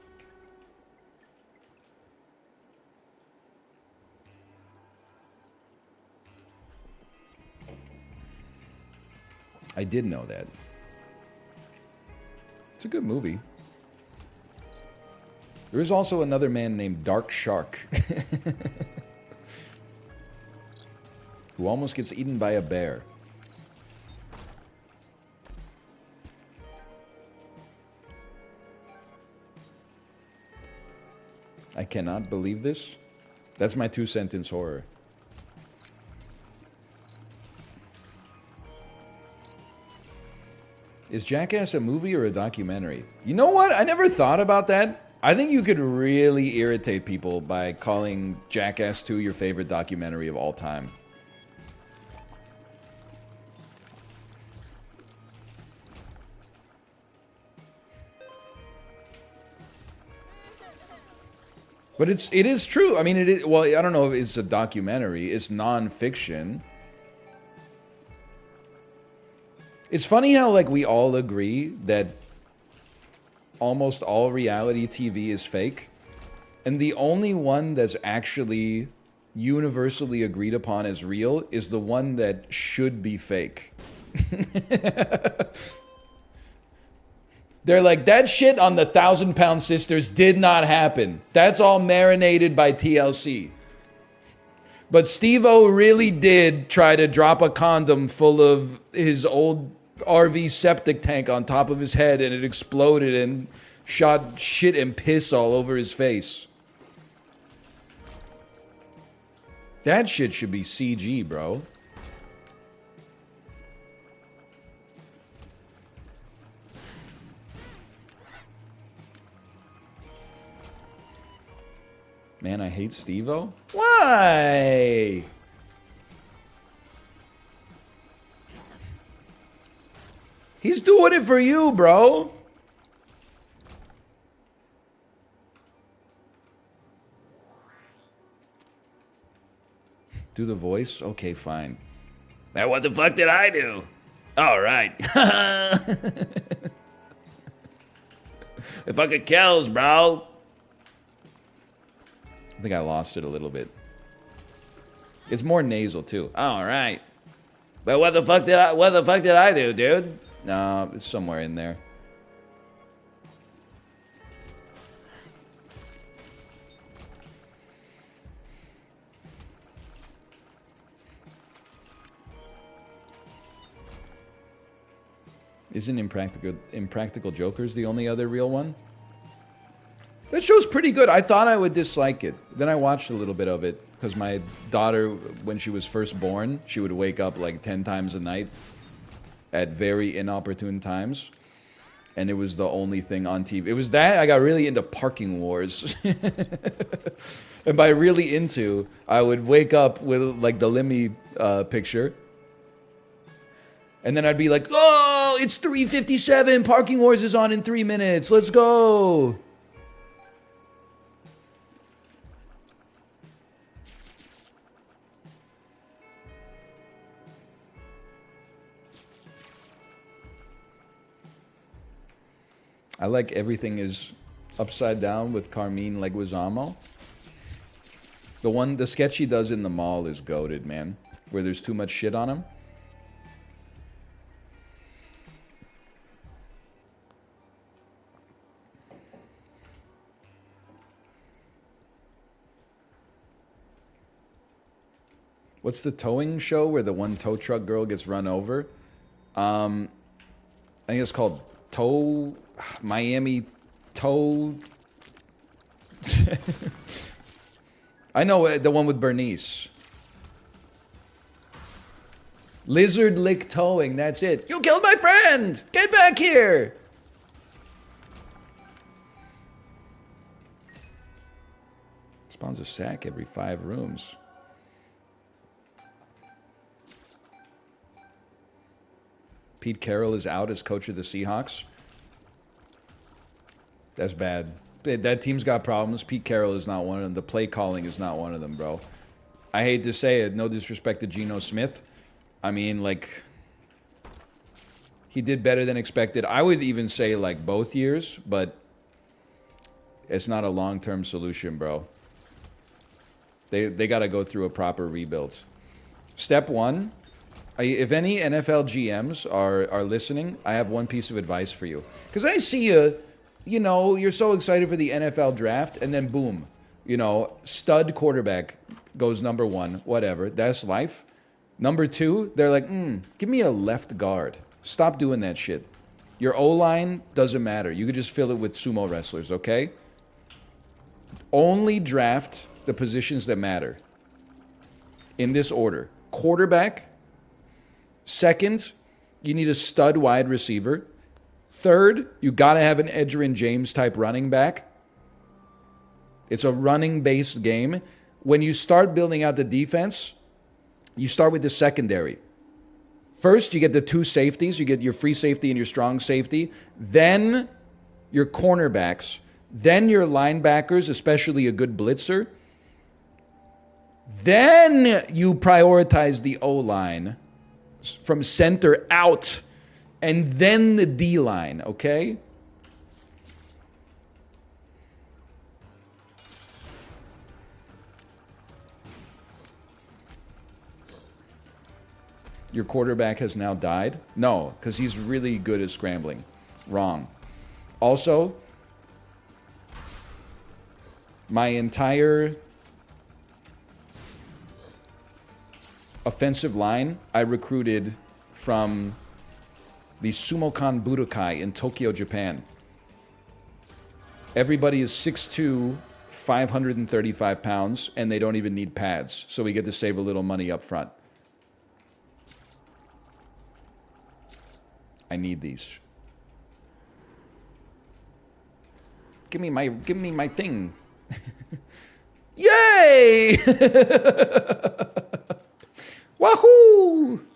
I did know that. It's a good movie. There is also another man named Dark Shark who almost gets eaten by a bear. I cannot believe this. That's my 2-sentence horror. Is Jackass a movie or a documentary? You know what? I never thought about that. I think you could really irritate people by calling Jackass 2 your favorite documentary of all time. But it is true. I mean, it is. Well, I don't know if it's a documentary. It's non-fiction. It's funny how, like, we all agree that almost all reality TV is fake. And the only one that's actually universally agreed upon as real is the one that should be fake. They're like, that shit on the 1,000-Pound Sisters did not happen. That's all marinated by TLC. But Steve-O really did try to drop a condom full of his old RV septic tank on top of his head, and it exploded and shot shit and piss all over his face. That shit should be CG, bro. Man, I hate Steve-O. Why? He's doing it for you, bro. Do the voice? Okay, fine. Now, what the fuck did I do? All right. It fucking kills, bro. I think I lost it a little bit. It's more nasal too. All right. But what the fuck did I do, dude? No, it's somewhere in there. Isn't Impractical Jokers the only other real one? That show's pretty good. I thought I would dislike it. Then I watched a little bit of it because my daughter, when she was first born, she would wake up like 10 times a night at very inopportune times. And it was the only thing on TV. It was that I got really into Parking Wars. And by really into, I would wake up with like the Lemmy picture. And then I'd be like, oh, it's 3:57. Parking Wars is on in 3 minutes. Let's go. I like Everything Is Upside Down with Carmine Leguizamo. The sketch he does in the mall is goated, man. Where there's too much shit on him. What's the towing show where the one tow truck girl gets run over? I think it's called Miami Tow. I know the one with Bernice. Lizard Lick Towing, that's it. You killed my friend! Get back here! Spawns a sack every 5 rooms. Pete Carroll is out as coach of the Seahawks. That's bad. That team's got problems. Pete Carroll is not one of them. The play calling is not one of them, bro. I hate to say it. No disrespect to Geno Smith. I mean, like, he did better than expected. I would even say, like, both years, but it's not a long-term solution, bro. They got to go through a proper rebuild. Step one, if any NFL GMs are listening, I have one piece of advice for you. Because I see you know, you're so excited for the NFL draft, and then boom, you know, stud quarterback goes number one, whatever. That's life. Number two, they're like, give me a left guard. Stop doing that shit. Your O-line doesn't matter. You could just fill it with sumo wrestlers, okay? Only draft the positions that matter. In this order. Quarterback. Second, you need a stud wide receiver. Third, you got to have an Edgerrin James type running back. It's a running-based game. When you start building out the defense, you start with the secondary. First, you get the two safeties. You get your free safety and your strong safety. Then your cornerbacks. Then your linebackers, especially a good blitzer. Then you prioritize the O-line from center out. And then the D-line, okay? Your quarterback has now died? No, because he's really good at scrambling. Wrong. Also, my entire offensive line, I recruited from the Sumokan Budokai in Tokyo, Japan. Everybody is 6'2", 535 pounds, and they don't even need pads, so we get to save a little money up front. I need these. Give me my thing. Yay! Wahoo!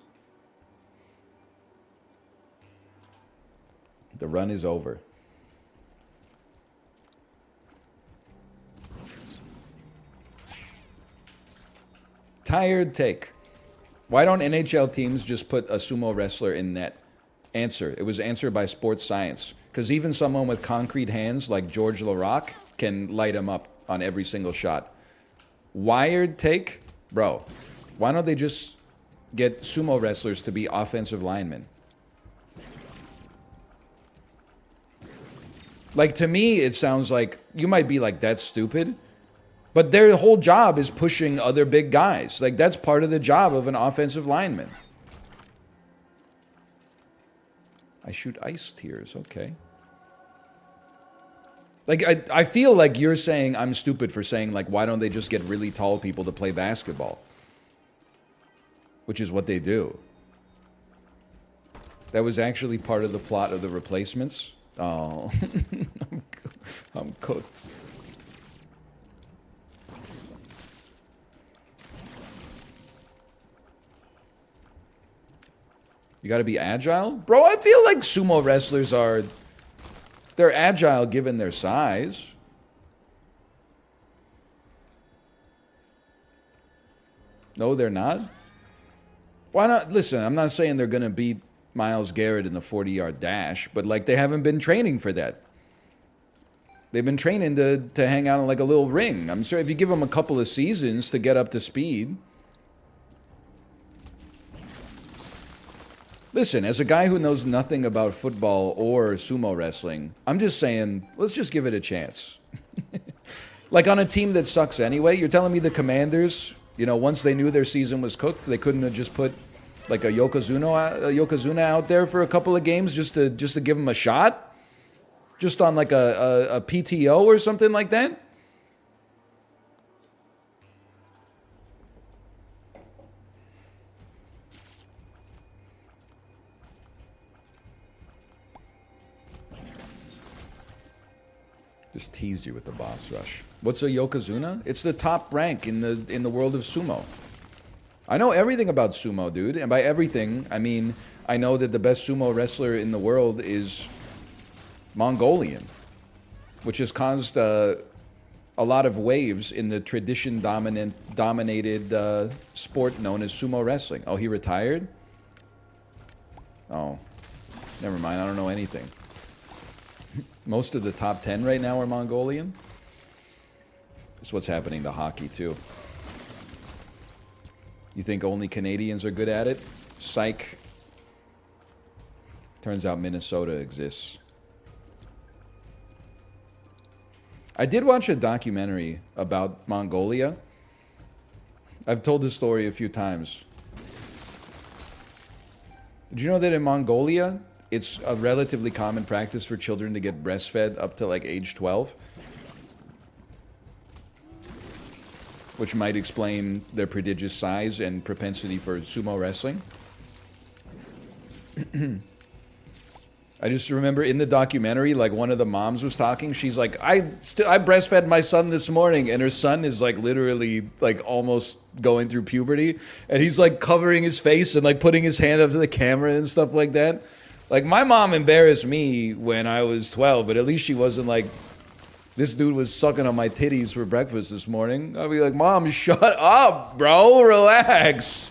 The run is over. Tired take. Why don't NHL teams just put a sumo wrestler in net? Answer. It was answered by sports science. Because even someone with concrete hands like George Laraque can light him up on every single shot. Wired take? Bro, why don't they just get sumo wrestlers to be offensive linemen? Like, to me, it sounds like, you might be like, that's stupid. But their whole job is pushing other big guys. Like, that's part of the job of an offensive lineman. I shoot ice tears, okay. Like, I feel like you're saying I'm stupid for saying, like, why don't they just get really tall people to play basketball? Which is what they do. That was actually part of the plot of The Replacements. Oh, I'm cooked. You gotta be agile? Bro, I feel like sumo wrestlers are... They're agile given their size. No, they're not? Why not? Listen, I'm not saying they're gonna beat Myles Garrett in the 40-yard dash, but, like, they haven't been training for that. They've been training to hang out in, like, a little ring. I'm sure if you give them a couple of seasons to get up to speed... Listen, as a guy who knows nothing about football or sumo wrestling, I'm just saying, let's just give it a chance. Like, on a team that sucks anyway, you're telling me the Commanders, you know, once they knew their season was cooked, they couldn't have just put, like, a Yokozuna out there for a couple of games just to give them a shot? Just on, like, a PTO or something like that? Just teased you with the boss rush. What's a Yokozuna? It's the top rank in the world of sumo. I know everything about sumo, dude. And by everything, I mean, I know that the best sumo wrestler in the world is Mongolian. which has caused a lot of waves in the dominated sport known as sumo wrestling. Oh, he retired? Oh, never mind. I don't know anything. Most of the top 10 right now are Mongolian. That's what's happening to hockey, too. You think only Canadians are good at it? Psych. Turns out Minnesota exists. I did watch a documentary about Mongolia. I've told this story a few times. Did you know that in Mongolia, it's a relatively common practice for children to get breastfed up to like age 12? Which might explain their prodigious size and propensity for sumo wrestling. I just remember in the documentary, like one of the moms was talking. She's like, I breastfed my son this morning, and her son is like literally like almost going through puberty, and he's like covering his face and like putting his hand up to the camera and stuff like that. Like my mom embarrassed me when I was 12, but at least she wasn't like, this dude was sucking on my titties for breakfast this morning. I'd be like, Mom, shut up, bro. Relax.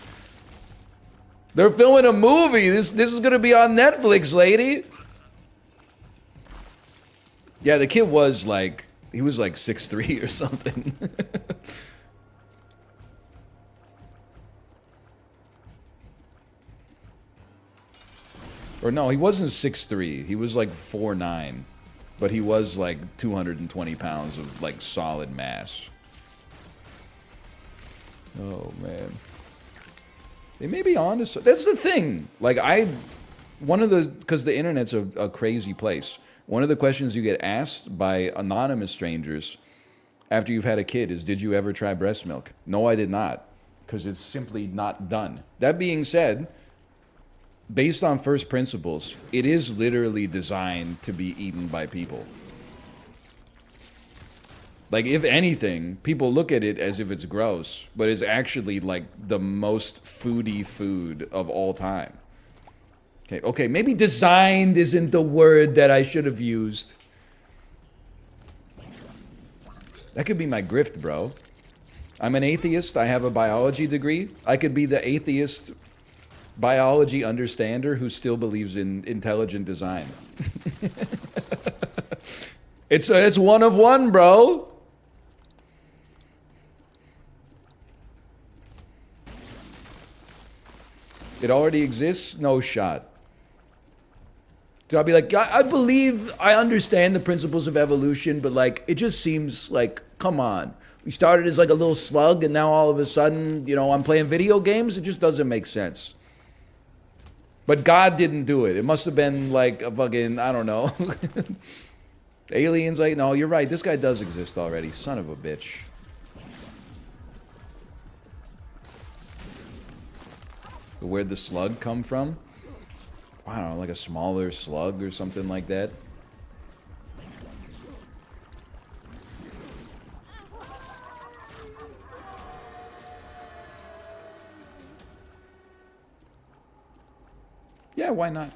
They're filming a movie. This is going to be on Netflix, lady. Yeah, the kid was like, he was like 6'3" or something. Or no, he wasn't 6'3". He was like 4'9". But he was like 220 pounds of like solid mass. Oh man. They may be on to that's the thing. Like because the internet's a crazy place. One of the questions you get asked by anonymous strangers after you've had a kid is, did you ever try breast milk? No, I did not. Because it's simply not done. That being said, based on first principles, it is literally designed to be eaten by people. Like, if anything, people look at it as if it's gross, but it's actually, like, the most foodie food of all time. Okay, maybe designed isn't the word that I should have used. That could be my grift, bro. I'm an atheist. I have a biology degree. I could be the atheist biology understander who still believes in intelligent design. It's one of one, bro. It already exists? No shot. So I'll be like, I believe I understand the principles of evolution, but like, it just seems like, come on. We started as like a little slug, and now all of a sudden, you know, I'm playing video games. It just doesn't make sense. But God didn't do it. It must have been like a fucking, I don't know. Aliens, like, no, you're right. This guy does exist already. Son of a bitch. Where'd the slug come from? I don't know, like a smaller slug or something like that. Yeah, why not?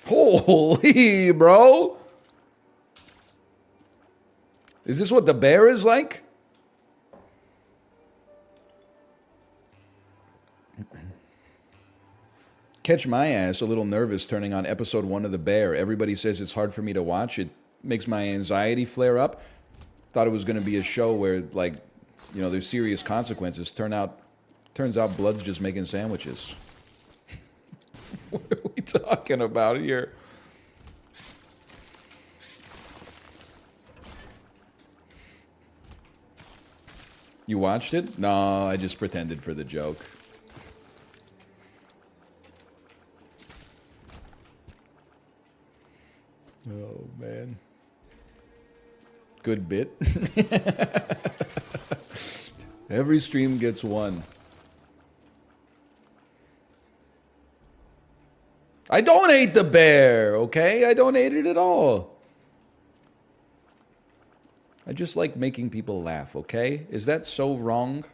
Holy, bro! Is this what the bear is like? Catch my ass a little nervous turning on episode 1 of The Bear. Everybody says it's hard for me to watch. It makes my anxiety flare up. Thought it was going to be a show where, like, you know, there's serious consequences. Turns out Blood's just making sandwiches. What are we talking about here? You watched it? No, I just pretended for the joke. Oh, man. Good bit. Every stream gets one. I don't hate the bear, okay? I don't hate it at all. I just like making people laugh, okay? Is that so wrong?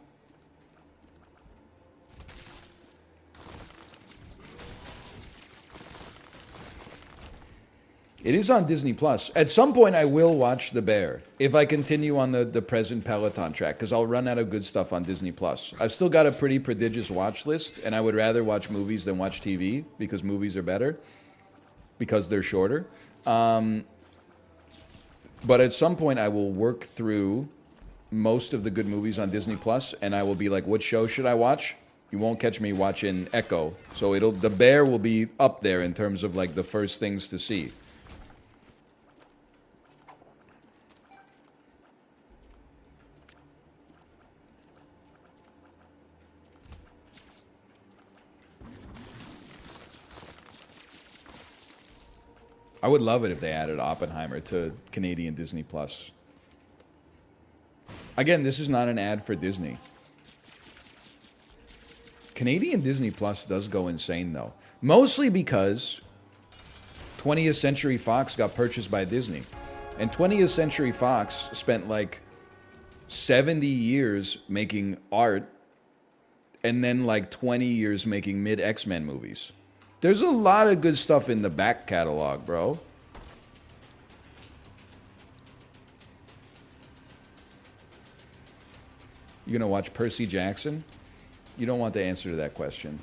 It is on Disney Plus. At some point, I will watch The Bear if I continue on the present Peloton track, because I'll run out of good stuff on Disney Plus. I've still got a pretty prodigious watch list, and I would rather watch movies than watch TV because movies are better because they're shorter. But at some point, I will work through most of the good movies on Disney Plus, and I will be like, what show should I watch? You won't catch me watching Echo. So The Bear will be up there in terms of like the first things to see. I would love it if they added Oppenheimer to Canadian Disney Plus. Again, this is not an ad for Disney. Canadian Disney Plus does go insane, though. Mostly because 20th Century Fox got purchased by Disney. And 20th Century Fox spent like 70 years making art and then like 20 years making mid-X-Men movies. There's a lot of good stuff in the back catalog, bro. You gonna watch Percy Jackson? You don't want the answer to that question.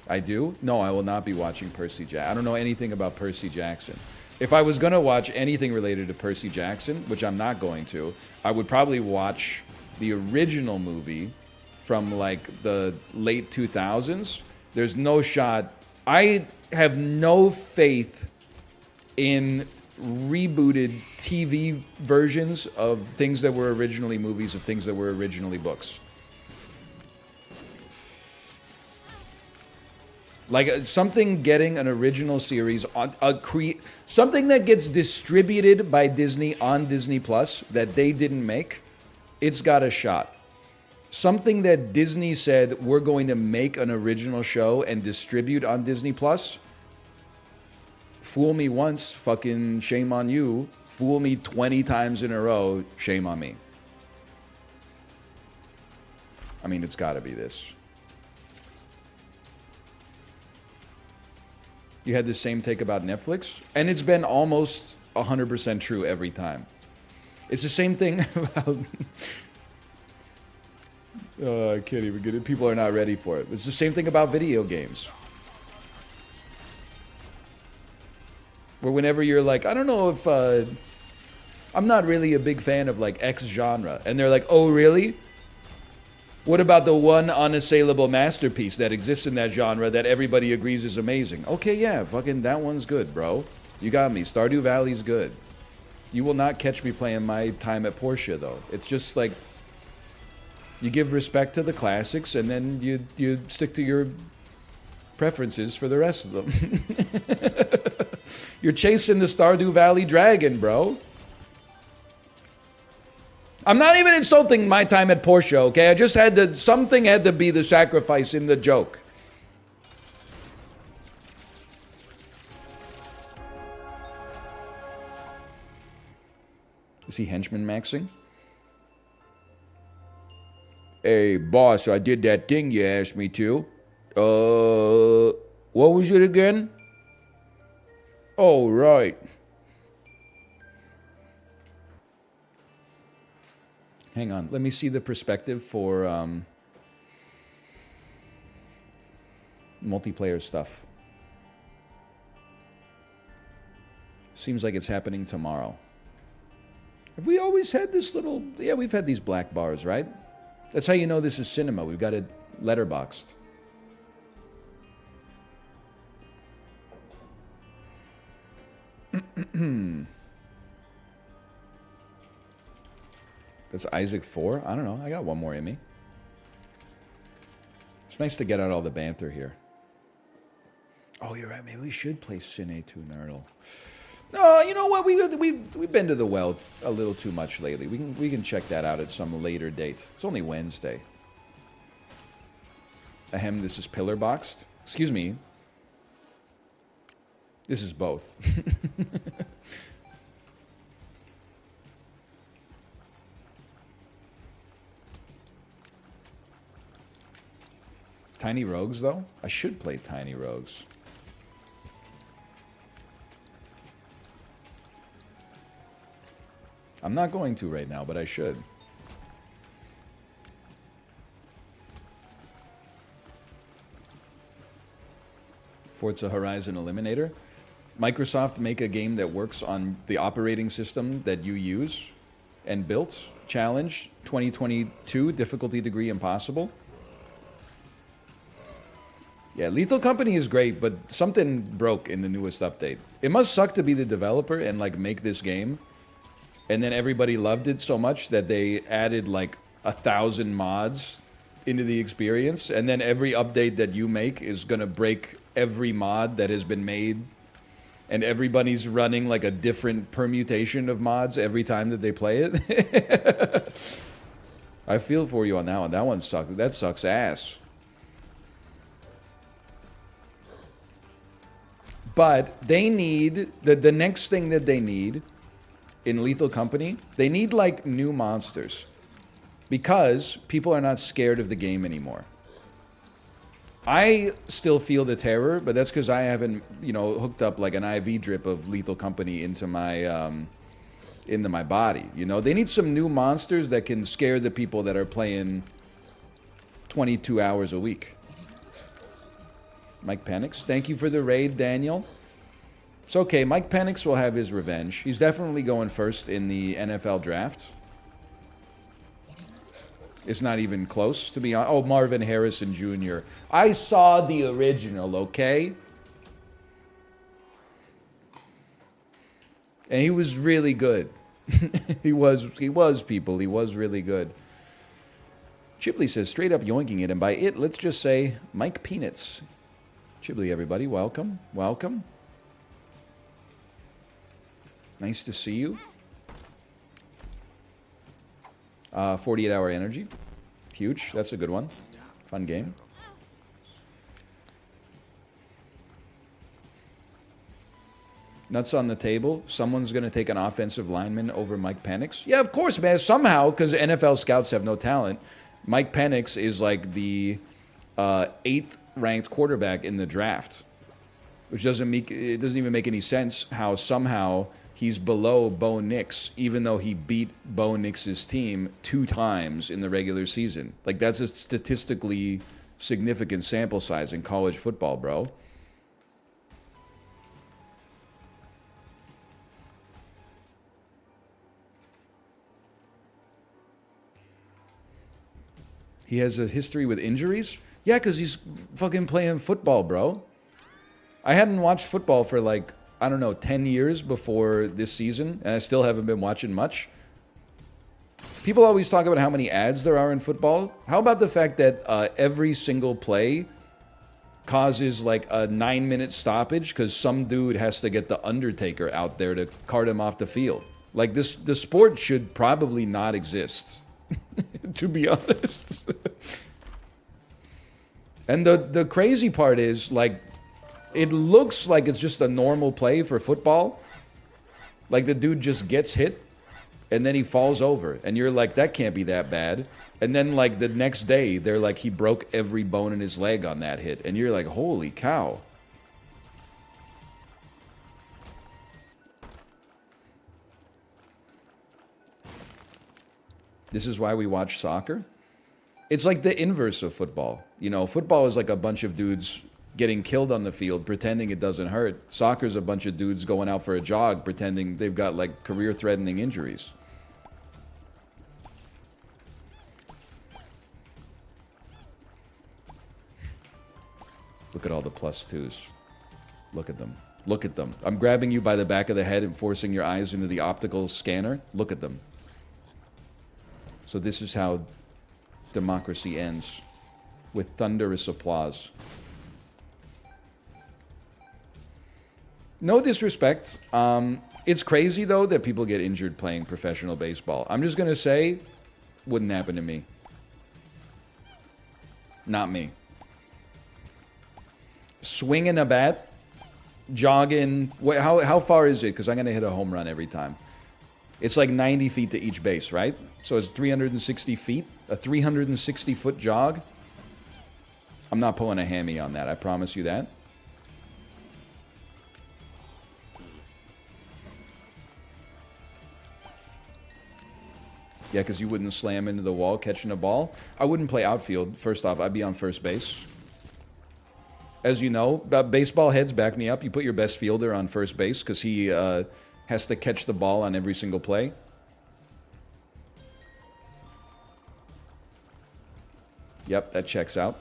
I do? No, I will not be watching Percy Jackson. I don't know anything about Percy Jackson. If I was gonna watch anything related to Percy Jackson, which I'm not going to, I would probably watch the original movie from like the late 2000s. There's no shot. I have no faith in rebooted TV versions of things that were originally movies, of things that were originally books. Like something getting an original series on something that gets distributed by Disney on Disney Plus that they didn't make, it's got a shot. Something that Disney said we're going to make an original show and distribute on Disney Plus. Fool me once, fucking shame on you. Fool me 20 times in a row, shame on me. I mean, it's got to be this. You had the same take about Netflix, and it's been almost 100% true every time. It's the same thing about... I can't even get it. People are not ready for it. It's the same thing about video games. Where whenever you're like, I don't know if... I'm not really a big fan of like X genre. And they're like, oh, really? What about the one unassailable masterpiece that exists in that genre that everybody agrees is amazing? Okay, yeah, fucking that one's good, bro. You got me. Stardew Valley's good. You will not catch me playing My Time at Portia, though. It's just like... You give respect to the classics, and then you stick to your preferences for the rest of them. You're chasing the Stardew Valley dragon, bro. I'm not even insulting My Time at Portia, okay? I just had to... Something had to be the sacrifice in the joke. Is he henchman maxing? Hey, boss, I did that thing you asked me to. What was it again? Oh, right. Hang on, let me see the perspective for multiplayer stuff. Seems like it's happening tomorrow. Have we always had this little... Yeah, we've had these black bars, right? That's how you know this is cinema. We've got it letterboxed. That's Isaac 4? I don't know. I got one more in me. It's nice to get out all the banter here. Oh, you're right. Maybe we should play Cine 2 Nerdle. No, you know what? We've been to the well a little too much lately. We can check that out at some later date. It's only Wednesday. Ahem, this is pillar boxed. Excuse me. This is both. Tiny Rogues, though? I should play Tiny Rogues. I'm not going to right now, but I should. Forza Horizon Eliminator. Microsoft make a game that works on the operating system that you use and built. Challenge 2022, difficulty degree impossible. Yeah, Lethal Company is great, but something broke in the newest update. It must suck to be the developer and like make this game, and then everybody loved it so much that they added like 1,000 mods into the experience, and then every update that you make is gonna break every mod that has been made, and everybody's running like a different permutation of mods every time that they play it. I feel for you on that one. That one sucks. That sucks ass. But they need, the next thing that they need in Lethal Company, they need like new monsters. Because people are not scared of the game anymore. I still feel the terror, but that's because I haven't, you know, hooked up like an IV drip of Lethal Company into my body. You know, they need some new monsters that can scare the people that are playing 22 hours a week. Mike Penix, thank you for the raid, Daniel. It's okay, Mike Penix will have his revenge. He's definitely going first in the NFL draft. It's not even close, to be honest. Oh, Marvin Harrison Jr. I saw the original, okay? And he was really good. He was, people. He was really good. Chibley says, straight up yoinking it. And by it, let's just say Mike Peanuts. Chibley, everybody, welcome. Welcome. Nice to see you. 48-hour energy. Huge. That's a good one. Fun game. Nuts on the table. Someone's going to take an offensive lineman over Mike Penix. Yeah, of course, man. Somehow, because NFL scouts have no talent, Mike Penix is like the 8th ranked quarterback in the draft, which doesn't even make any sense how somehow he's below Bo Nix, even though he beat Bo Nix's team 2 times in the regular season. Like, that's a statistically significant sample size in college football, bro. He has a history with injuries? Yeah, because he's fucking playing football, bro. I hadn't watched football for like, I don't know, 10 years before this season, and I still haven't been watching much. People always talk about how many ads there are in football. How about the fact that every single play causes like a 9-minute stoppage because some dude has to get the Undertaker out there to cart him off the field? Like, the sport should probably not exist, to be honest. And the crazy part is, like, it looks like it's just a normal play for football. Like, the dude just gets hit, and then he falls over. And you're like, that can't be that bad. And then, like, the next day, they're like, he broke every bone in his leg on that hit. And you're like, holy cow. This is why we watch soccer. It's like the inverse of football. You know, football is like a bunch of dudes getting killed on the field, pretending it doesn't hurt. Soccer's a bunch of dudes going out for a jog, pretending they've got, like, career-threatening injuries. Look at all the +2s. Look at them. Look at them. I'm grabbing you by the back of the head and forcing your eyes into the optical scanner. Look at them. So this is how democracy ends, with thunderous applause. No disrespect. It's crazy, though, that people get injured playing professional baseball. I'm just going to say, wouldn't happen to me. Not me. Swinging a bat, jogging. How far is it? Because I'm going to hit a home run every time. It's like 90 feet to each base, right? So it's 360 feet, a 360-foot jog. I'm not pulling a hammy on that, I promise you that. Yeah, because you wouldn't slam into the wall catching a ball. I wouldn't play outfield. First off, I'd be on first base. As you know, baseball heads, back me up. You put your best fielder on first base because he has to catch the ball on every single play. Yep, that checks out.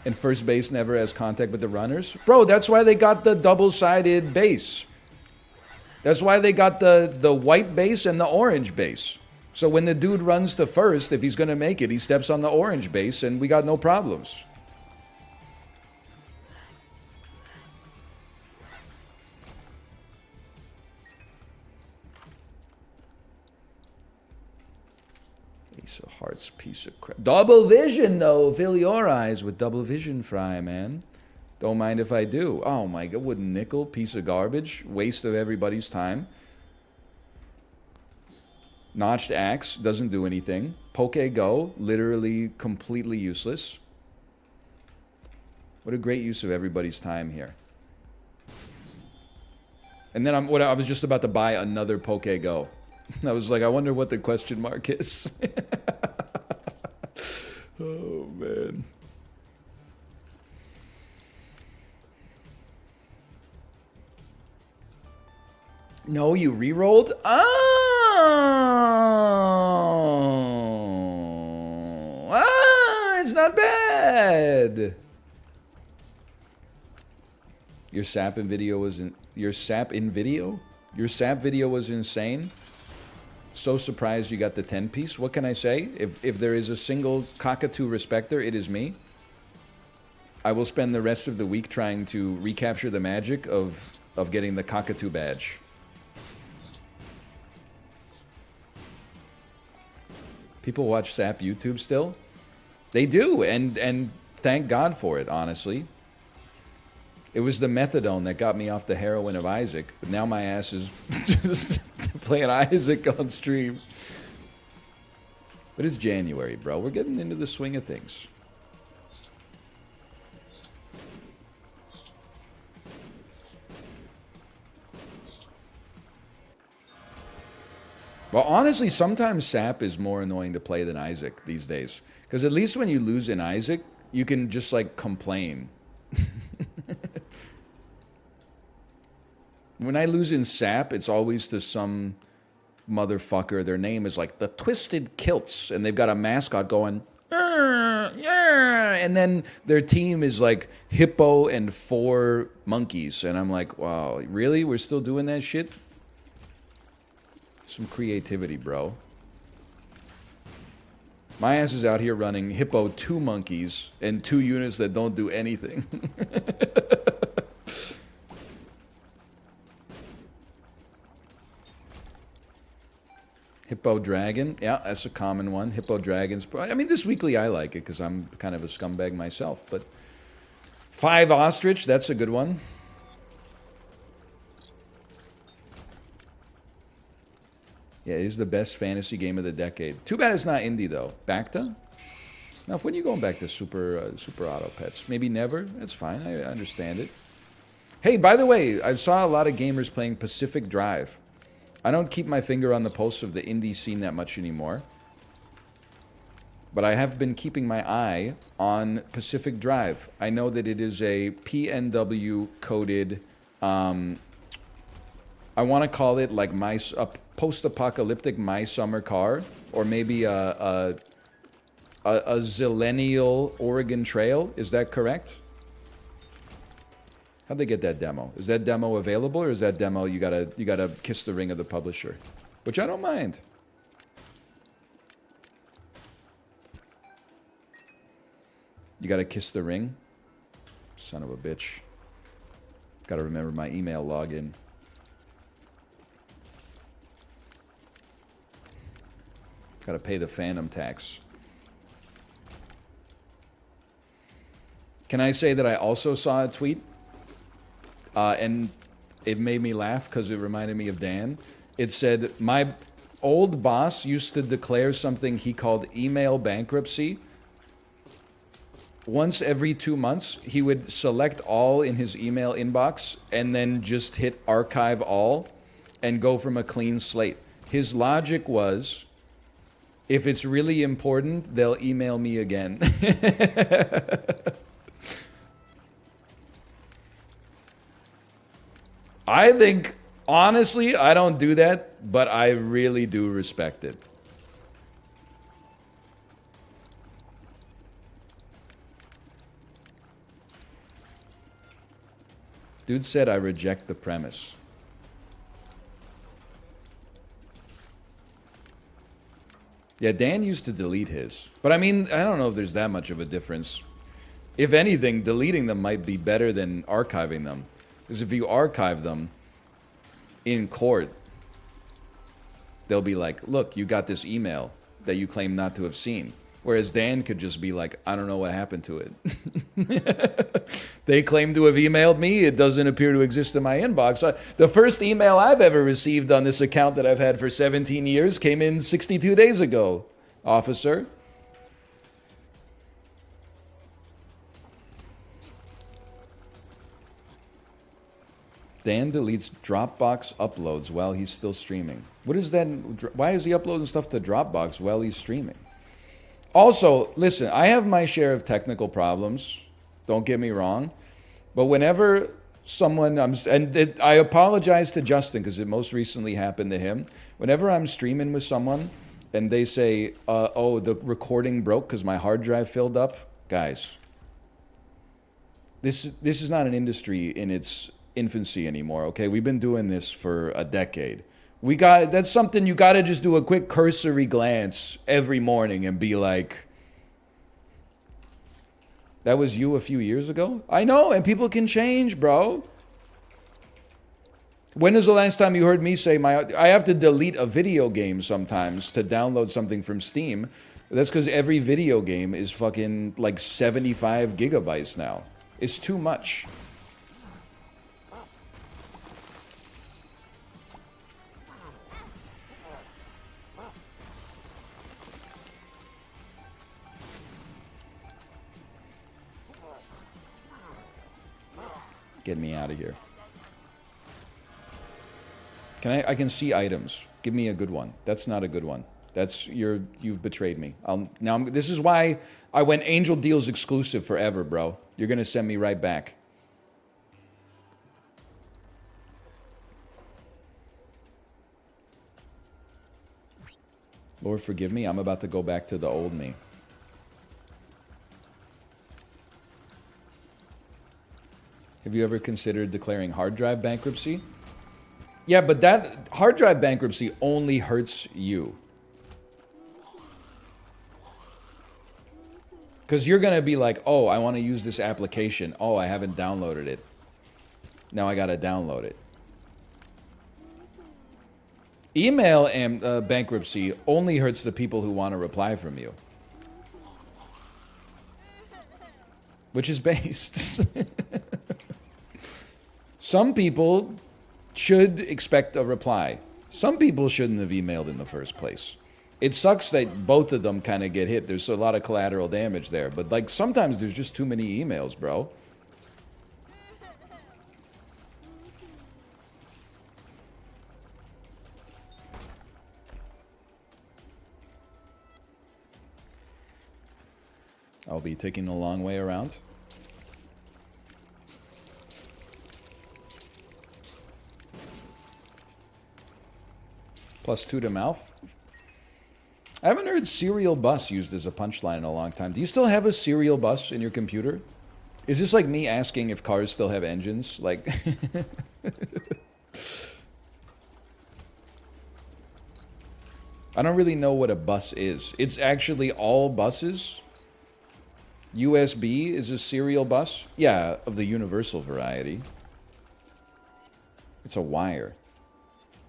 And first base never has contact with the runners. Bro, that's why they got the double-sided base. That's why they got the white base and the orange base. So when the dude runs to first, if he's going to make it, he steps on the orange base, and we got no problems. Ace of Hearts, piece of crap. Double vision, though. Fill your eyes with double vision, Fry, man. Don't mind if I do. Oh, my God. Wooden nickel, piece of garbage. Waste of everybody's time. Notched axe, doesn't do anything. Poke Go, literally completely useless. What a great use of everybody's time here. And then I was just about to buy another Poke Go. I was like, I wonder what the question mark is. Oh, man. No, you re-rolled? It's not bad. Your sap in video was your sap video was insane. So surprised you got the 10-piece. What can I say? If there is a single cockatoo respecter, it is me. I will spend the rest of the week trying to recapture the magic of getting the cockatoo badge. People watch Sap YouTube still? They do, and thank God for it, honestly. It was the methadone that got me off the heroin of Isaac, but now my ass is just playing Isaac on stream. But it's January, bro. We're getting into the swing of things. Well, honestly, sometimes Sap is more annoying to play than Isaac these days. Because at least when you lose in Isaac, you can just, like, complain. When I lose in Sap, it's always to some motherfucker. Their name is, like, the Twisted Kilts. And they've got a mascot going, yeah, and then their team is, like, Hippo and 4 monkeys. And I'm like, wow, really? We're still doing that shit? Some creativity, bro. My ass is out here running Hippo 2 monkeys and 2 units that don't do anything. Hippo Dragon. Yeah, that's a common one. Hippo Dragons. I mean, this weekly I like it because I'm kind of a scumbag myself. But 5 Ostrich, that's a good one. Yeah, it is the best fantasy game of the decade. Too bad it's not indie, though. Bacta? Now, when are you going back to Super Auto Pets? Maybe never? That's fine. I understand it. Hey, by the way, I saw a lot of gamers playing Pacific Drive. I don't keep my finger on the pulse of the indie scene that much anymore. But I have been keeping my eye on Pacific Drive. I know that it is a PNW-coded... I want to call it like a post-apocalyptic My Summer car, or maybe a Zillennial Oregon Trail. Is that correct? How'd they get that demo? Is that demo available, or is that demo you gotta kiss the ring of the publisher? Which I don't mind. You gotta kiss the ring? Son of a bitch. Gotta remember my email login. Gotta pay the phantom tax. Can I say that I also saw a tweet? And it made me laugh because it reminded me of Dan. It said, old boss used to declare something he called email bankruptcy. Once every 2 months, he would select all in his email inbox and then just hit archive all and go from a clean slate. His logic was, if it's really important, they'll email me again. I think, honestly, I don't do that, but I really do respect it. Dude said I reject the premise. Yeah, Dan used to delete his. But I mean, I don't know if there's that much of a difference. If anything, deleting them might be better than archiving them. Because if you archive them in court, they'll be like, look, you got this email that you claim not to have seen. Whereas Dan could just be like, I don't know what happened to it. They claim to have emailed me. It doesn't appear to exist in my inbox. The first email I've ever received on this account that I've had for 17 years came in 62 days ago, officer. Dan deletes Dropbox uploads while he's still streaming. What is that? Why is he uploading stuff to Dropbox while he's streaming? Also, listen, I have my share of technical problems. Don't get me wrong. But whenever someone, I apologize to Justin because it most recently happened to him. Whenever I'm streaming with someone and they say, oh, the recording broke because my hard drive filled up. Guys, this is not an industry in its infancy anymore, okay? We've been doing this for a decade. That's something you gotta just do a quick cursory glance every morning and be like, that was you a few years ago? I know, and people can change, bro. When is the last time you heard me say I have to delete a video game sometimes to download something from Steam? That's because every video game is fucking like 75 gigabytes now. It's too much. Get me out of here. I can see items. Give me a good one. That's not a good one. You've betrayed me. This is why I went Angel Deals exclusive forever, bro. You're gonna send me right back. Lord forgive me, I'm about to go back to the old me. Have you ever considered declaring hard drive bankruptcy? Yeah, but that hard drive bankruptcy only hurts you. Because you're going to be like, oh, I want to use this application. Oh, I haven't downloaded it. Now I got to download it. Email and bankruptcy only hurts the people who want to reply from you. Which is based. Some people should expect a reply. Some people shouldn't have emailed in the first place. It sucks that both of them kind of get hit. There's a lot of collateral damage there. But like sometimes there's just too many emails, bro. I'll be taking the long way around. +2 to mouth. I haven't heard serial bus used as a punchline in a long time. Do you still have a serial bus in your computer? Is this like me asking if cars still have engines? Like... I don't really know what a bus is. It's actually all buses. USB is a serial bus. Yeah, of the universal variety. It's a wire.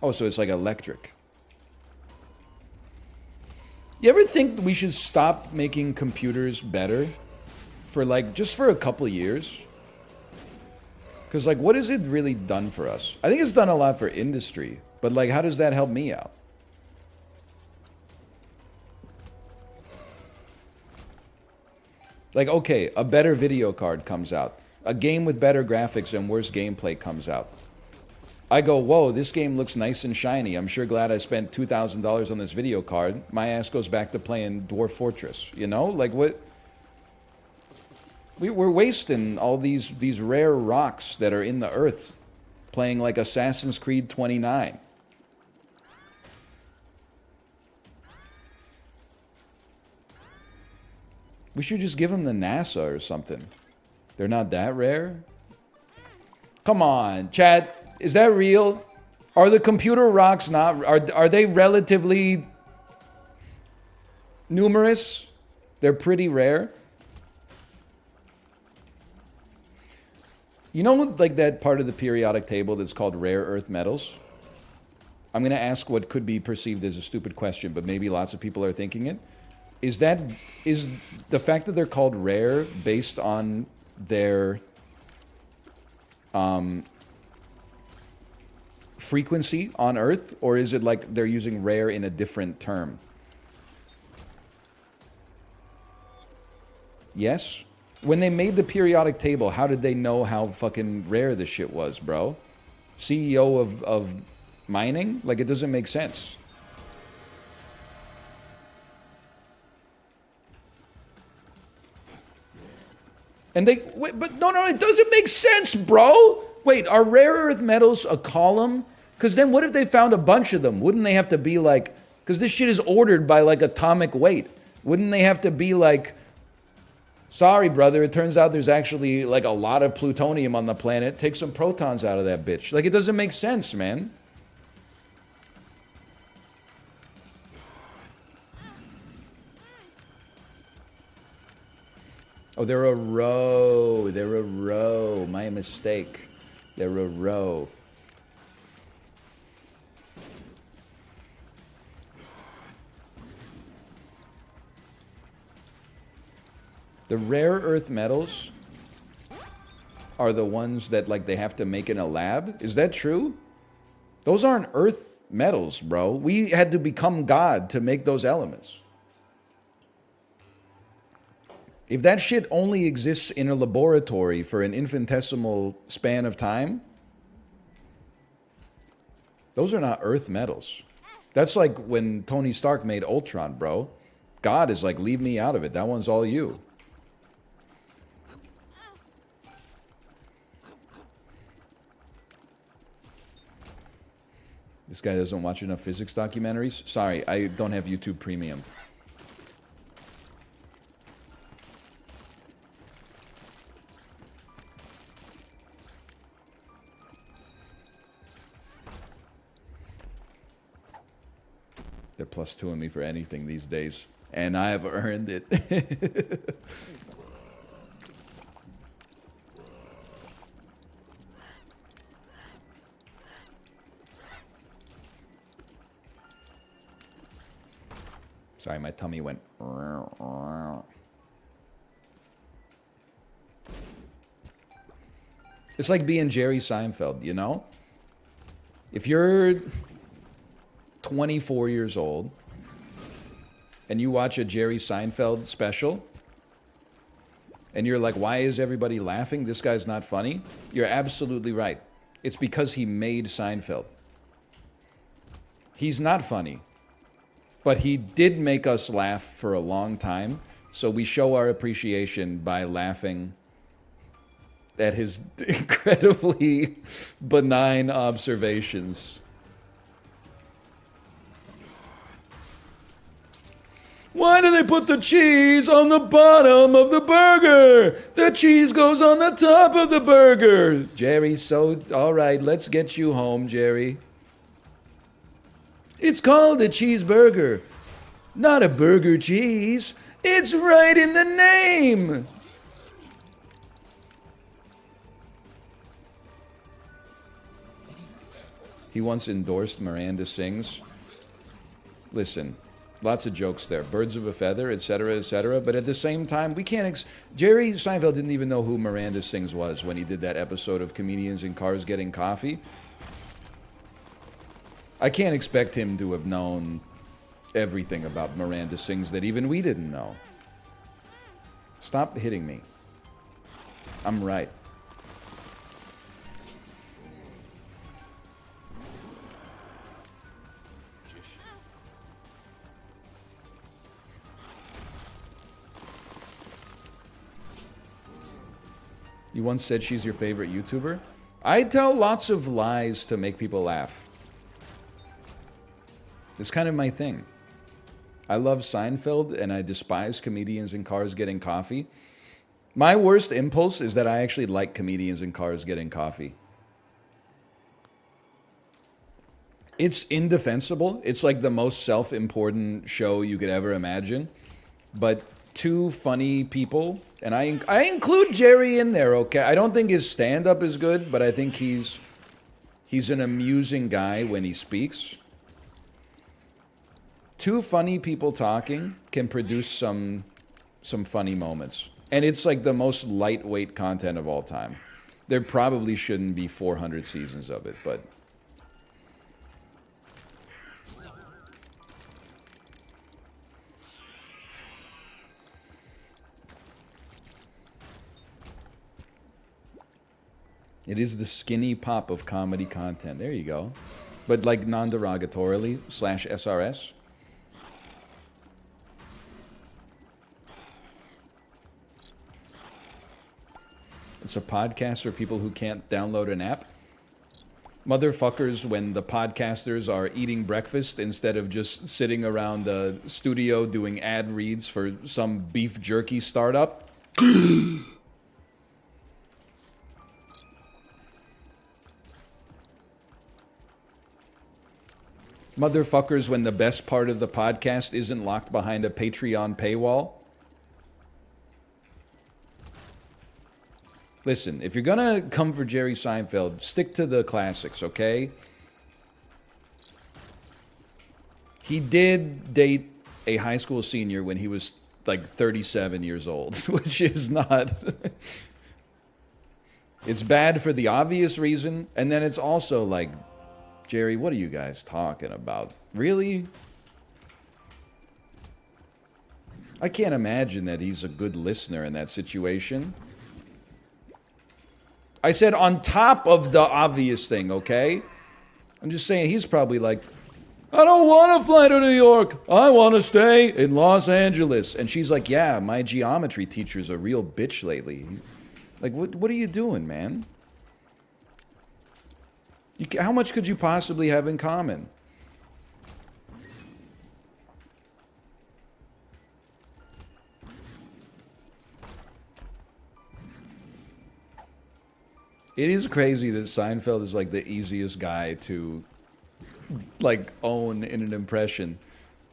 Oh, so it's like electric. You ever think we should stop making computers better? For like, just for a couple years? Because like, what has it really done for us? I think it's done a lot for industry. But like, how does that help me out? Like, okay, a better video card comes out. A game with better graphics and worse gameplay comes out. I go, whoa, this game looks nice and shiny. I'm sure glad I spent $2,000 on this video card. My ass goes back to playing Dwarf Fortress. You know? Like, what? We're wasting all these rare rocks that are in the earth playing like Assassin's Creed 29. We should just give them the NASA or something. They're not that rare? Come on, chat. Is that real? Are the computer rocks not... Are they relatively numerous? They're pretty rare? You know, like that part of the periodic table that's called rare earth metals? I'm going to ask what could be perceived as a stupid question, but maybe lots of people are thinking it. Is the fact that they're called rare based on their frequency on Earth, or is it like they're using rare in a different term? Yes? When they made the periodic table, how did they know how fucking rare this shit was, bro? CEO of mining? Like, it doesn't make sense. And they... Wait, but no, it doesn't make sense, bro! Wait, are rare earth metals a column? Because then what if they found a bunch of them? Wouldn't they have to be like... Because this shit is ordered by, like, atomic weight. Wouldn't they have to be like... Sorry, brother, it turns out there's actually, like, a lot of plutonium on the planet. Take some protons out of that bitch. Like, it doesn't make sense, man. Oh, they're a row. They're a row. My mistake. They're a row. The rare earth metals are the ones that, like, they have to make in a lab? Is that true? Those aren't earth metals, bro. We had to become God to make those elements. If that shit only exists in a laboratory for an infinitesimal span of time, those are not earth metals. That's like when Tony Stark made Ultron, bro. God is like, leave me out of it. That one's all you. This guy doesn't watch enough physics documentaries? Sorry, I don't have YouTube Premium. They're +2ing me for anything these days. And I have earned it. Sorry, my tummy went... It's like being Jerry Seinfeld, you know? If you're 24 years old and you watch a Jerry Seinfeld special and you're like, why is everybody laughing? This guy's not funny. You're absolutely right. It's because he made Seinfeld. He's not funny. But he did make us laugh for a long time, so we show our appreciation by laughing at his incredibly benign observations. Why do they put the cheese on the bottom of the burger? The cheese goes on the top of the burger. Jerry, so, all right, let's get you home, Jerry. It's called a cheeseburger, not a burger cheese. It's right in the name. He once endorsed Miranda Sings. Listen, lots of jokes there. Birds of a feather, etc., etc. But at the same time, we can't... Jerry Seinfeld didn't even know who Miranda Sings was when he did that episode of Comedians in Cars Getting Coffee. I can't expect him to have known everything about Miranda Sings that even we didn't know. Stop hitting me. I'm right. You once said she's your favorite YouTuber? I tell lots of lies to make people laugh. It's kind of my thing. I love Seinfeld and I despise comedians in cars getting coffee. My worst impulse is that I actually like comedians in cars getting coffee. It's indefensible. It's like the most self-important show you could ever imagine. But two funny people, and I include Jerry in there, okay? I don't think his stand-up is good, but I think he's an amusing guy when he speaks. Two funny people talking can produce some funny moments. And it's like the most lightweight content of all time. There probably shouldn't be 400 seasons of it, but... It is the skinny pop of comedy content. There you go. But like non-derogatorily, /SRS. It's a podcast for people who can't download an app. Motherfuckers when the podcasters are eating breakfast instead of just sitting around the studio doing ad reads for some beef jerky startup. Motherfuckers when the best part of the podcast isn't locked behind a Patreon paywall. Listen, if you're gonna come for Jerry Seinfeld, stick to the classics, okay? He did date a high school senior when he was like 37 years old, which is not... It's bad for the obvious reason, and then it's also like, Jerry, what are you guys talking about? Really? I can't imagine that he's a good listener in that situation. I said on top of the obvious thing, okay? I'm just saying he's probably like, I don't want to fly to New York. I want to stay in Los Angeles. And she's like, yeah, my geometry teacher's a real bitch lately. Like, what are you doing, man? How much could you possibly have in common? It is crazy that Seinfeld is like the easiest guy to like own in an impression,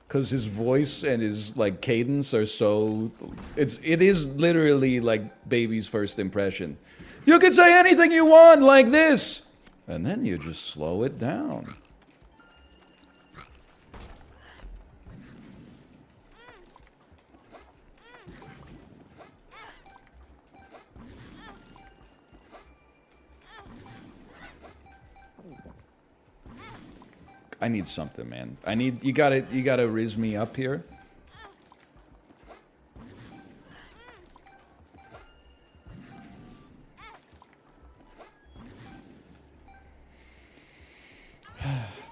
because his voice and his like cadence are so it is literally like baby's first impression. You can say anything you want like this, and then you just slow it down. I need something, man. You gotta riz me up here.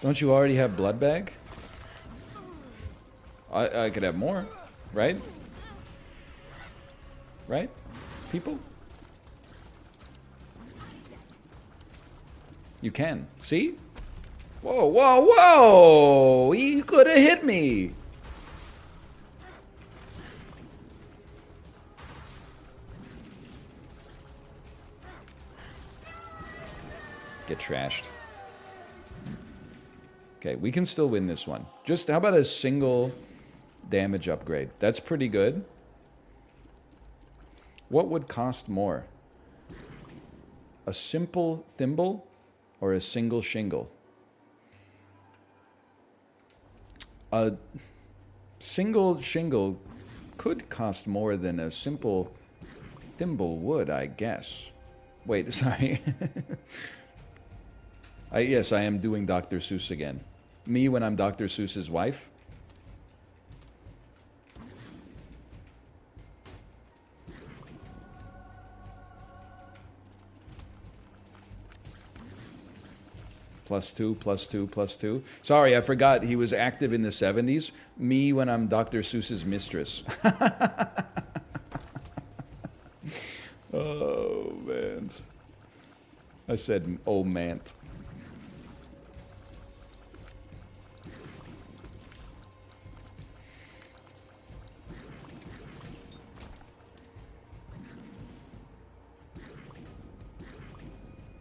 Don't you already have blood bag? I could have more, right? Right? People? You can. See? Whoa, whoa, whoa! He could have hit me! Get trashed. Okay, we can still win this one. Just, how about a single damage upgrade? That's pretty good. What would cost more? A simple thimble or a single shingle? A single shingle could cost more than a simple thimble would, I guess. Wait, sorry. Yes, I am doing Dr. Seuss again. Me when I'm Dr. Seuss's wife. +2, +2, +2. Sorry, I forgot he was active in the 70s. Me when I'm Dr. Seuss's mistress. Oh, man. I said, oh, man.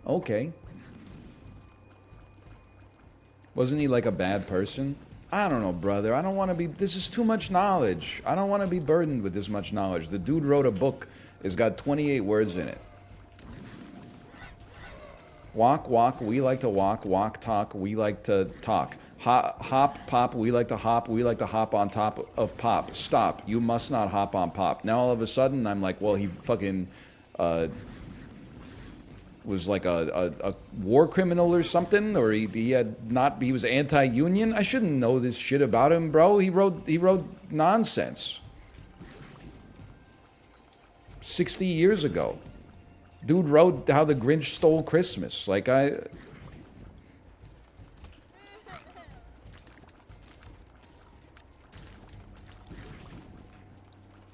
Okay. Wasn't he like a bad person? I don't know, brother. I don't want to be... This is too much knowledge. I don't want to be burdened with this much knowledge. The dude wrote a book. It's got 28 words in it. Walk, walk. We like to walk. Walk, talk. We like to talk. Hop, pop. We like to hop. We like to hop on top of pop. Stop. You must not hop on pop. Now all of a sudden I'm like, well, he fucking... was like a war criminal or something, or he was anti-union. I shouldn't know this shit about him, bro. He wrote nonsense 60 years ago. Dude wrote how the Grinch stole Christmas. Like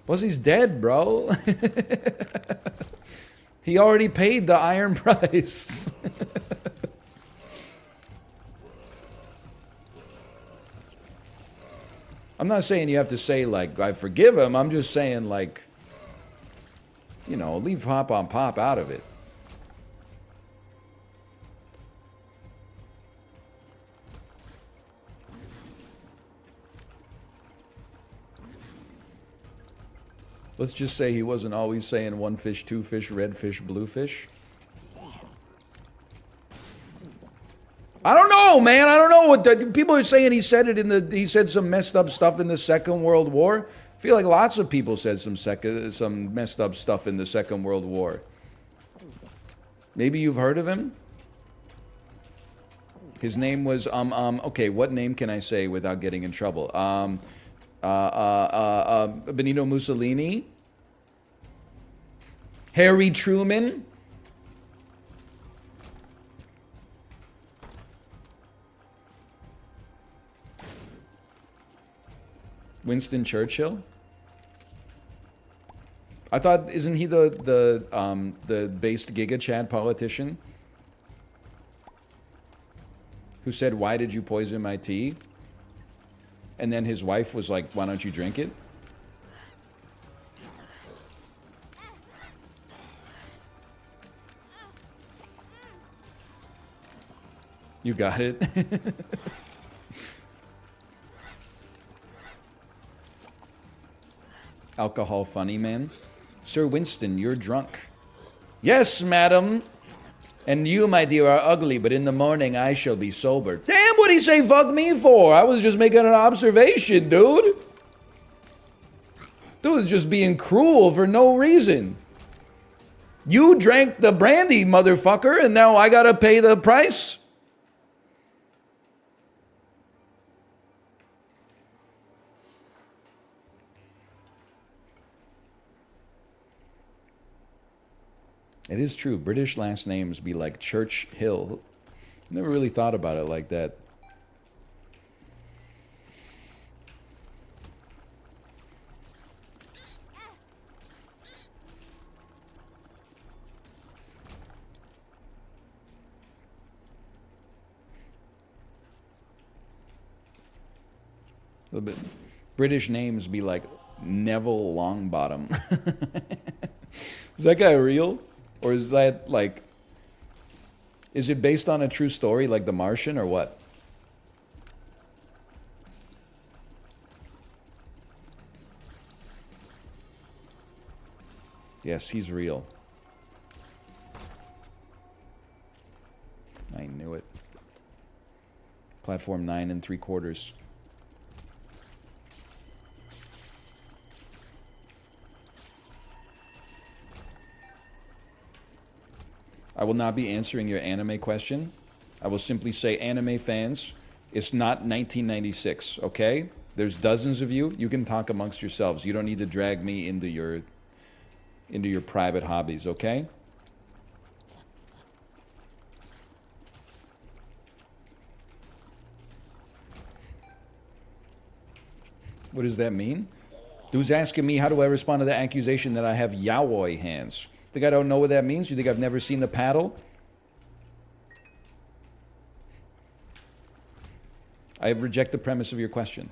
Plus he's dead, bro. He already paid the iron price. I'm not saying you have to say, like, I forgive him. I'm just saying, like, you know, leave hop on pop out of it. Let's just say he wasn't always saying one fish, two fish, red fish, blue fish. I don't know, man. I don't know what people are saying. He said some messed up stuff in the Second World War. I feel like lots of people said some messed up stuff in the Second World War. Maybe you've heard of him. His name was okay, what name can I say without getting in trouble? Benito Mussolini, Harry Truman, Winston Churchill. I thought, isn't he the based Giga Chad politician who said, "Why did you poison my tea?" And then his wife was like, "Why don't you drink it?" You got it. Alcohol funny man. Sir Winston, you're drunk. Yes, madam. And you, my dear, are ugly, but in the morning I shall be sober. Damn, what'd he say fuck me for? I was just making an observation, dude. Dude is just being cruel for no reason. You drank the brandy, motherfucker, and now I gotta pay the price? It is true. British last names be like Churchill. Never really thought about it like that. A little bit. British names be like Neville Longbottom. Is that guy real? Or is that like, is it based on a true story like The Martian or what? Yes, he's real. I knew it. Platform 9 3/4. I will not be answering your anime question. I will simply say, anime fans, it's not 1996, okay? There's dozens of you. You can talk amongst yourselves. You don't need to drag me into your private hobbies, okay? What does that mean? Dude's asking me how do I respond to the accusation that I have yaoi hands. Think I don't know what that means? You think I've never seen the paddle? I reject the premise of your question.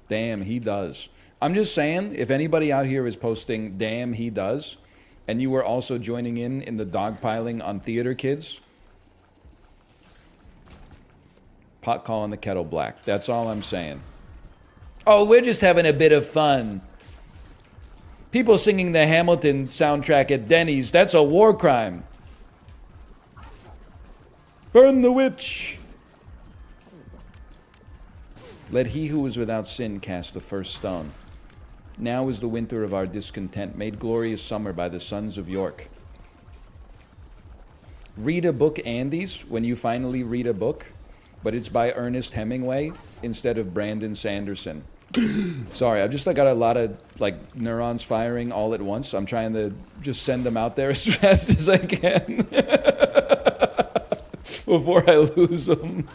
Damn, he does. I'm just saying, if anybody out here is posting, damn, he does, and you were also joining in the dogpiling on theater kids, pot calling the kettle black. That's all I'm saying. Oh, we're just having a bit of fun. People singing the Hamilton soundtrack at Denny's, that's a war crime. Burn the witch. Let he who is without sin cast the first stone. Now is the winter of our discontent, made glorious summer by the sons of York. Read a book, Andes, when you finally read a book, but it's by Ernest Hemingway instead of Brandon Sanderson. Sorry, I've just got a lot of neurons firing all at once. I'm trying to just send them out there as fast as I can before I lose them.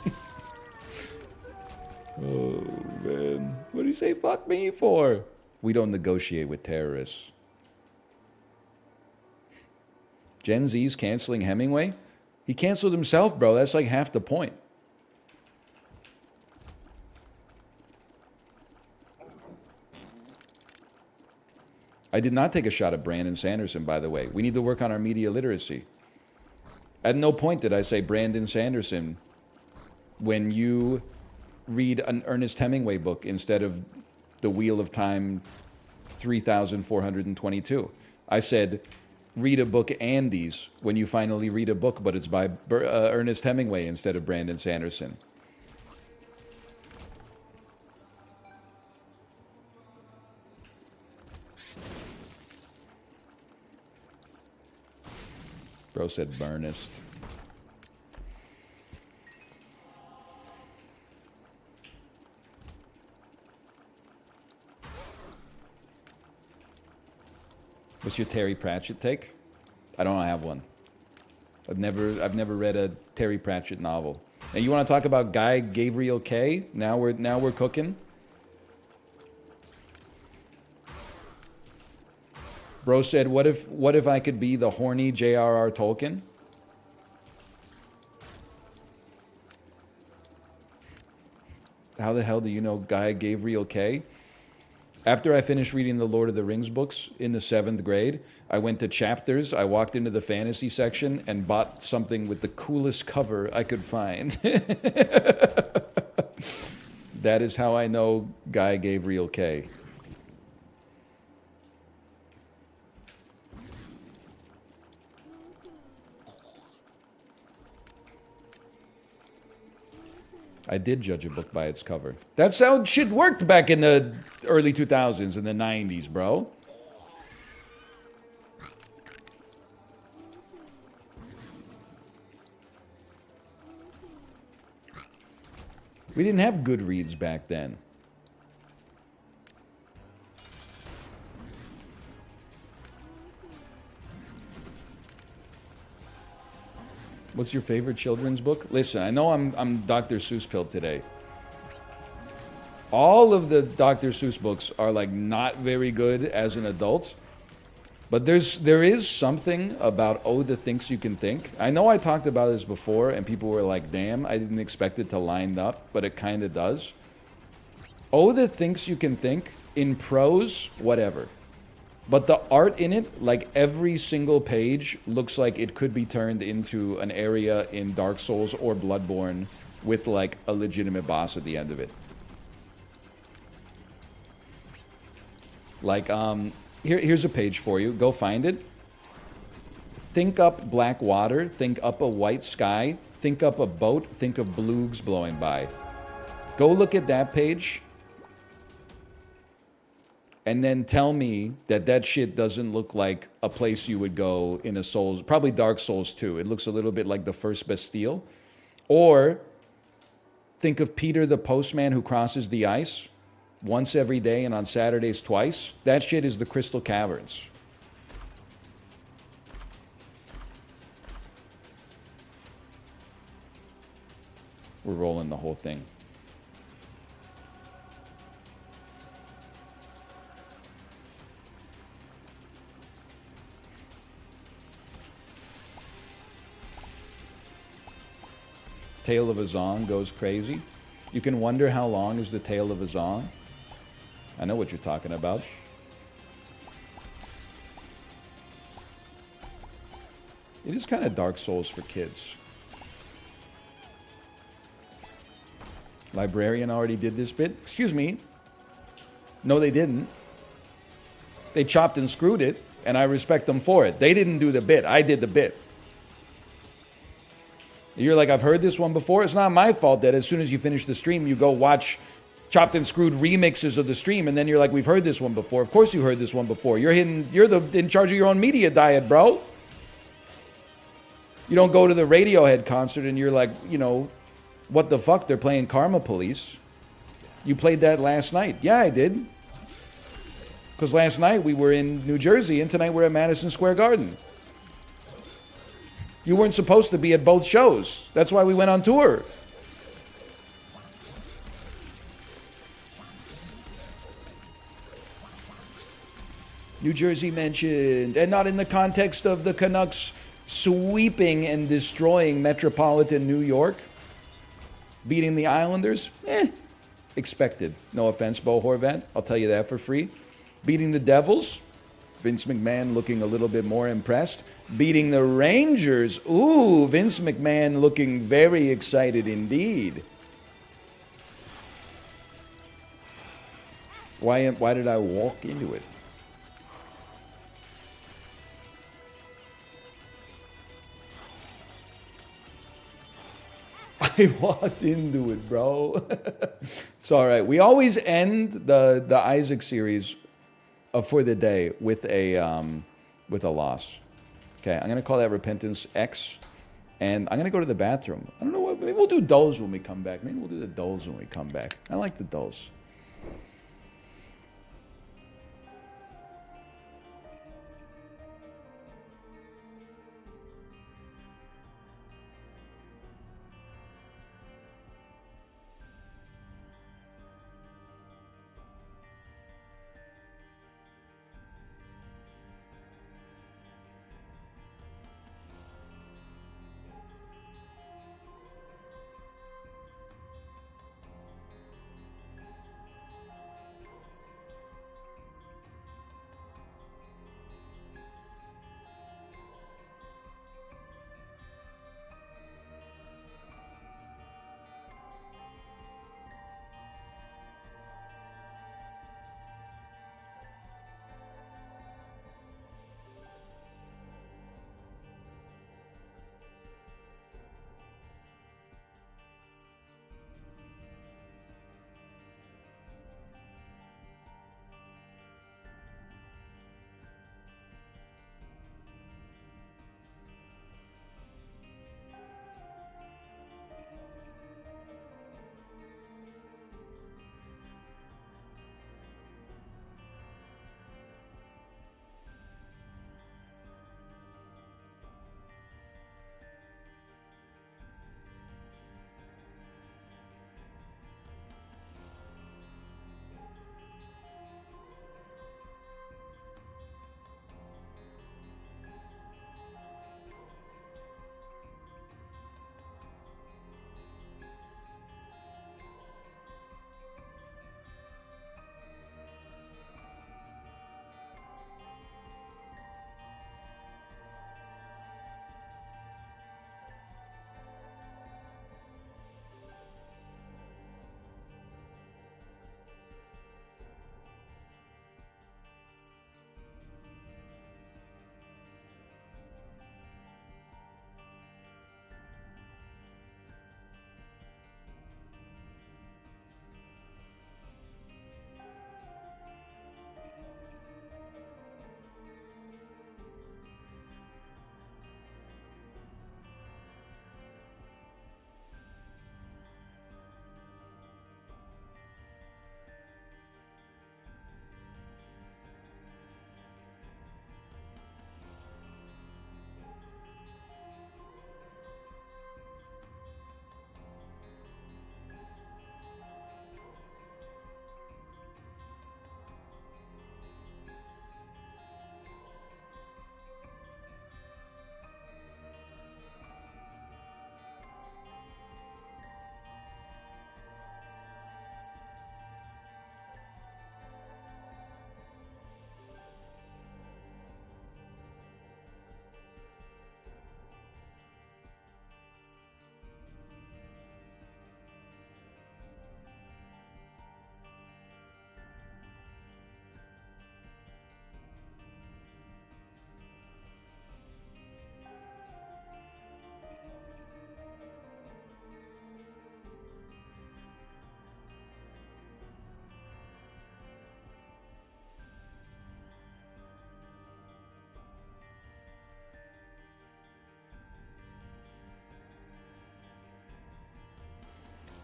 Oh, man. What do you say fuck me for? We don't negotiate with terrorists. Gen Z's canceling Hemingway? He canceled himself, bro. That's like half the point. I did not take a shot at Brandon Sanderson, by the way. We need to work on our media literacy. At no point did I say Brandon Sanderson when you read an Ernest Hemingway book instead of The Wheel of Time 3422. I said, read a book, Andes, when you finally read a book, but it's by Ernest Hemingway instead of Brandon Sanderson. Bro said Burnist. What's your Terry Pratchett take? I don't have one. I've never read a Terry Pratchett novel. And you want to talk about Guy Gabriel Kay? Now we're cooking. Bro said, what if I could be the horny J.R.R. Tolkien? How the hell do you know Guy Gabriel Kay? After I finished reading the Lord of the Rings books in the 7th grade, I went to Chapters, I walked into the fantasy section, and bought something with the coolest cover I could find. That is how I know Guy Gabriel Kay. I did judge a book by its cover. That's how shit worked back in the early 2000s and the 90s, bro. We didn't have Goodreads back then. What's your favorite children's book? Listen, I know I'm Dr. Seuss pilled today. All of the Dr. Seuss books are like not very good as an adult, but there is something about Oh, the Things You Can Think. I know I talked about this before, and people were like, "Damn, I didn't expect it to line up," but it kind of does. Oh, the Things You Can Think in prose, whatever. But the art in it, like every single page, looks like it could be turned into an area in Dark Souls or Bloodborne with like a legitimate boss at the end of it. Like, here's a page for you. Go find it. Think up black water. Think up a white sky. Think up a boat. Think of bloogs blowing by. Go look at that page. And then tell me that shit doesn't look like a place you would go in a Souls, probably Dark Souls 2. It looks a little bit like the first Bastille. Or think of Peter the postman who crosses the ice once every day and on Saturdays twice. That shit is the Crystal Caverns. We're rolling the whole thing. Tail of a Zong goes crazy. You can wonder how long is the tail of a Zong. I know what you're talking about. It is kind of Dark Souls for kids. Librarian already did this bit. Excuse me. No, they didn't. They chopped and screwed it, and I respect them for it. They didn't do the bit. I did the bit. You're like, I've heard this one before. It's not my fault that as soon as you finish the stream, you go watch chopped and screwed remixes of the stream, and then you're like, we've heard this one before. Of course you heard this one before. You're in charge of your own media diet, bro. You don't go to the Radiohead concert and you're like, you know, what the fuck? They're playing Karma Police. You played that last night. Yeah, I did. Because last night we were in New Jersey and tonight we're at Madison Square Garden. You weren't supposed to be at both shows. That's why we went on tour. New Jersey mentioned, and not in the context of the Canucks sweeping and destroying metropolitan New York, beating the Islanders. Expected. No offense, Bo Horvat. I'll tell you that for free. Beating the Devils. Vince McMahon looking a little bit more impressed. Beating the Rangers. Ooh, Vince McMahon looking very excited indeed. Why did I walk into it? I walked into it, bro. It's all right. We always end the Isaac series for the day with a loss. Okay, I'm gonna call that Repentance X, and I'm gonna go to the bathroom. I don't know what. Maybe we'll do dulls when we come back. Maybe we'll do the dulls when we come back. I like the dulls.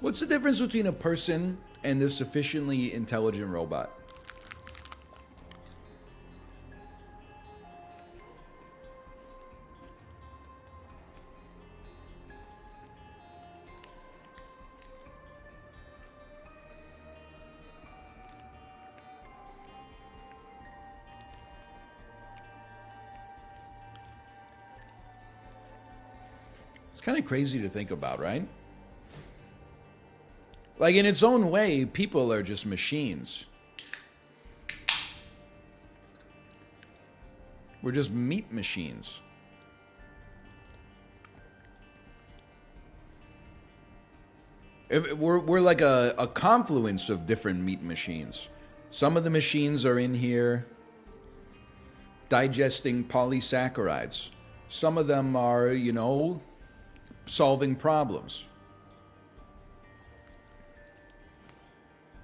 What's the difference between a person and a sufficiently intelligent robot? It's kind of crazy to think about, right? Like, in its own way, people are just machines. We're just meat machines. We're like a confluence of different meat machines. Some of the machines are in here digesting polysaccharides. Some of them are, you know, solving problems.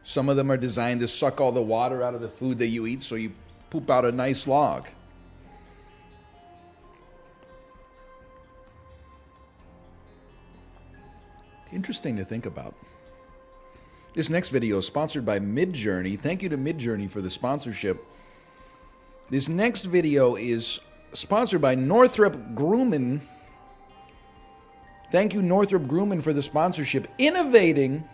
Some of them are designed to suck all the water out of the food that you eat so you poop out a nice log. Interesting to think about. This next video is sponsored by Midjourney. Thank you to Midjourney for the sponsorship. This next video is sponsored by Northrop Grumman. Thank you, Northrop Grumman, for the sponsorship. Innovating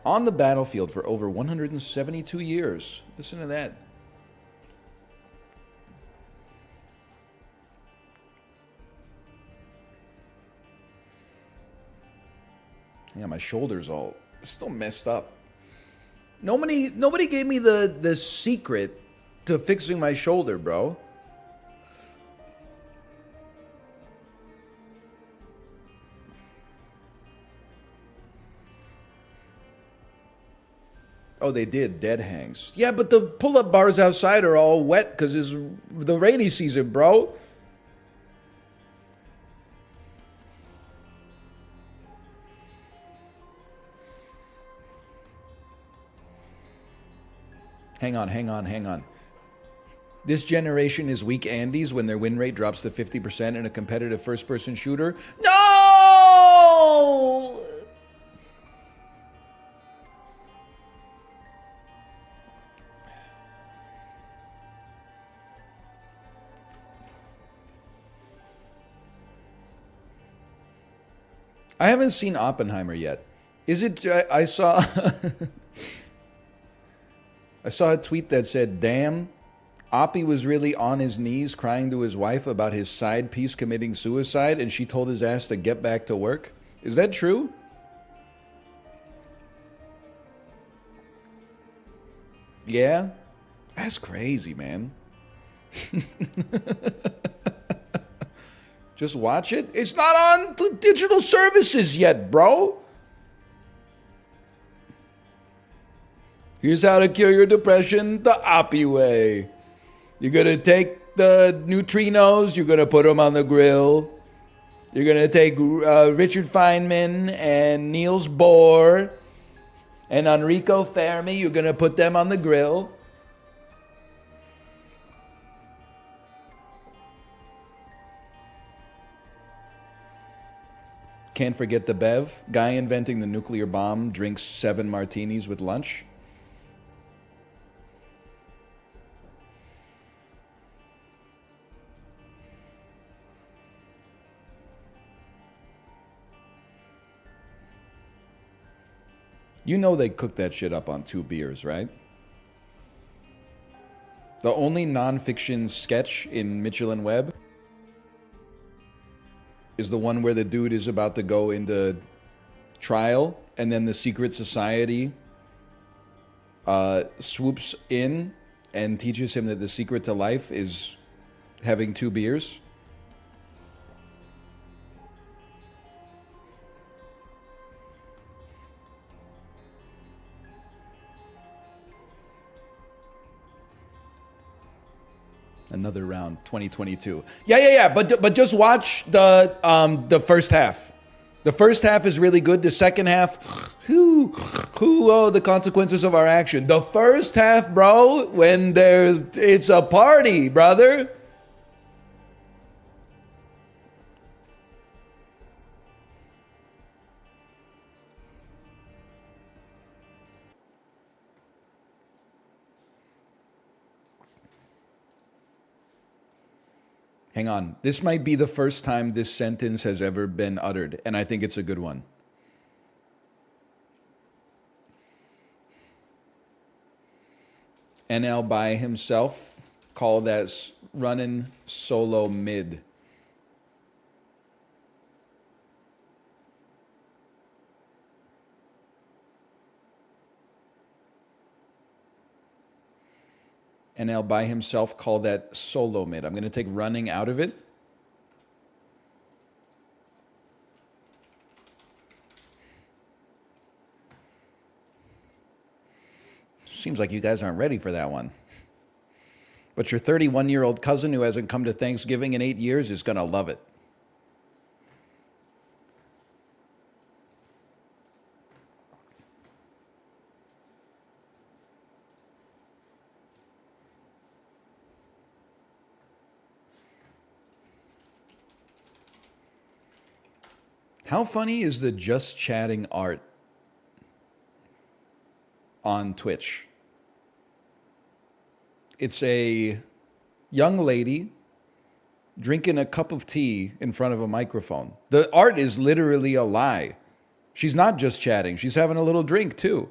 on the battlefield for over 172 years. Listen to that. Yeah, my shoulder's all still messed up. Nobody gave me the secret to fixing my shoulder, bro. Oh, they did. Dead hangs. Yeah, but the pull-up bars outside are all wet because it's the rainy season, bro. Hang on. This generation is weak Andes when their win rate drops to 50% in a competitive first-person shooter. No! I haven't seen Oppenheimer yet. Is it? I saw. I saw a tweet that said, "Damn, Oppie was really on his knees crying to his wife about his side piece committing suicide, and she told his ass to get back to work." Is that true? Yeah, that's crazy, man. Just watch it. It's not on digital services yet, bro. Here's how to cure your depression the Oppie way. You're going to take the neutrinos, you're going to put them on the grill. You're going to take Richard Feynman and Niels Bohr and Enrico Fermi. You're going to put them on the grill. Can't forget the Bev. Guy inventing the nuclear bomb drinks 7 martinis with lunch. You know they cooked that shit up on 2 beers, right? The only nonfiction sketch in Michelin Web is the one where the dude is about to go into trial, and then the secret society swoops in and teaches him that the secret to life is having 2 beers. Another round, 2022. Yeah. But just watch the first half. The first half is really good. The second half, the consequences of our action. The first half, bro, when it's a party, brother. Hang on. This might be the first time this sentence has ever been uttered, and I think it's a good one. NL by himself, call that running solo mid. NL by himself, call that solo mid. I'm going to take running out of it. Seems like you guys aren't ready for that one. But your 31-year-old cousin who hasn't come to Thanksgiving in 8 years is going to love it. How funny is the just chatting art on Twitch? It's a young lady drinking a cup of tea in front of a microphone. The art is literally a lie. She's not just chatting. She's having a little drink too.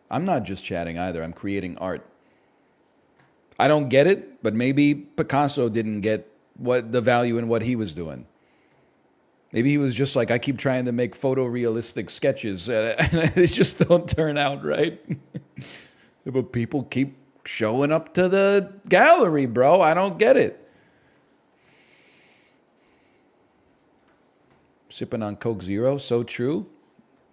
I'm not just chatting either. I'm creating art. I don't get it, but maybe Picasso didn't get what the value in what he was doing. Maybe he was just like, I keep trying to make photorealistic sketches and they just don't turn out right. But people keep showing up to the gallery, bro. I don't get it. Sipping on Coke Zero, so true.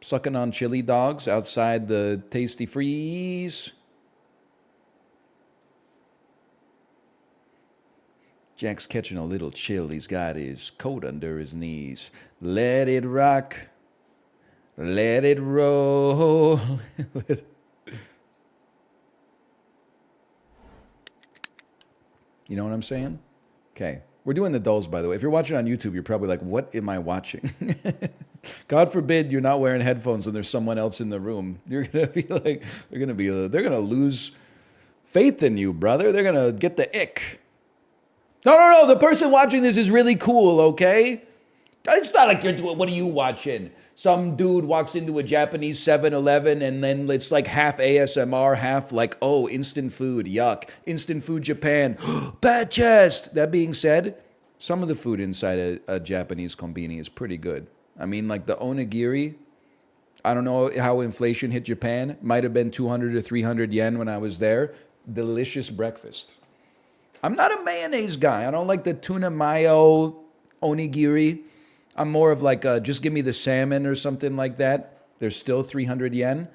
Sucking on chili dogs outside the Tasty Freeze. Jack's catching a little chill. He's got his coat under his knees. Let it rock. Let it roll. You know what I'm saying? Okay. We're doing the dulls, by the way. If you're watching on YouTube, you're probably like, what am I watching? God forbid you're not wearing headphones and there's someone else in the room. You're going to be like, they're going to lose faith in you, brother. They're going to get the ick. No. The person watching this is really cool, okay? It's not like you're doing, what are you watching? Some dude walks into a Japanese 7-Eleven and then it's like half ASMR, half like, oh, instant food, yuck. Instant food Japan, bad chest. That being said, some of the food inside a Japanese konbini is pretty good. I mean, like the onigiri, I don't know how inflation hit Japan. Might have been 200 to 300 yen when I was there. Delicious breakfast. I'm not a mayonnaise guy. I don't like the tuna mayo onigiri. I'm more of like, just give me the salmon or something like that. There's still 300 yen.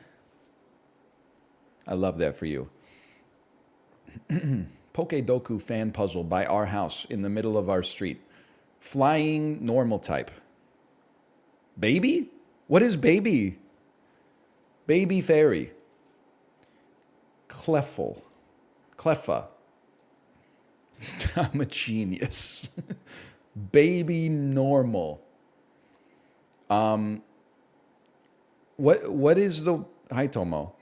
I love that for you. Pokedoku fan puzzle by our house in the middle of our street. Flying normal type. Baby? What is baby? Baby fairy. Cleffle. Cleffa. I'm a genius. Baby normal. What is the hi Tomo?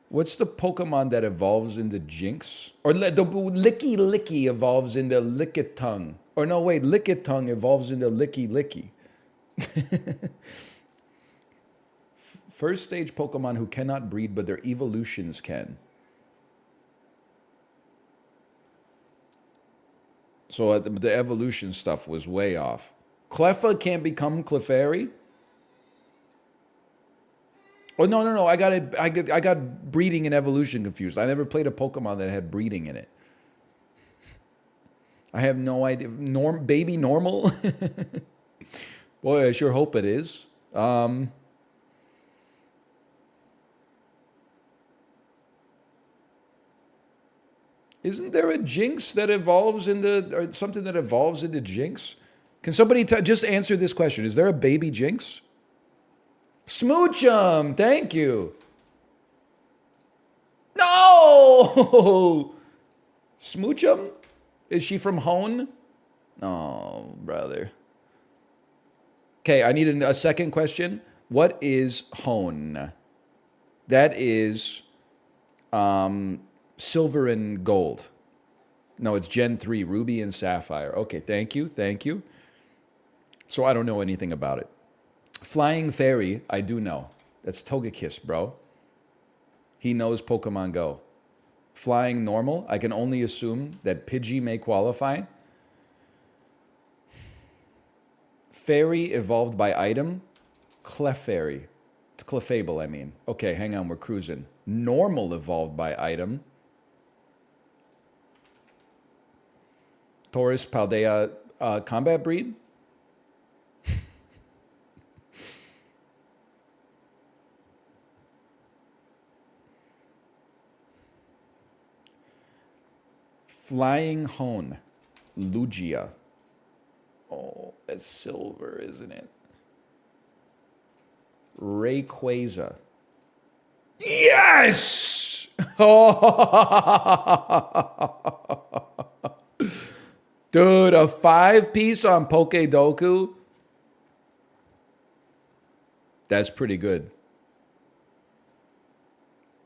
What's the Pokemon that evolves into Jinx? Or the Licky Licky evolves into Lickitung. Or no, wait, Lickitung evolves into Licky Licky. First stage Pokemon who cannot breed, but their evolutions can. So the evolution stuff was way off. Cleffa can't become Clefairy? Oh, no. I got breeding and evolution confused. I never played a Pokemon that had breeding in it. I have no idea. Baby normal? Boy, I sure hope it is. Isn't there a Jinx that evolves into, or something that evolves into Jinx? Can somebody just answer this question? Is there a baby Jinx? Smoochum, thank you. No! Smoochum? Is she from Hone? Oh, brother. Okay, I need a second question. What is Hone? That is silver and gold. No, it's Gen 3, Ruby and Sapphire. Okay, thank you, thank you. So I don't know anything about it. Flying Fairy, I do know. That's Togekiss, bro. He knows Pokemon Go. Flying Normal, I can only assume that Pidgey may qualify. Fairy evolved by item, Clefairy. It's Clefable, I mean. Okay, hang on, we're cruising. Normal evolved by item. Taurus Paldea combat breed. Flying Hone, Lugia. Oh, that's silver, isn't it? Rayquaza. Yes! Dude, a 5-piece on Pokedoku? That's pretty good.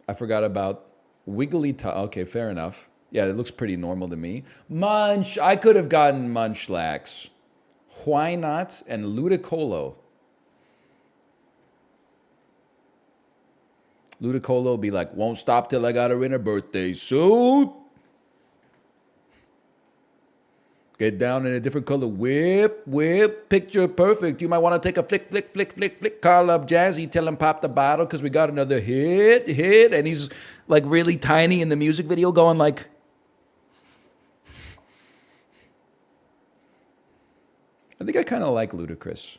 I forgot about Wigglytuff. Okay, fair enough. Yeah, it looks pretty normal to me. Munch. I could have gotten Munchlax. Why not? And Ludicolo. Ludicolo will be like, won't stop till I got her in her birthday suit. Get down in a different color. Whip, whip, picture perfect. You might want to take a flick, flick, flick, flick, flick. Call up Jazzy, tell him pop the bottle because we got another hit. And he's like really tiny in the music video going like... I think I kind of like Ludacris.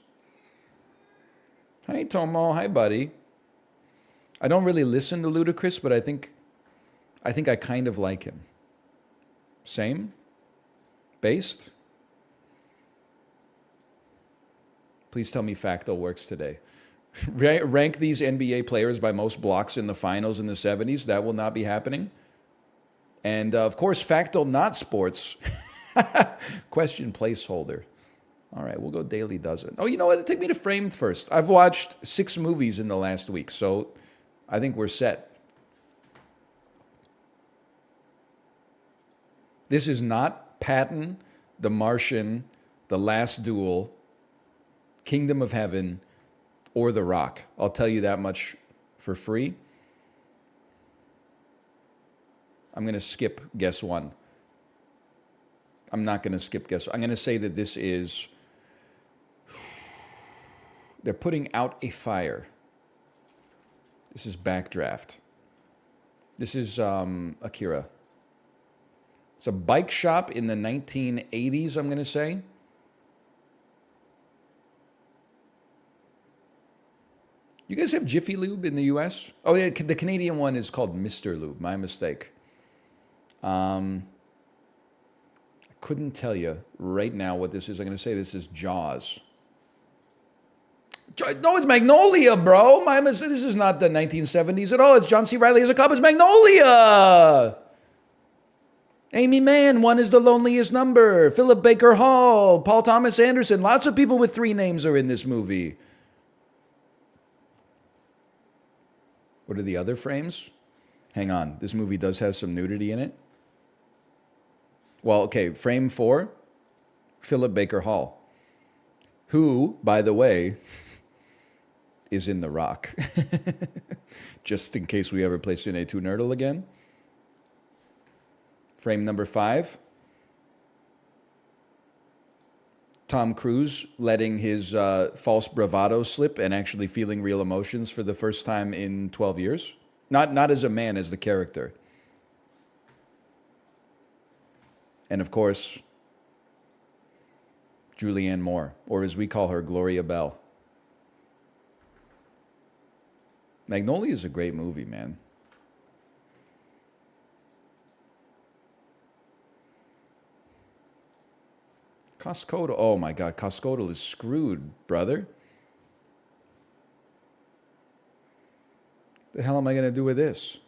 Hi, Tomo. Hi, buddy. I don't really listen to Ludacris, but I think I kind of like him. Same? Based? Please tell me Facto works today. Rank these NBA players by most blocks in the finals in the 70s. That will not be happening. And, of course, Facto not sports. Question placeholder. All right, we'll go Daily Dozen. Oh, you know what? Take me to Framed first. I've watched 6 movies in the last week, so I think we're set. This is not Patton, The Martian, The Last Duel, Kingdom of Heaven, or The Rock. I'll tell you that much for free. I'm going to skip guess one. I'm not going to skip guess. I'm going to say that this is... They're putting out a fire. This is Backdraft. This is Akira. It's a bike shop in the 1980s, I'm going to say. You guys have Jiffy Lube in the US? Oh, yeah, the Canadian one is called Mr. Lube. My mistake. I couldn't tell you right now what this is. I'm going to say this is Jaws. No, it's Magnolia, bro. This is not the 1970s at all. It's John C. Reilly as a cop. It's Magnolia. Amy Mann, One is the Loneliest Number. Philip Baker Hall, Paul Thomas Anderson. Lots of people with 3 names are in this movie. What are the other frames? Hang on. This movie does have some nudity in it. Well, okay, frame 4, Philip Baker Hall, who, by the way, is in The Rock. Just in case we ever play Cine 2 Nerdle again. Frame number 5, Tom Cruise letting his false bravado slip and actually feeling real emotions for the first time in 12 years. Not as a man, as the character. And of course, Julianne Moore, or as we call her, Gloria Bell. Magnolia is a great movie, man. Coscoto. Oh my God, Coscoto is screwed, brother. The hell am I going to do with this?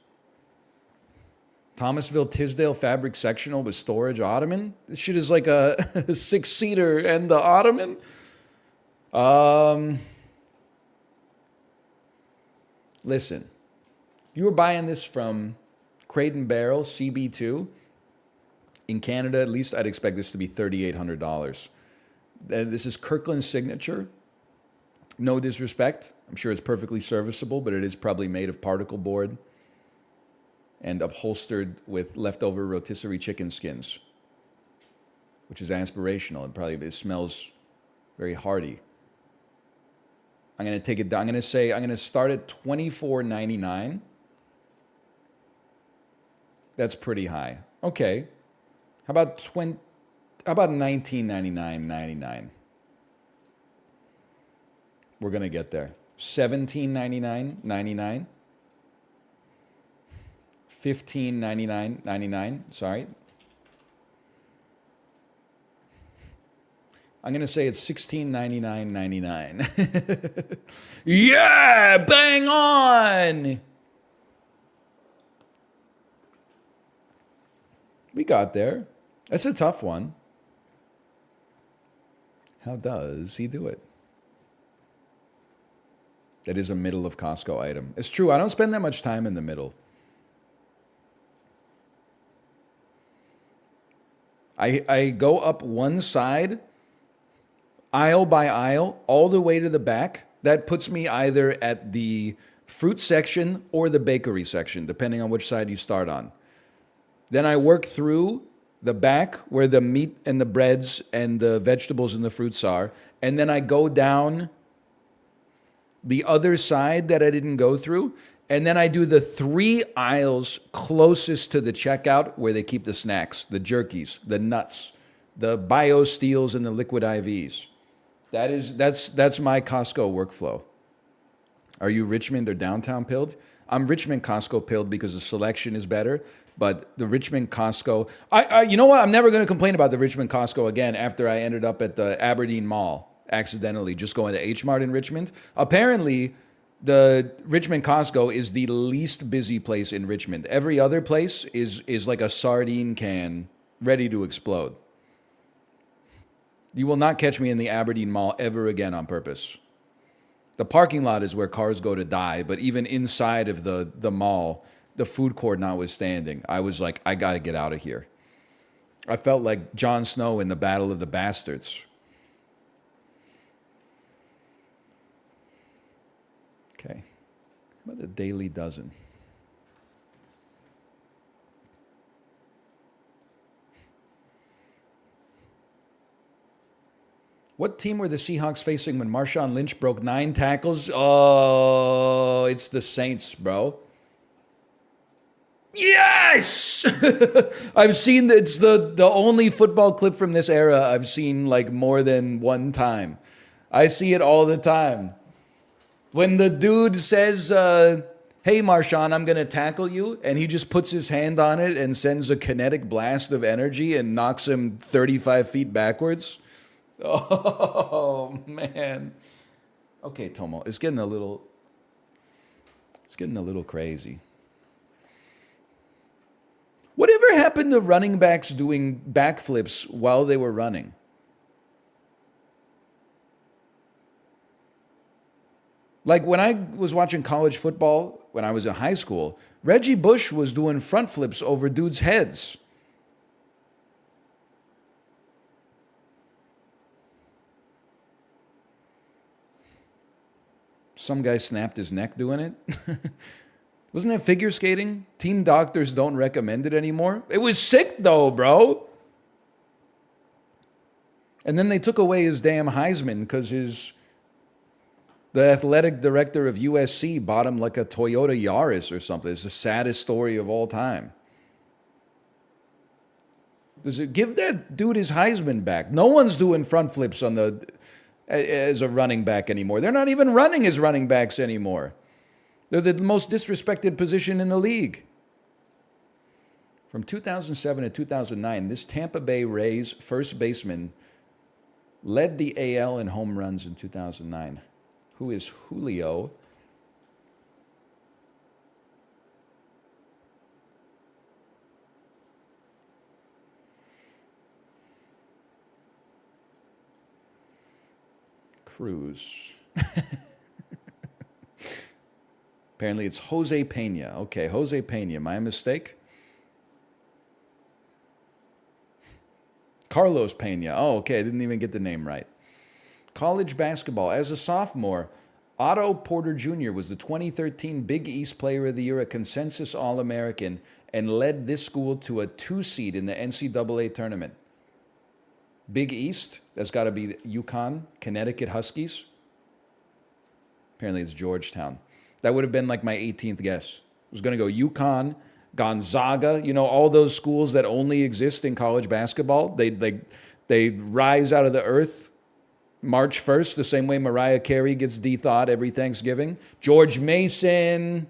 Thomasville Tisdale Fabric Sectional with storage ottoman? This shit is like a 6-seater and the ottoman? Listen, you were buying this from Crate and Barrel CB2. In Canada, at least, I'd expect this to be $3,800. This is Kirkland's Signature. No disrespect. I'm sure it's perfectly serviceable, but it is probably made of particle board and upholstered with leftover rotisserie chicken skins, which is aspirational. It smells very hearty. I'm going to take it down. I'm going to start at $24.99. That's pretty high. Okay. How about $19.99.99? We're going to get there. $17.99.99. $15.99.99. Sorry. I'm going to say it's $16.99.99. Yeah, bang on. We got there. That's a tough one. How does he do it? That is a middle of Costco item. It's true. I don't spend that much time in the middle. I go up one side, aisle by aisle, all the way to the back. That puts me either at the fruit section or the bakery section, depending on which side you start on. Then I work through the back where the meat and the breads and the vegetables and the fruits are. And then I go down the other side that I didn't go through. And then I do the 3 aisles closest to the checkout where they keep the snacks, the jerkies, the nuts, the BioSteels, and the liquid IVs. That's my Costco workflow. Are you Richmond or downtown pilled? I'm Richmond Costco pilled because the selection is better. But the Richmond Costco, you know what? I'm never going to complain about the Richmond Costco again after I ended up at the Aberdeen Mall accidentally, just going to H Mart in Richmond. Apparently, the Richmond Costco is the least busy place in Richmond. Every other place is like a sardine can ready to explode. You will not catch me in the Aberdeen Mall ever again on purpose. The parking lot is where cars go to die, but even inside of the mall, the food court notwithstanding, I was like, I got to get out of here. I felt like Jon Snow in the Battle of the Bastards. Okay. How about the Daily Dozen? What team were the Seahawks facing when Marshawn Lynch broke 9 tackles? Oh, it's the Saints, bro. Yes! I've seen it's the only football clip from this era I've seen like more than one time. I see it all the time. When the dude says, hey, Marshawn, I'm going to tackle you, and he just puts his hand on it and sends a kinetic blast of energy and knocks him 35 feet backwards. Oh, man. Okay, Tomo, it's getting a little crazy. Whatever happened to running backs doing backflips while they were running? Like when I was watching college football when I was in high school, Reggie Bush was doing front flips over dudes' heads. Some guy snapped his neck doing it. Wasn't that figure skating? Team doctors don't recommend it anymore. It was sick though, bro. And then they took away his damn Heisman because the athletic director of USC bought him like a Toyota Yaris or something. It's the saddest story of all time. Give that dude his Heisman back. No one's doing front flips as a running back anymore. They're not even running as running backs anymore. They're the most disrespected position in the league. From 2007 to 2009, this Tampa Bay Rays first baseman led the AL in home runs in 2009. Who is Julio? Cruz. Apparently it's Jose Pena. Okay, Jose Pena. My mistake. Carlos Pena. Oh, okay. I didn't even get the name right. College basketball. As a sophomore, Otto Porter Jr. was the 2013 Big East Player of the Year, a consensus All-American, and led this school to a 2 seed in the NCAA tournament. Big East, that's got to be UConn, Connecticut Huskies. Apparently it's Georgetown. That would have been like my 18th guess. I was going to go UConn, Gonzaga, all those schools that only exist in college basketball. They rise out of the earth March 1st, the same way Mariah Carey gets de-thawed every Thanksgiving. George Mason.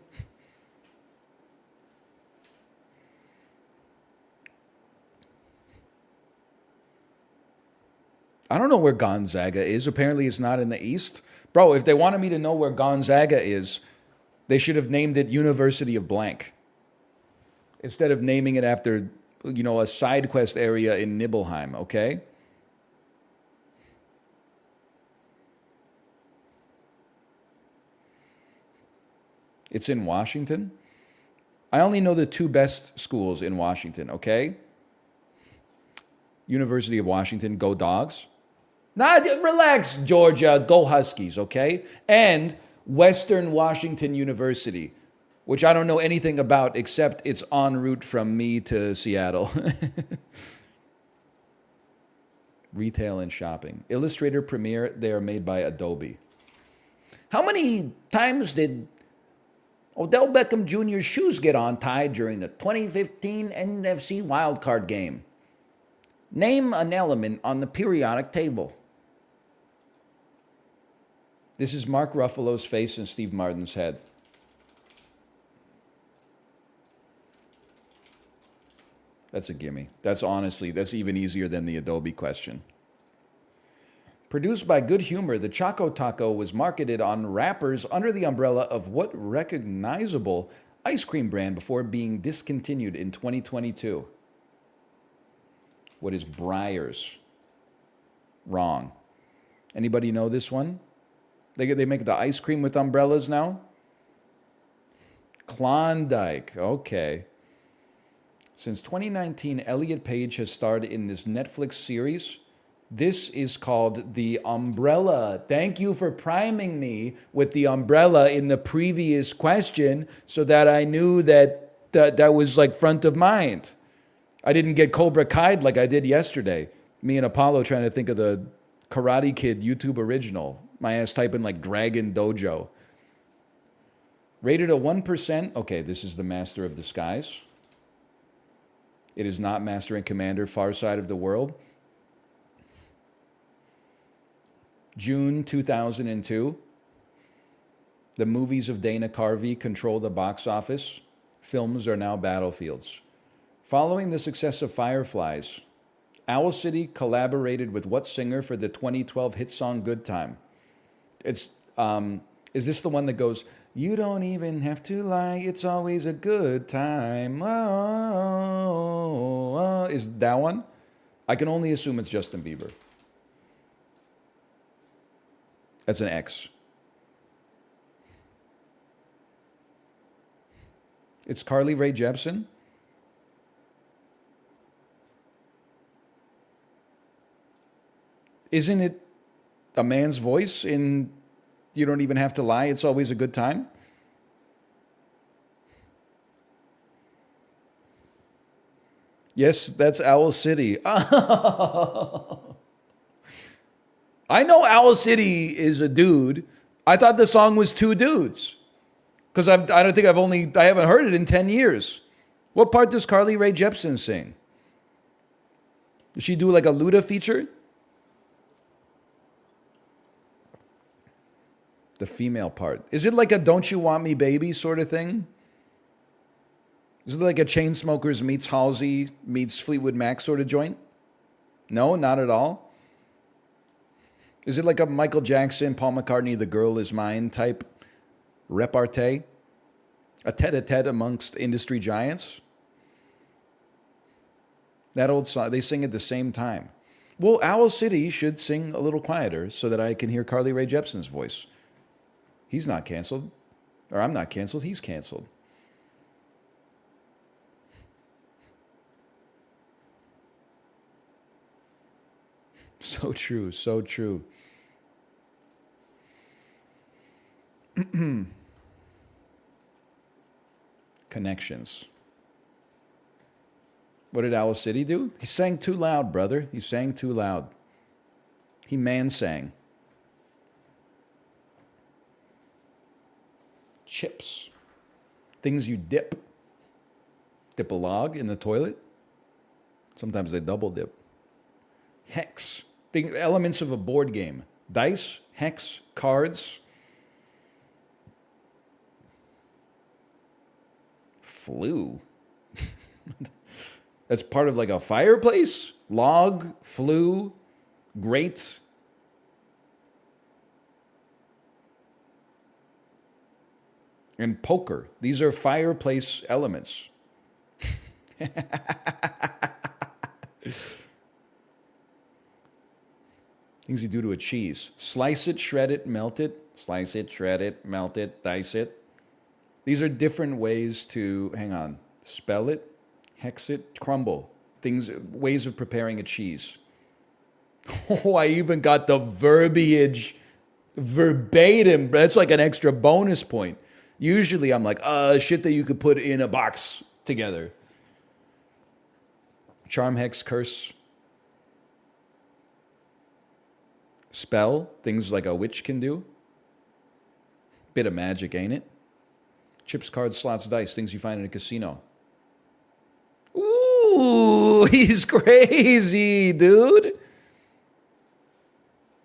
I don't know where Gonzaga is. Apparently it's not in the East. Bro, if they wanted me to know where Gonzaga is, they should have named it University of Blank instead of naming it after, a side quest area in Nibelheim, okay? It's in Washington. I only know the 2 best schools in Washington, okay? University of Washington, go Dogs. Nah, relax, Georgia, go Huskies, okay? And Western Washington University, which I don't know anything about except it's en route from me to Seattle. Retail and shopping. Illustrator, Premiere, they are made by Adobe. How many times did Odell Beckham Jr.'s shoes get untied during the 2015 NFC wildcard game? Name an element on the periodic table. This is Mark Ruffalo's face and Steve Martin's head. That's a gimme. That's even easier than the Adobe question. Produced by Good Humor, the Choco Taco was marketed on wrappers under the umbrella of what recognizable ice cream brand before being discontinued in 2022? What is Breyers? Wrong. Anybody know this one? They make the ice cream with umbrellas now? Klondike. Okay. Since 2019, Elliot Page has starred in this Netflix series. This is called The Umbrella. Thank you for priming me with the umbrella in the previous question so that I knew that was like front of mind. I didn't get Cobra Kai'd like I did yesterday. Me and Apollo trying to think of the Karate Kid YouTube original. My ass typing like Dragon Dojo. Rated a 1%. Okay, this is the Master of Disguise. It is not Master and Commander Far Side of the World. June 2002. The movies of Dana Carvey control the box office. Films are now battlefields. Following the success of Fireflies, Owl City collaborated with what singer for the 2012 hit song Good Time? Is this the one that goes, you don't even have to lie, it's always a good time. Oh. Is that one? I can only assume it's Justin Bieber. That's an X. It's Carly Rae Jepsen. Isn't it a man's voice in You Don't Even Have to Lie, It's Always a Good Time? Yes, that's Owl City. I know Owl City is a dude. I thought the song was 2 dudes. Because I haven't heard it in 10 years. What part does Carly Rae Jepsen sing? Does she do like a Luda feature? The female part. Is it like a Don't You Want Me Baby sort of thing? Is it like a Chainsmokers meets Halsey meets Fleetwood Mac sort of joint? No, not at all. Is it like a Michael Jackson, Paul McCartney, The Girl Is Mine type repartee? A tete-a-tete amongst industry giants? That old song, they sing at the same time. Well, Owl City should sing a little quieter so that I can hear Carly Rae Jepsen's voice. He's not canceled. Or I'm not canceled, he's canceled. So true, so true. Connections. What did Owl City do? He sang too loud, brother. He sang too loud. He man-sang. Chips. Things you dip. Dip a log in the toilet. Sometimes they double dip. Hex. Elements of a board game. Dice, hex, cards. Flue. That's part of like a fireplace? Log, flue, grate. And poker. These are fireplace elements. Things you do to a cheese. Slice it, shred it, melt it. Slice it, shred it, melt it, dice it. These are different ways to, hang on, spell it, hex it, crumble. Things, ways of preparing a cheese. Oh, I even got the verbiage verbatim. That's like an extra bonus point. Usually I'm like, shit that you could put in a box together. Charm, hex, curse. Spell, things like a witch can do. Bit of magic, ain't it? Chips, cards, slots, dice, things you find in a casino. Ooh, he's crazy, dude.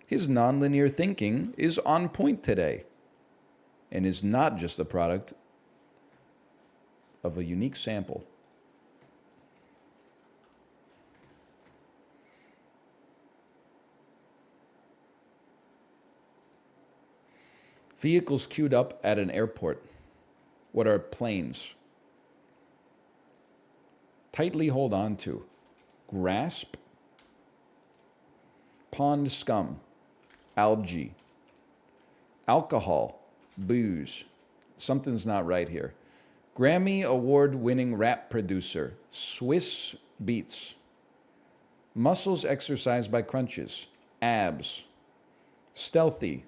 His nonlinear thinking is on point today and is not just the product of a unique sample. Vehicles queued up at an airport. What are planes? Tightly hold on to. Grasp. Pond scum. Algae. Alcohol. Booze. Something's not right here. Grammy award-winning rap producer. Swiss Beats. Muscles exercised by crunches. Abs. Stealthy.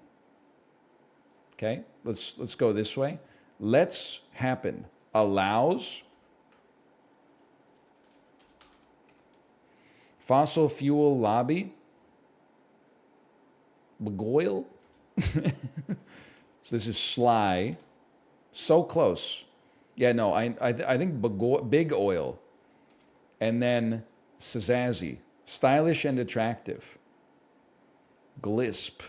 Okay, let's go this way. Let's happen. Allows. Fossil fuel lobby. Beguile. So this is sly. So close. Yeah, no, I think big oil. And then Sazazzy. Stylish and attractive. Glisp.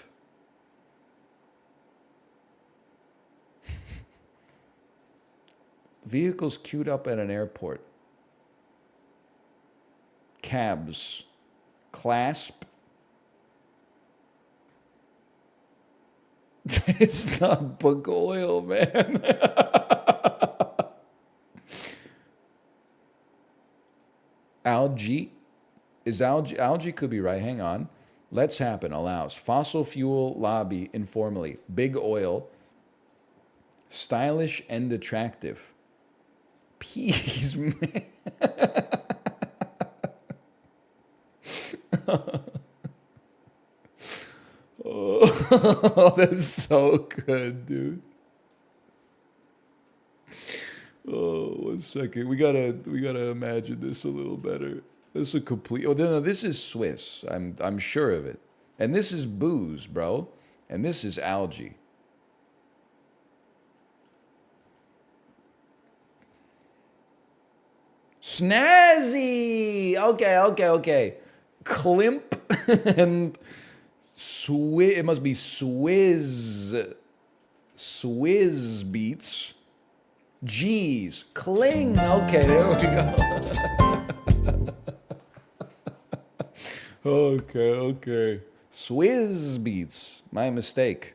Vehicles queued up at an airport. Cabs. Clasp. It's not bug oil, man. Algae. Is algae could be right. Hang on. Let's happen. Allows. Fossil fuel lobby informally. Big oil. Stylish and attractive. Peas, man. Oh, that's so good, dude. Oh, 1 second. We gotta imagine this a little better. This is a complete. Oh no, this is Swiss. I'm sure of it. And this is booze, bro. And this is algae. Snazzy. Okay. Klimp and Swizz. It must be Swizz. Swizz Beats. G's. Cling. Okay, there we go. Okay. Swizz Beats. My mistake.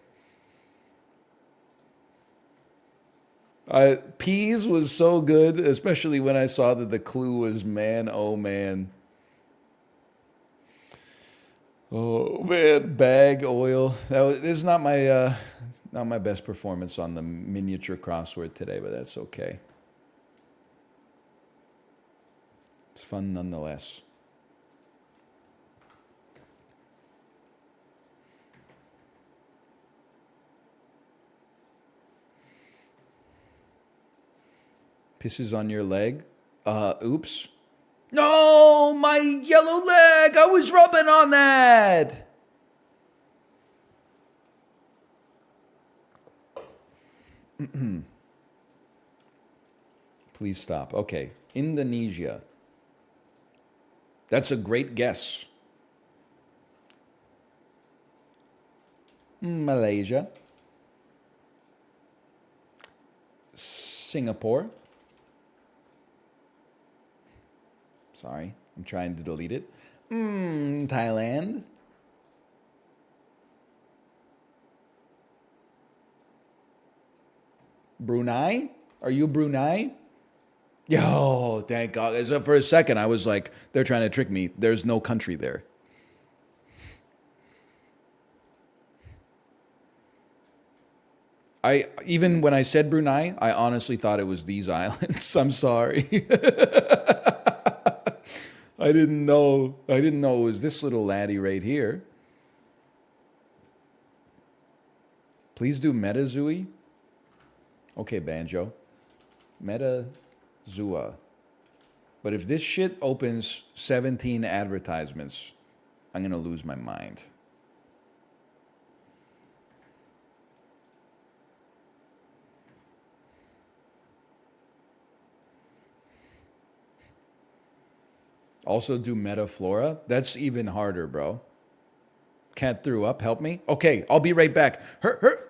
Peas was so good, especially when I saw that the clue was man, oh man. Oh man, bag oil. This is not my best performance on the miniature crossword today, but that's okay. It's fun nonetheless. Pisses on your leg. Oops. No, my yellow leg. I was rubbing on that. Please stop. Okay. Indonesia. That's a great guess. Malaysia. Singapore. Sorry, I'm trying to delete it. Thailand. Brunei? Are you Brunei? Yo, thank God. As for a second, I was like, they're trying to trick me. There's no country there. Even when I said Brunei, I honestly thought it was these islands. I'm sorry. I didn't know it was this little laddie right here. Please do Metazui. Okay, Banjo. Metazua. But if this shit opens 17 advertisements, I'm going to lose my mind. Also do Metaflora. That's even harder, bro. Cat threw up. Help me. Okay, I'll be right back. Her.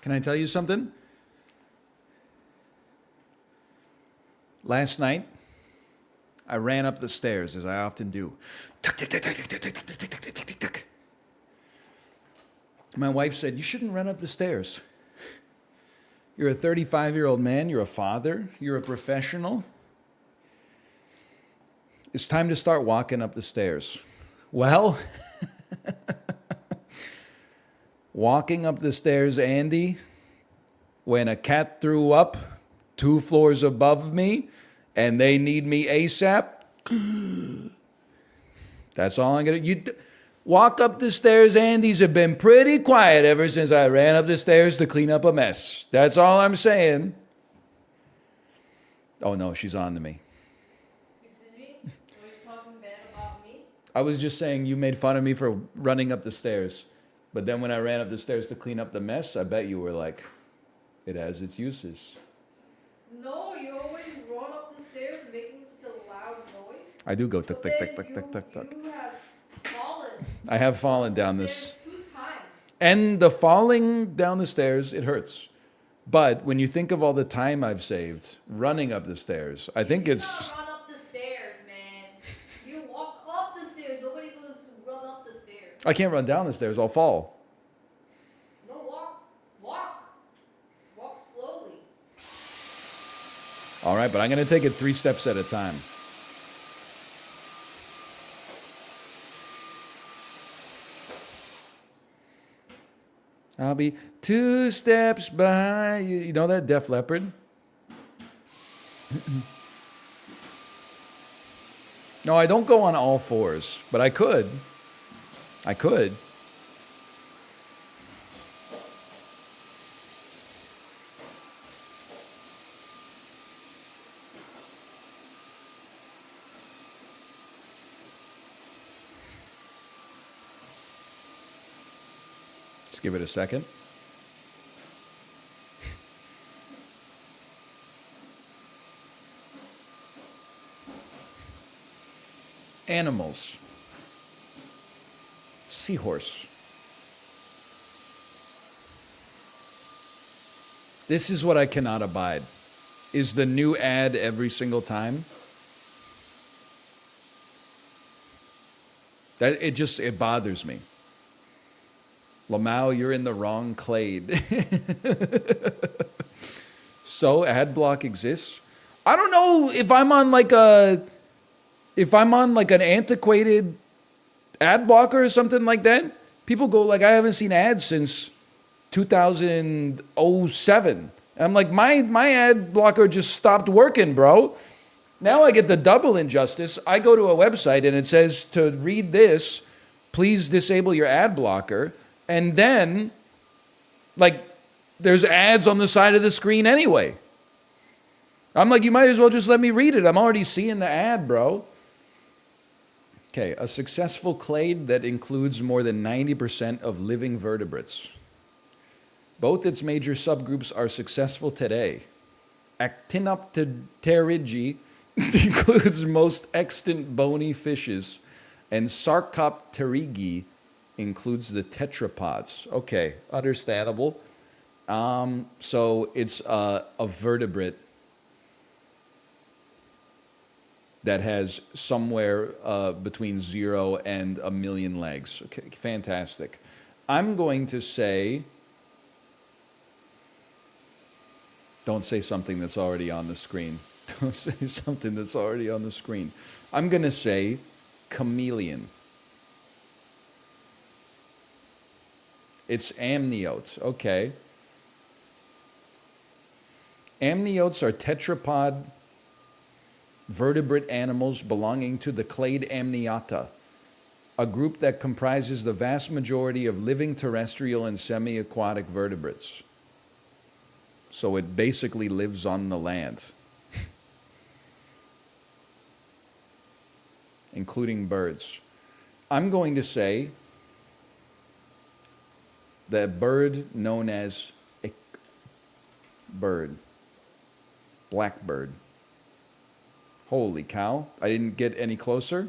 Can I tell you something? Last night, I ran up the stairs, as I often do. My wife said, "You shouldn't run up the stairs. You're a 35-year-old man, you're a father, you're a professional. It's time to start walking up the stairs." Well, walking up the stairs, Andy, when a cat threw up 2 floors above me and they need me ASAP, that's all I'm going to... Walk up the stairs, Andy's have been pretty quiet ever since I ran up the stairs to clean up a mess. That's all I'm saying. Oh no, she's on to me. Excuse me? Were you talking bad about me? I was just saying you made fun of me for running up the stairs. But then when I ran up the stairs to clean up the mess, I bet you were like, it has its uses. No, you always run up the stairs making such a loud noise. I do go tuck, But tuck, then tuck, tuck, tuck, tuck, tuck. You have fallen. I have fallen down the this. stairs 2 times. And the falling down the stairs, it hurts. But when you think of all the time I've saved running up the stairs, I think it's... Not run up the stairs, man. You walk up the stairs. Nobody goes run up the stairs. I can't run down the stairs. I'll fall. No, walk. Walk. Walk slowly. All right, but I'm going to take it 3 steps at a time. I'll be 2 steps behind you. You know that Def Leppard? No, I don't go on all 4s, but I could. I could. Let's give it a second. Animals. Seahorse. This is what I cannot abide. Is the new ad every single time? That it bothers me. Lamau, you're in the wrong clade. So ad block exists. I don't know if I'm on like an antiquated ad blocker or something like that. People go like, I haven't seen ads since 2007. I'm like, my ad blocker just stopped working, bro. Now I get the double injustice. I go to a website and it says to read this, please disable your ad blocker. And then, like, there's ads on the side of the screen anyway. I'm like, you might as well just let me read it. I'm already seeing the ad, bro. Okay, a successful clade that includes more than 90% of living vertebrates. Both its major subgroups are successful today. Actinopterygii includes most extant bony fishes, and Sarcopterygii includes the tetrapods. Okay, understandable. So it's a vertebrate that has somewhere between 0 and 1 million legs. Okay, fantastic. I'm going to say, don't say something that's already on the screen. Don't say something that's already on the screen. I'm going to say chameleon. It's amniotes. Okay. Amniotes are tetrapod vertebrate animals belonging to the clade Amniota, a group that comprises the vast majority of living terrestrial and semi-aquatic vertebrates. So it basically lives on the land, including birds. I'm going to say the bird known as a bird, blackbird. Holy cow, I didn't get any closer.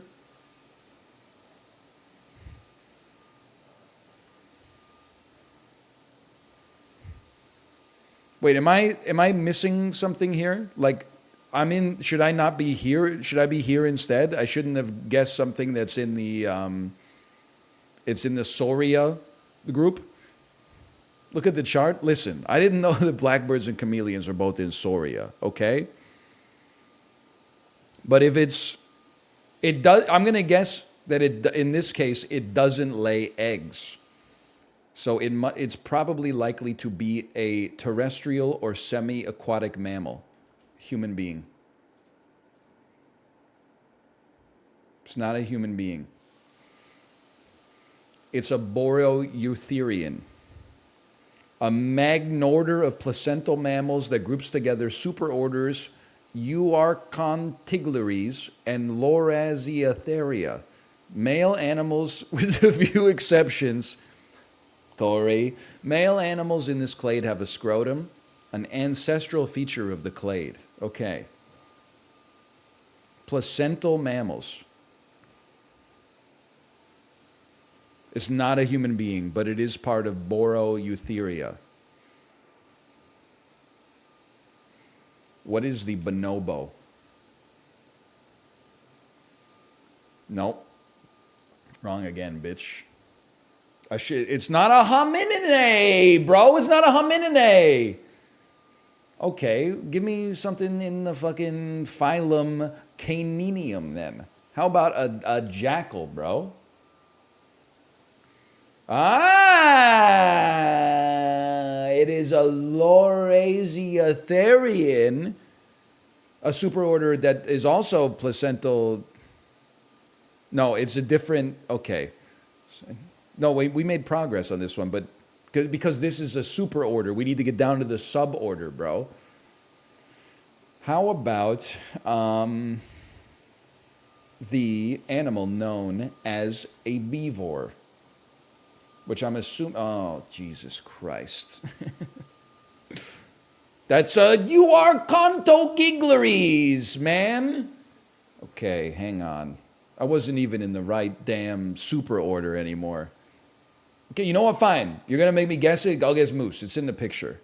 Wait, am I missing something here? Like, should I not be here? Should I be here instead? I shouldn't have guessed something that's in the, it's in the Soria group. Look at the chart. Listen, I didn't know that blackbirds and chameleons are both in Soria, okay? But if it does, I'm going to guess that in this case, it doesn't lay eggs. So it's probably likely to be a terrestrial or semi-aquatic mammal, human being. It's not a human being. It's a Boreoeutherian, a magnorder of placental mammals that groups together superorders Euarchontiglares and Loraziatheria. Male animals, with a few exceptions, male animals in this clade have a scrotum, an ancestral feature of the clade. Okay. Placental mammals. It's not a human being, but it is part of Boreoeutheria. What is the bonobo? Nope. Wrong again, bitch. It's not a homininae, bro. It's not a homininae. Okay, give me something in the fucking phylum Caninium then. How about a jackal, bro? It is a Loraziatherian, a superorder that is also placental. No, it's a different, okay. No, wait, we made progress on this one, but because this is a superorder, we need to get down to the suborder, bro. How about the animal known as a beavor? which I'm assuming. Oh, Jesus Christ. That's you are Conto Gigleries, man. Okay, hang on. I wasn't even in the right damn super order anymore. Okay, you know what? Fine. You're gonna make me guess it. I'll guess Moose. It's in the picture.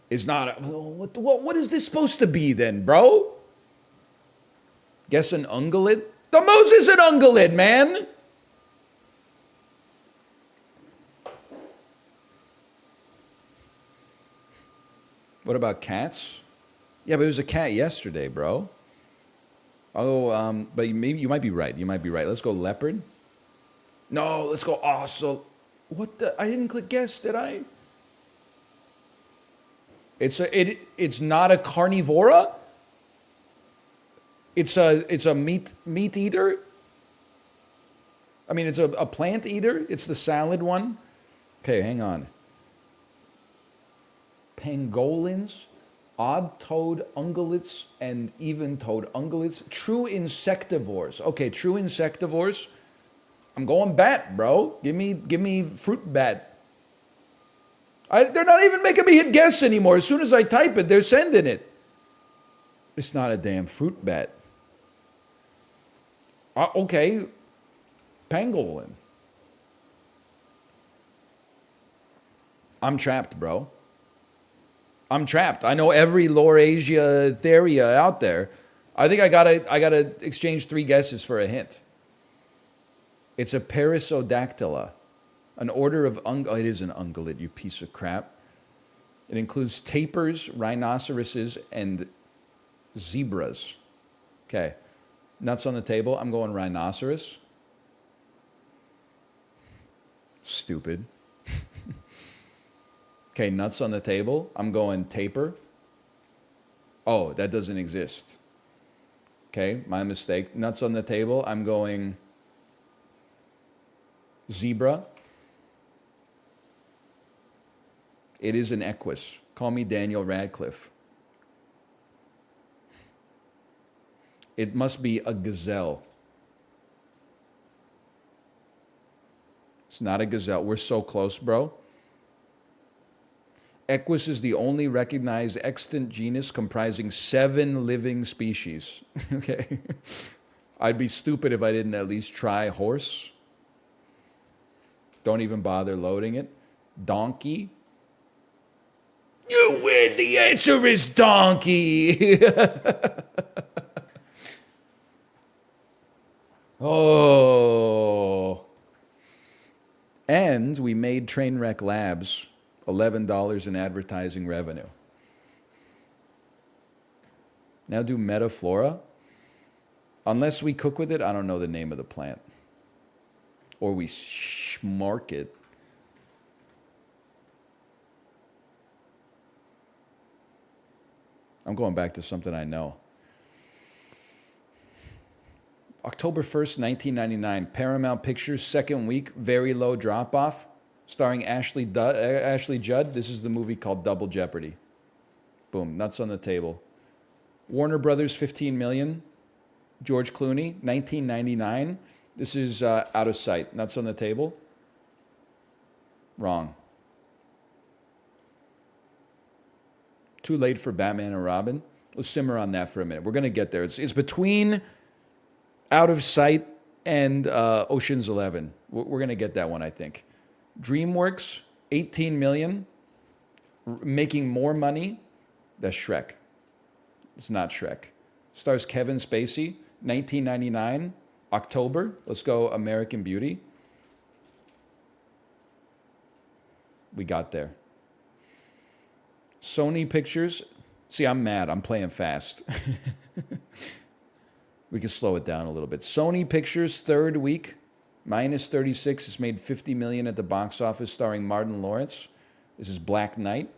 It's not. What is this supposed to be then, bro? Guess an ungulate? The moose is an ungulate, man. What about cats? Yeah, but it was a cat yesterday, bro. Oh, but maybe you might be right. You might be right. Let's go leopard. No, let's go ocelot. What the? I didn't click guess, did I? It's not a carnivora. It's a meat eater. I mean, it's a plant eater. It's the salad one. Okay, hang on. Pangolins, odd-toed ungulates, and even-toed ungulates. True insectivores. Okay, true insectivores. I'm going bat, bro. Give me fruit bat. They're not even making me hit guess anymore. As soon as I type it, they're sending it. It's not a damn fruit bat. Okay, pangolin. I'm trapped, bro. I'm trapped. I know every Laurasia theria out there. I think I gotta exchange 3 guesses for a hint. It's a Perissodactyla, an order of it is an ungulate, you piece of crap. It includes tapirs, rhinoceroses, and zebras. Okay, nuts on the table. I'm going rhinoceros. Stupid. Okay, nuts on the table. I'm going tapir. Oh, that doesn't exist. Okay, my mistake. Nuts on the table. I'm going zebra. It is an equus. Call me Daniel Radcliffe. It must be a gazelle. It's not a gazelle. We're so close, bro. Equus is the only recognized extant genus comprising 7 living species. Okay. I'd be stupid if I didn't at least try horse. Don't even bother loading it. Donkey. You win. The answer is donkey. Oh. And we made Trainwreck Labs $11 in advertising revenue. Now do Metaflora. Unless we cook with it, I don't know the name of the plant. Or we schmark it. I'm going back to something I know. October 1st, 1999, Paramount Pictures, second week, very low drop-off, starring Ashley Judd. This is the movie called Double Jeopardy. Boom, nuts on the table. Warner Brothers, 15 million. George Clooney, 1999. This is Out of Sight. Nuts on the table. Wrong. Too late for Batman and Robin. Let's simmer on that for a minute. We're going to get there. It's between Out of Sight and Ocean's 11. We're going to get that one, I think. DreamWorks, 18 million. Making more money. That's Shrek. It's not Shrek. Stars Kevin Spacey, 1999, October. Let's go American Beauty. We got there. Sony Pictures. See, I'm mad. I'm playing fast. We can slow it down a little bit. Sony Pictures, third week, minus 36. It's made 50 million at the box office, starring Martin Lawrence. This is Black Knight.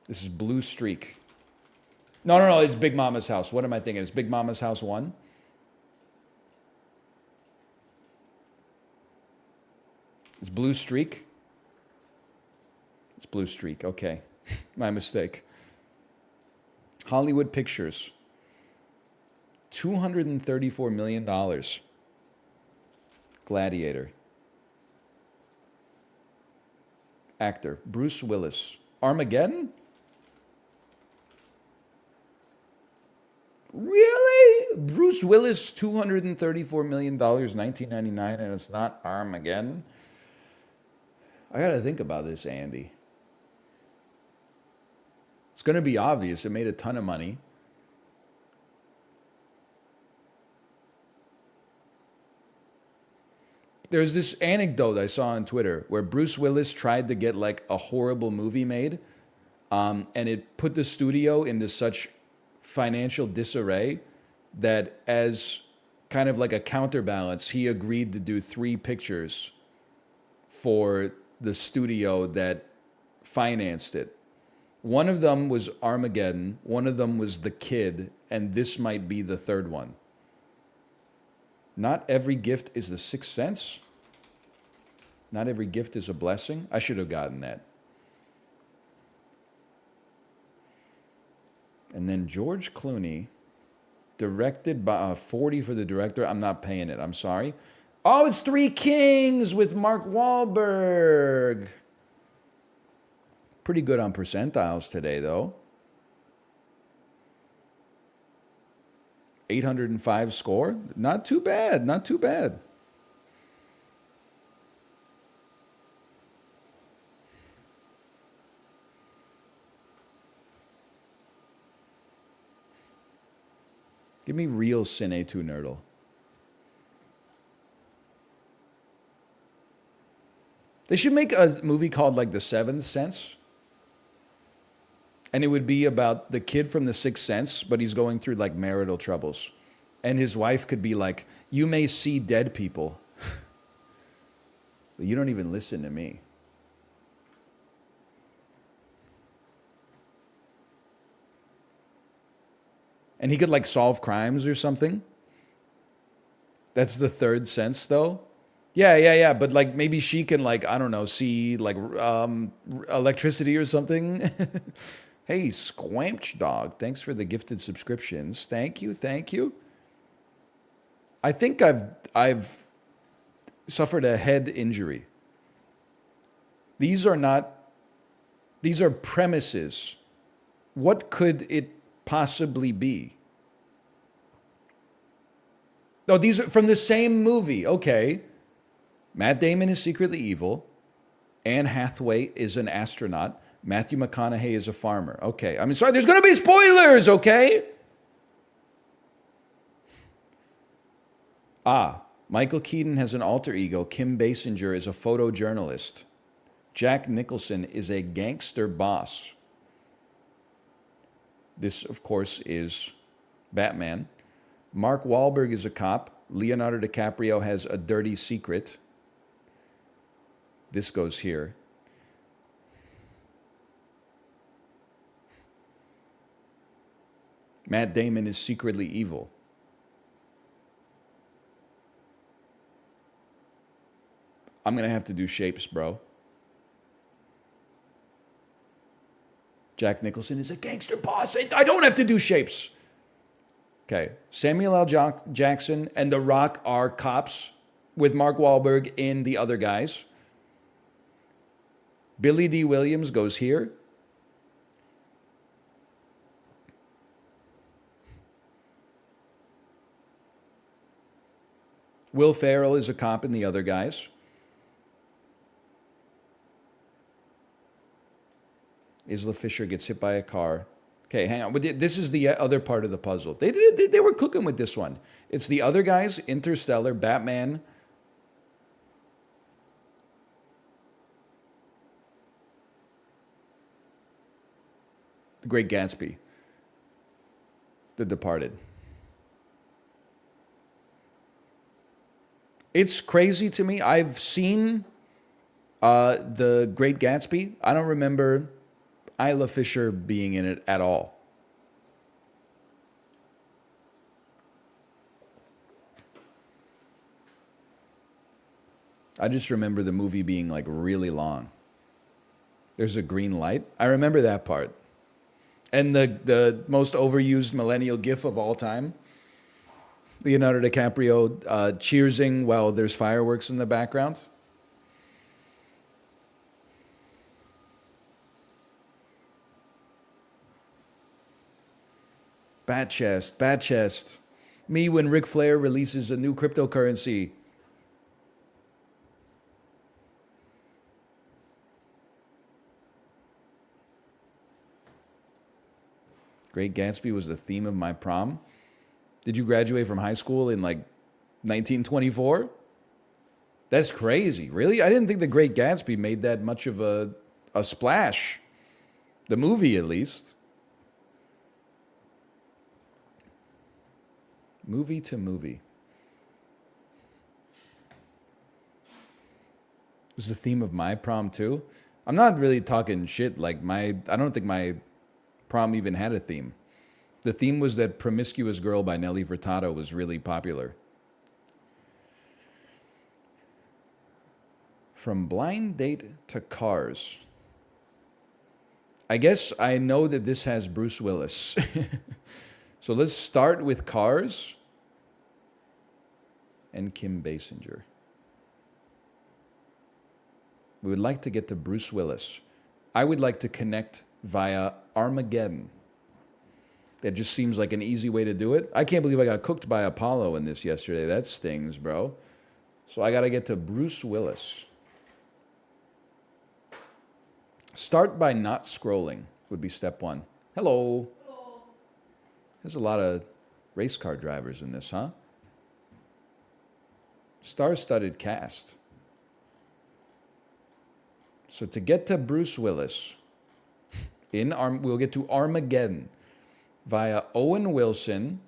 This is Blue Streak. No, it's Big Mama's House. What am I thinking? It's Big Mama's House 1? It's Blue Streak? It's Blue Streak, okay. My mistake. Hollywood Pictures. $234 million. Gladiator. Actor, Bruce Willis. Armageddon? Really? Bruce Willis, $234 million, 1999, and it's not Armageddon? I gotta think about this, Andy. It's gonna be obvious. It made a ton of money. There's this anecdote I saw on Twitter where Bruce Willis tried to get like a horrible movie made, and it put the studio into such financial disarray that as kind of like a counterbalance, he agreed to do 3 pictures for the studio that financed it. One of them was Armageddon, one of them was The Kid, and this might be the third one. Not every gift is the sixth sense. Not every gift is a blessing. I should have gotten that. And then George Clooney, directed by 40 for the director. I'm not paying it. I'm sorry. Oh, it's Three Kings with Mark Wahlberg. Pretty good on percentiles today, though. 805 score. Not too bad. Not too bad. Give me real Cine 2 Nerdle. They should make a movie called like The Seventh Sense. And it would be about the kid from The Sixth Sense, but he's going through like marital troubles. And his wife could be like, you may see dead people, but you don't even listen to me. And he could like solve crimes or something. That's the third sense though. Yeah. But like maybe she can like, I don't know, see like electricity or something. Hey, Squamch Dog, thanks for the gifted subscriptions. Thank you. I think I've suffered a head injury. These are premises. What could it possibly be? No, these are from the same movie. Okay. Matt Damon is secretly evil. Anne Hathaway is an astronaut. Matthew McConaughey is a farmer. Okay. I mean, sorry, there's going to be spoilers, okay? Michael Keaton has an alter ego. Kim Basinger is a photojournalist. Jack Nicholson is a gangster boss. This, of course, is Batman. Mark Wahlberg is a cop. Leonardo DiCaprio has a dirty secret. This goes here. Matt Damon is secretly evil. I'm going to have to do shapes, bro. Jack Nicholson is a gangster boss. I don't have to do shapes. Okay. Samuel L. Jackson and The Rock are cops with Mark Wahlberg in The Other Guys. Billy D. Williams goes here. Will Ferrell is a cop in The Other Guys. Isla Fisher gets hit by a car. Okay, hang on. This is the other part of the puzzle. They were cooking with this one. It's The Other Guys, Interstellar, Batman. The Great Gatsby. The Departed. It's crazy to me. I've seen The Great Gatsby. I don't remember Isla Fisher being in it at all. I just remember the movie being like really long. There's a green light. I remember that part. And the most overused millennial gif of all time. Leonardo DiCaprio cheersing while there's fireworks in the background. Bat chest, bat chest. Me when Ric Flair releases a new cryptocurrency. Great Gatsby was the theme of my prom. Did you graduate from high school in like 1924? That's crazy. Really? I didn't think The Great Gatsby made that much of a splash. The movie, at least. Movie to movie. It was the theme of my prom, too. I'm not really talking shit. Like, I don't think my prom even had a theme. The theme was that Promiscuous Girl by Nelly Furtado was really popular. From Blind Date to Cars. I guess I know that this has Bruce Willis. So let's start with Cars and Kim Basinger. We would like to get to Bruce Willis. I would like to connect via Armageddon. That just seems like an easy way to do it. I can't believe I got cooked by Apollo in this yesterday. That stings, bro. So I got to get to Bruce Willis. Start by not scrolling would be step one. Hello. Hello. There's a lot of race car drivers in this, huh? Star-studded cast. So to get to Bruce Willis, we'll get to Armageddon via Owen Wilson,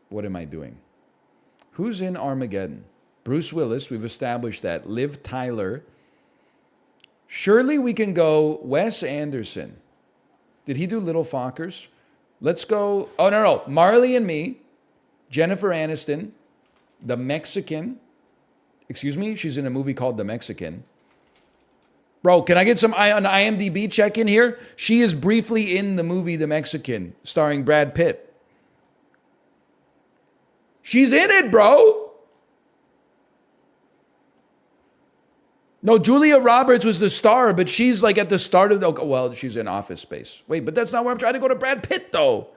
what am I doing? Who's in Armageddon? Bruce Willis, we've established that. Liv Tyler. Surely we can go Wes Anderson. Did he do Little Fockers? Let's go. Oh, no. Marley and Me, Jennifer Aniston, The Mexican. Excuse me? She's in a movie called The Mexican. Bro, can I get an IMDb check in here? She is briefly in the movie The Mexican, starring Brad Pitt. She's in it, bro. No, Julia Roberts was the star, but she's like at the start of well, she's in Office Space. Wait, but that's not where I'm trying to go to Brad Pitt, though.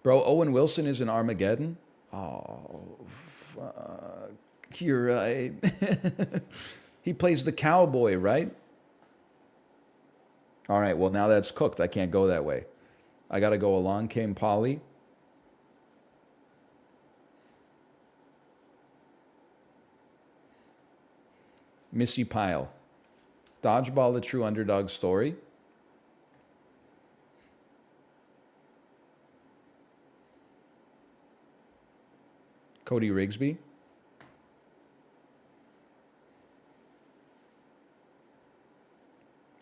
Bro, Owen Wilson is in Armageddon? Oh, fuck. You're right. He plays the cowboy, right? All right, well, now that's cooked. I can't go that way. I got to go Along Came Polly. Missy Pyle. Dodgeball, a true underdog story. Cody Rigsby.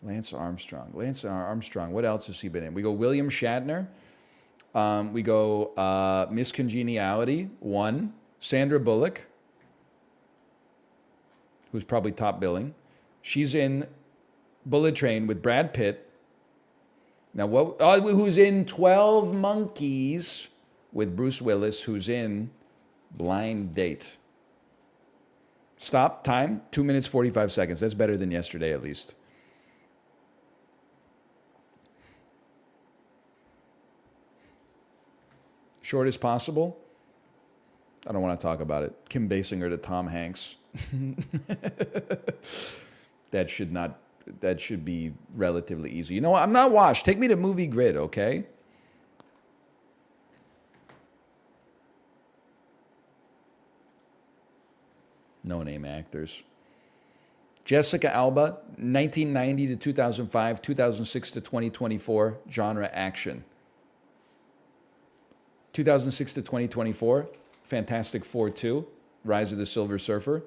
Lance Armstrong. Lance Armstrong. What else has he been in? We go William Shatner. We go Miss Congeniality, 1. Sandra Bullock, who's probably top billing. She's in Bullet Train with Brad Pitt. Now, who's in 12 Monkeys with Bruce Willis, who's in Blind Date. Stop, time, 2 minutes, 45 seconds. That's better than yesterday, at least. Short as possible. I don't want to talk about it. Kim Basinger to Tom Hanks. That should be relatively easy. You know what? I'm not washed. Take me to Movie Grid, okay? No-name actors. Jessica Alba, 1990 to 2005, 2006 to 2024, genre action. 2006 to 2024, Fantastic Four 2, Rise of the Silver Surfer.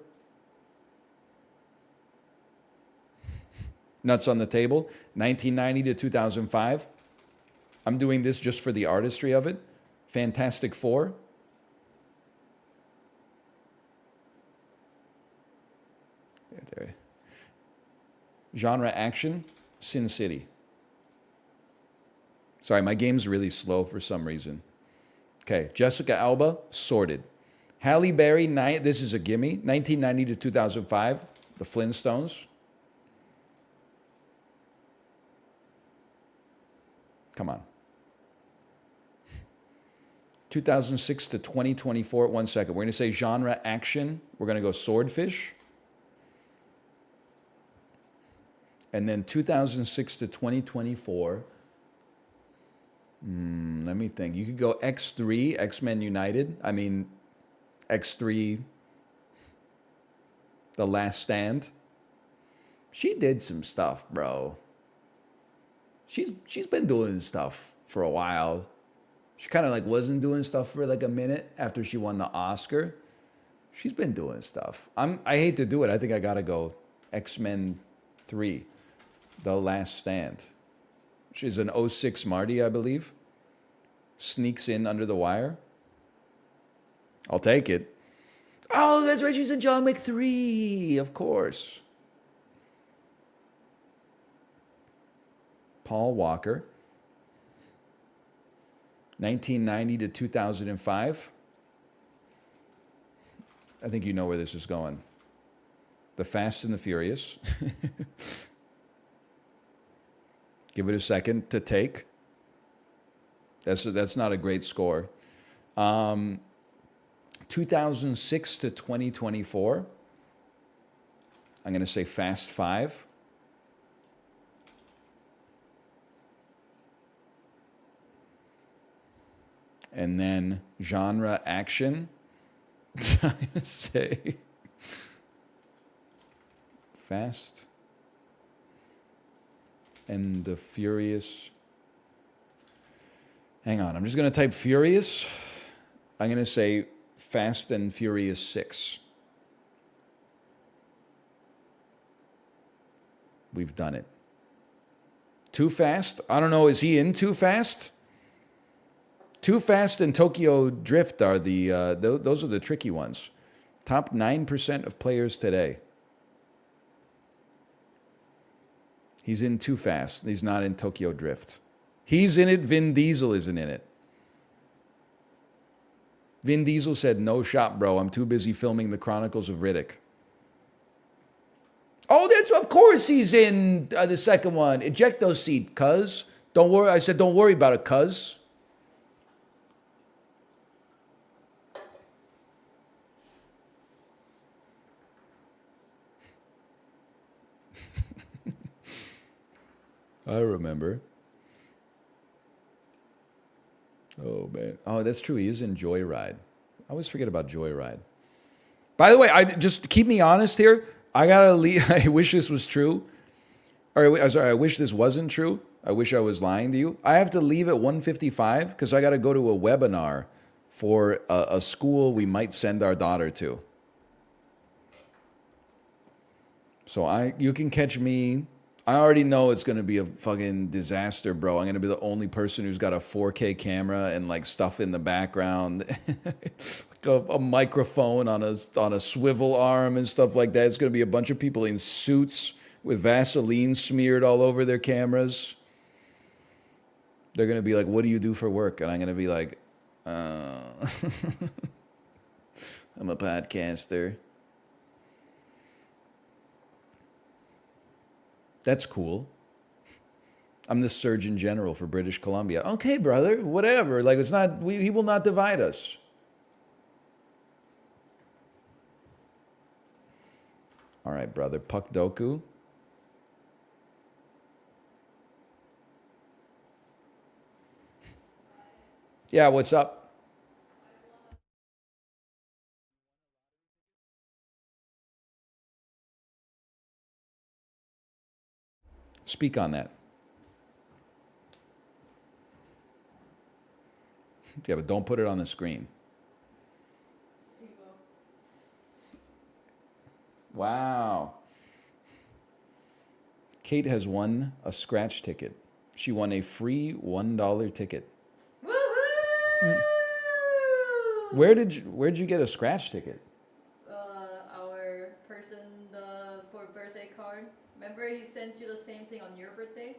Nuts on the Table, 1990 to 2005. I'm doing this just for the artistry of it. Fantastic Four. There. Genre action, Sin City. Sorry, my game's really slow for some reason. Okay, Jessica Alba, Sorted. Halle Berry, this is a gimme, 1990 to 2005, The Flintstones. Come on. 2006 to 2024, 1 second. We're going to say genre action. We're going to go Swordfish. And then 2006 to 2024. Let me think. You could go X3, X-Men United. I mean, X3, The Last Stand. She did some stuff, bro. She's been doing stuff for a while. She kind of like wasn't doing stuff for like a minute after she won the Oscar. She's been doing stuff. I hate to do it. I think I gotta go X-Men 3, The Last Stand. She's an '06 Marty, I believe. Sneaks in under the wire. I'll take it. Oh, that's right. She's in John Wick 3, of course. Paul Walker. 1990 to 2005. I think you know where this is going. The Fast and the Furious. Give it a second to take. That's not a great score. 2006 to 2024. I'm going to say Fast 5. And then genre action. I'm going to say Fast and the Furious. Hang on, I'm just going to type Furious. I'm going to say Fast and Furious 6. We've done it. Too Fast? I don't know, is he in Too Fast? Too Fast and Tokyo Drift are those are the tricky ones. Top 9% of players today. He's in Too Fast. He's not in Tokyo Drift. He's in it. Vin Diesel isn't in it. Vin Diesel said, "No shot, bro. I'm too busy filming the Chronicles of Riddick." Oh, of course he's in the second one. Ejecto seat, cuz. Don't worry. I said, don't worry about it, cuz. I remember. Oh, man. Oh, that's true. He is in Joyride. I always forget about Joyride. By the way, just keep me honest here. I gotta leave. I wish this was true. Or, sorry, I wish this wasn't true. I wish I was lying to you. I have to leave at 1:55 because I got to go to a webinar for a school we might send our daughter to. So you can catch me. I already know it's going to be a fucking disaster, bro. I'm going to be the only person who's got a 4K camera and like stuff in the background. a microphone on a swivel arm and stuff like that. It's going to be a bunch of people in suits with Vaseline smeared all over their cameras. They're going to be like, "What do you do for work?" And I'm going to be like, I'm a podcaster. That's cool. I'm the Surgeon General for British Columbia. Okay, brother, whatever. Like, it's not, he will not divide us. All right, brother. Puck Doku. Yeah, what's up? Speak on that. Yeah, but don't put it on the screen. Wow. Kate has won a scratch ticket. She won a free $1 ticket. Woohoo! Where'd you get a scratch ticket? Our person, the card. Remember he sent you the same thing on your birthday,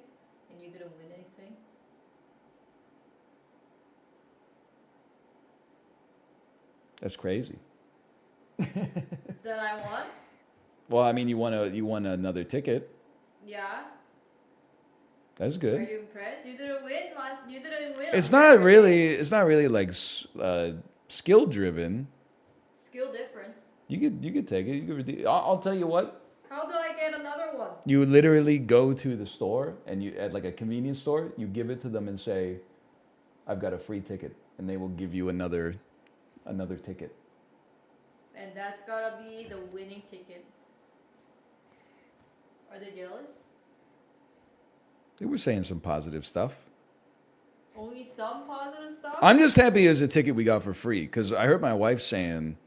and you didn't win anything. That's crazy. That I won. Well, I mean, you won another ticket. Yeah. That's Are good. you impressed? You didn't win last. You didn't win. It's on your not birthday. really. It's not really like skill driven. Skill difference. You could take it. You could. I'll tell you what. How do I get another one? You literally go to the store and you at like a convenience store. You give it to them and say, "I've got a free ticket," and they will give you another ticket. And that's gotta be the winning ticket. Are they jealous? They were saying some positive stuff. Only some positive stuff? I'm just happy as a ticket we got for free because I heard my wife saying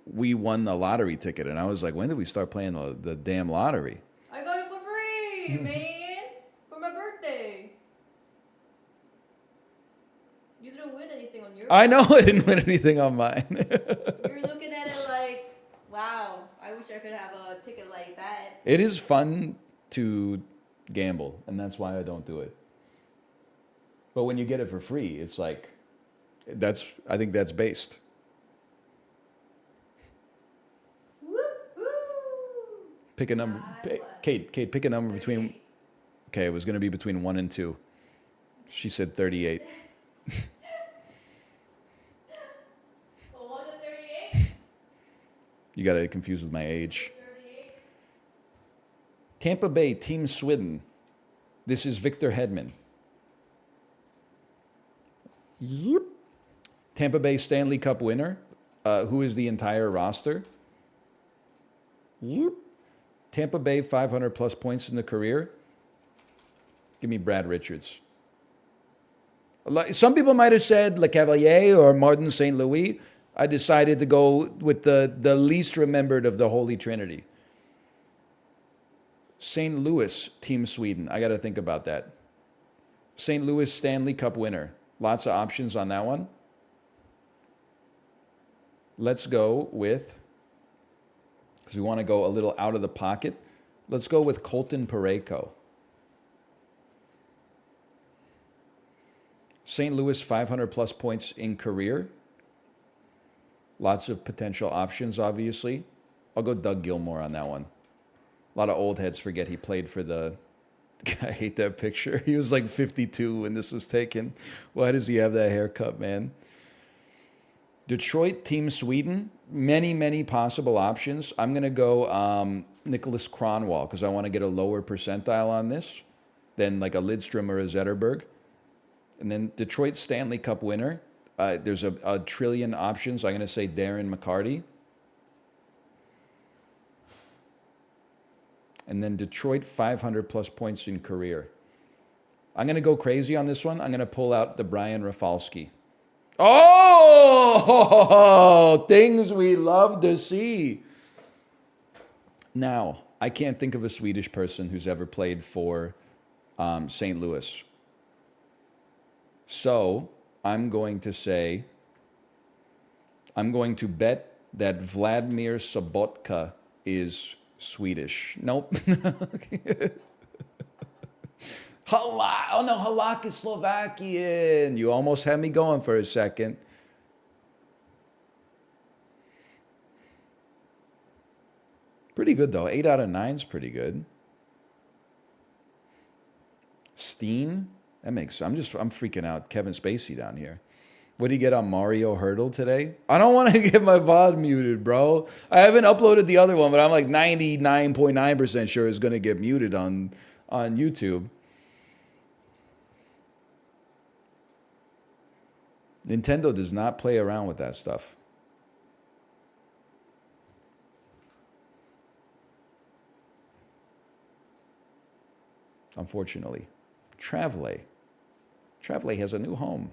we won the lottery ticket, and I was like, when did we start playing the damn lottery? I got it for free, man! For my birthday. You didn't win anything on your I know I didn't win anything on mine. You're looking at it like, wow, I wish I could have a ticket like that. It is fun to gamble, and that's why I don't do it. But when you get it for free, it's like I think that's based. Woo woo! Pick a number. Kate, pick a number between. Okay, it was going to be between 1 and 2. She said 38. 1 to 38? You got it confused with my age. 38? Tampa Bay, Team Sweden. This is Victor Hedman. Yep. Tampa Bay Stanley Cup winner. Who is the entire roster? Yep. Tampa Bay 500 plus points in the career. Give me Brad Richards. Some people might have said Le Cavalier or Martin St. Louis. I decided to go with the least remembered of the Holy Trinity. St. Louis, Team Sweden. I got to think about that. St. Louis Stanley Cup winner. Lots of options on that one. Let's go with, because we want to go a little out of the pocket, let's go with Colton Parayko. St. Louis 500 plus points in career. Lots of potential options, obviously. I'll go Doug Gilmour on that one. A lot of old heads forget he played for the... I hate that picture. He was like 52 when this was taken. Why does he have that haircut, man? Detroit, Team Sweden. Many, many possible options. I'm going to go Nicholas Kronwall because I want to get a lower percentile on this than like a Lidstrom or a Zetterberg. And then Detroit Stanley Cup winner. There's a trillion options. I'm going to say Darren McCarty. And then Detroit 500 plus points in career. I'm going to go crazy on this one. I'm going to pull out the Brian Rafalski. Oh, things we love to see. Now, I can't think of a Swedish person who's ever played for St. Louis. So I'm going to bet that Vladimir Sobotka is Swedish. Nope. Halak is Slovakian. You almost had me going for a second. Pretty good, though. 8 out of 9 is pretty good. Steen? I'm freaking out. Kevin Spacey down here. What did he get on Mario Hurdle today? I don't want to get my VOD muted, bro. I haven't uploaded the other one, but I'm like 99.9% sure it's going to get muted on YouTube. Nintendo does not play around with that stuff. Unfortunately. Travele has a new home.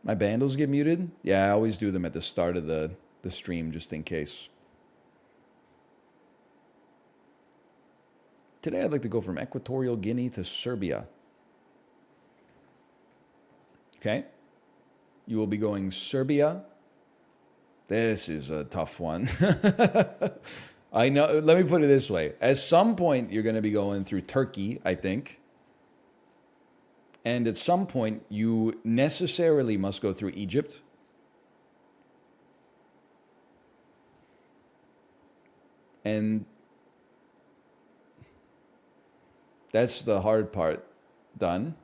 My bandles get muted? Yeah, I always do them at the start of the stream just in case. Today I'd like to go from Equatorial Guinea to Serbia. Okay. You will be going Serbia. This is a tough one. I know. Let me put it this way. At some point, you're going to be going through Turkey, I think. And at some point, you necessarily must go through Egypt. And that's the hard part done.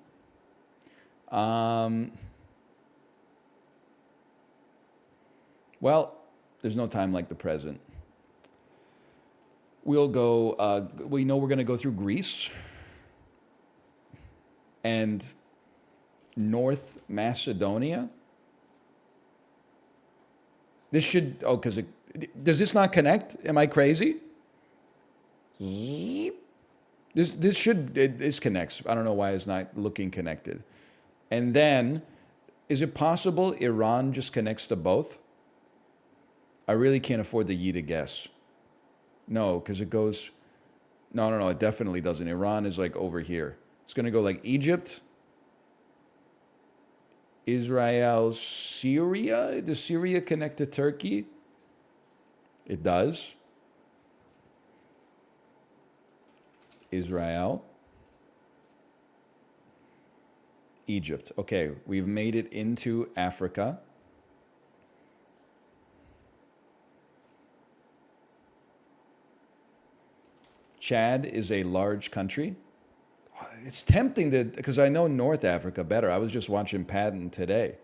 Well, there's no time like the present. We'll go, we know we're going to go through Greece and North Macedonia. This should, oh, because does this not connect? Am I crazy? This connects. I don't know why it's not looking connected. And then, is it possible Iran just connects to both? I really can't afford the Yi to guess. No, because it goes, no, it definitely doesn't. Iran is like over here. It's going to go like Egypt, Israel, Syria. Does Syria connect to Turkey? It does. Israel, Egypt. Okay, we've made it into Africa. Chad is a large country. It's tempting to, because I know North Africa better. I was just watching Patton today.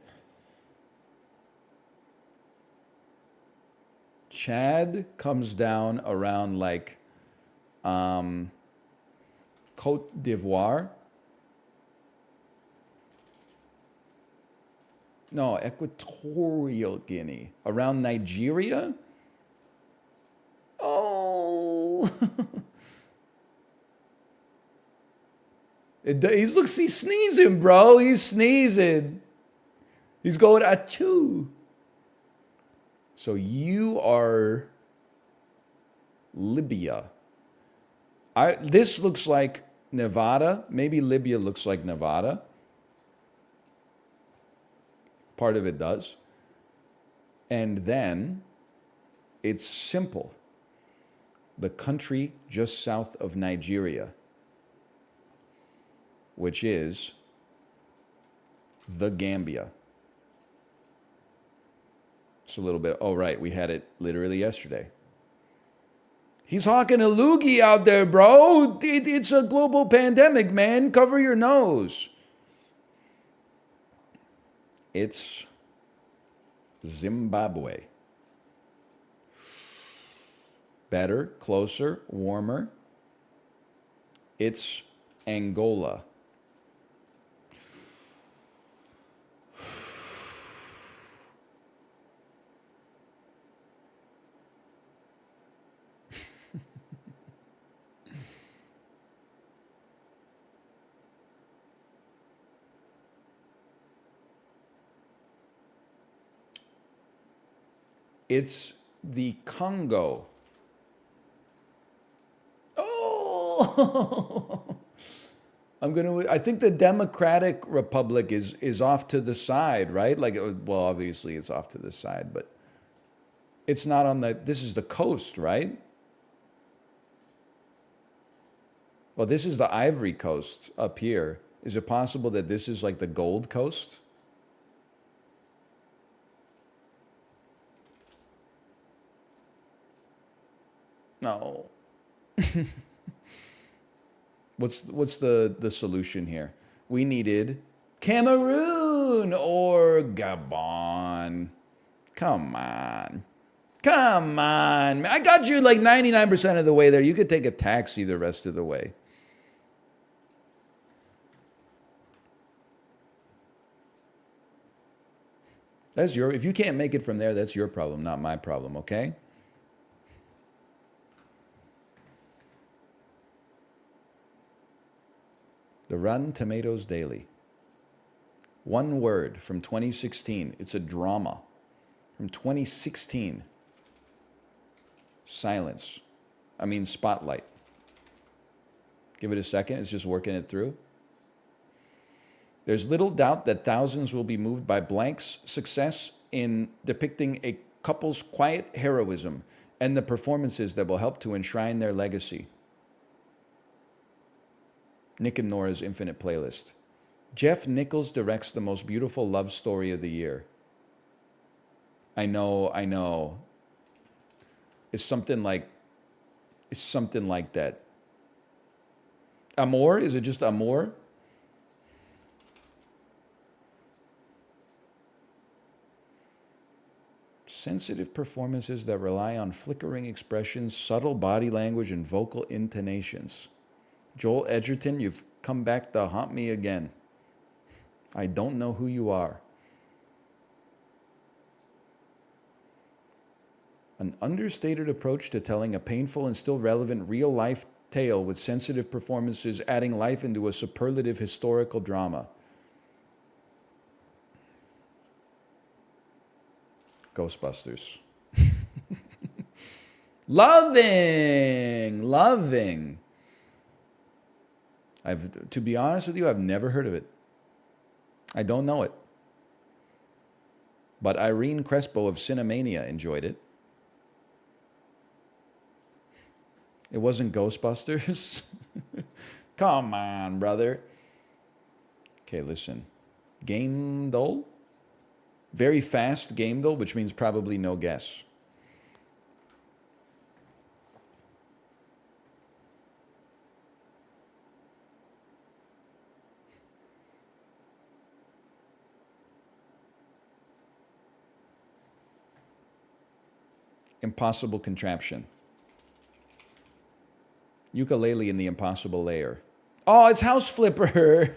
Chad comes down around like Cote d'Ivoire. No, Equatorial Guinea. Around Nigeria? Oh. He's sneezing, bro. He's sneezing. He's going achoo. So you are Libya. This looks like Nevada. Maybe Libya looks like Nevada. Part of it does. And then it's simple. The country just south of Nigeria, which is the Gambia. It's a little bit, oh, right, we had it literally yesterday. He's hawking a loogie out there, bro. It's a global pandemic, man. Cover your nose. It's Zimbabwe. Better, closer, warmer. It's Angola. It's the Congo. Oh! I think the Democratic Republic is off to the side, right? Like, well, obviously it's off to the side, but it's not on this is the coast, right? Well, this is the Ivory Coast up here. Is it possible that this is like the Gold Coast? No. What's the solution here? We needed Cameroon or Gabon. Come on. Come on. I got you like 99% of the way there. You could take a taxi the rest of the way. If you can't make it from there, that's your problem, not my problem, okay? The Rotten Tomatoes Daily. One word from 2016. It's a drama. From 2016. Silence. Spotlight. Give it a second. It's just working it through. There's little doubt that thousands will be moved by Blank's success in depicting a couple's quiet heroism and the performances that will help to enshrine their legacy. Nick and Nora's Infinite Playlist. Jeff Nichols directs the most beautiful love story of the year. I know. It's something like that. Amor? Is it just Amor? Sensitive performances that rely on flickering expressions, subtle body language, and vocal intonations. Joel Edgerton, you've come back to haunt me again. I don't know who you are. An understated approach to telling a painful and still relevant real-life tale with sensitive performances adding life into a superlative historical drama. Ghostbusters. Loving. To be honest with you, I've never heard of it. I don't know it. But Irene Crespo of Cinemania enjoyed it. It wasn't Ghostbusters? Come on, brother. Okay, listen. Game Dole? Very fast Game Dole, which means probably no guess. Impossible contraption. Ukulele in the impossible layer. Oh, it's House Flipper.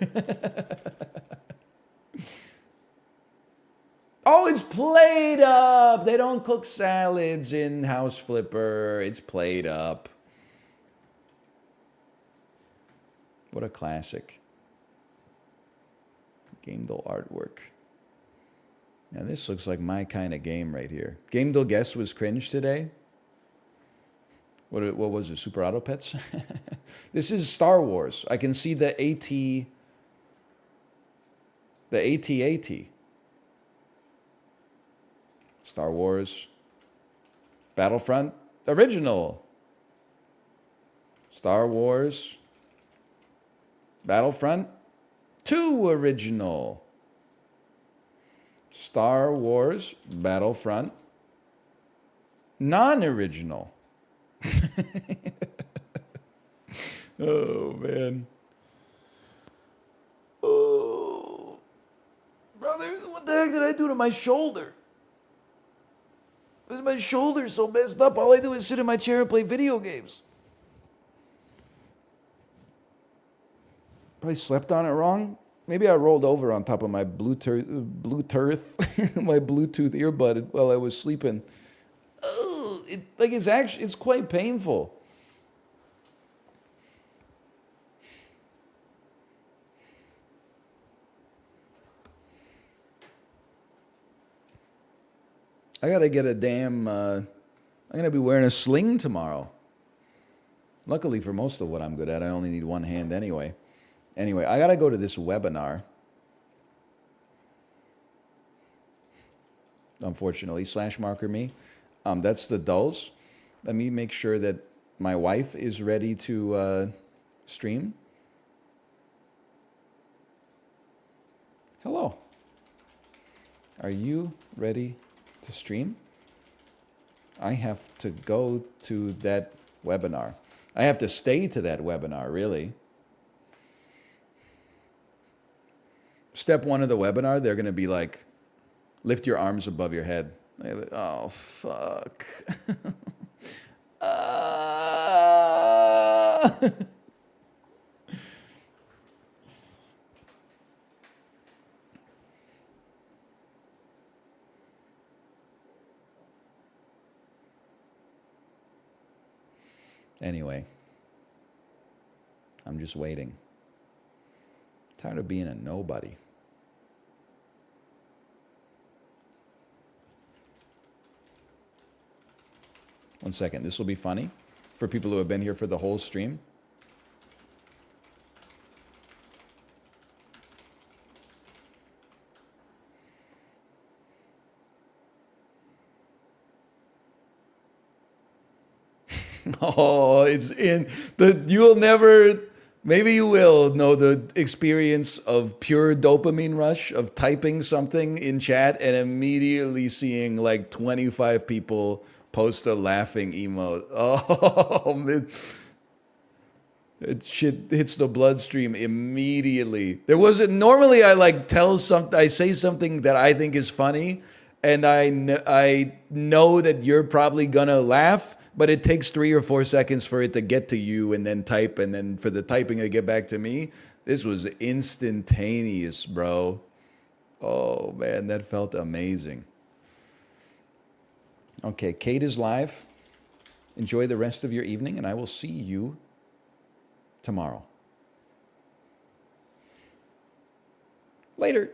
Oh, it's Plate Up. They don't cook salads in House Flipper. It's Plate Up. What a classic. Game Doll artwork. Now this looks like my kind of game right here. Game Doll Guess was cringe today. What was it? Super Auto Pets? This is Star Wars. I can see the AT-AT. Star Wars. Battlefront original. Star Wars. Battlefront 2 original. Star Wars Battlefront non-original. Oh, man. Oh. Brother, what the heck did I do to my shoulder? Why is my shoulder so messed up? All I do is sit in my chair and play video games. Probably slept on it wrong. Maybe I rolled over on top of my Bluetooth my Bluetooth earbud while I was sleeping. Oh, it's quite painful. I gotta get a damn. I'm gonna be wearing a sling tomorrow. Luckily for most of what I'm good at, I only need one hand anyway. Anyway, I gotta go to this webinar. Unfortunately, /marker me. That's the dulls. Let me make sure that my wife is ready to stream. Hello. Are you ready to stream? I have to go to that webinar. I have to stay to that webinar, really. Step 1 of the webinar, they're going to be like, lift your arms above your head. Oh, fuck. Anyway, I'm just waiting. Tired of being a nobody. One second. This will be funny for people who have been here for the whole stream. Oh, it's in the you'll never maybe you will know the experience of pure dopamine rush of typing something in chat and immediately seeing like 25 people post a laughing emote. Oh, man. It shit hits the bloodstream immediately. There wasn't normally I like tell something I say something that I think is funny and I know that you're probably gonna laugh, but it takes 3 or 4 seconds for it to get to you and then type and then for the typing to get back to me. This was instantaneous, bro. Oh man, that felt amazing. Okay, Kate is live. Enjoy the rest of your evening, and I will see you tomorrow. Later.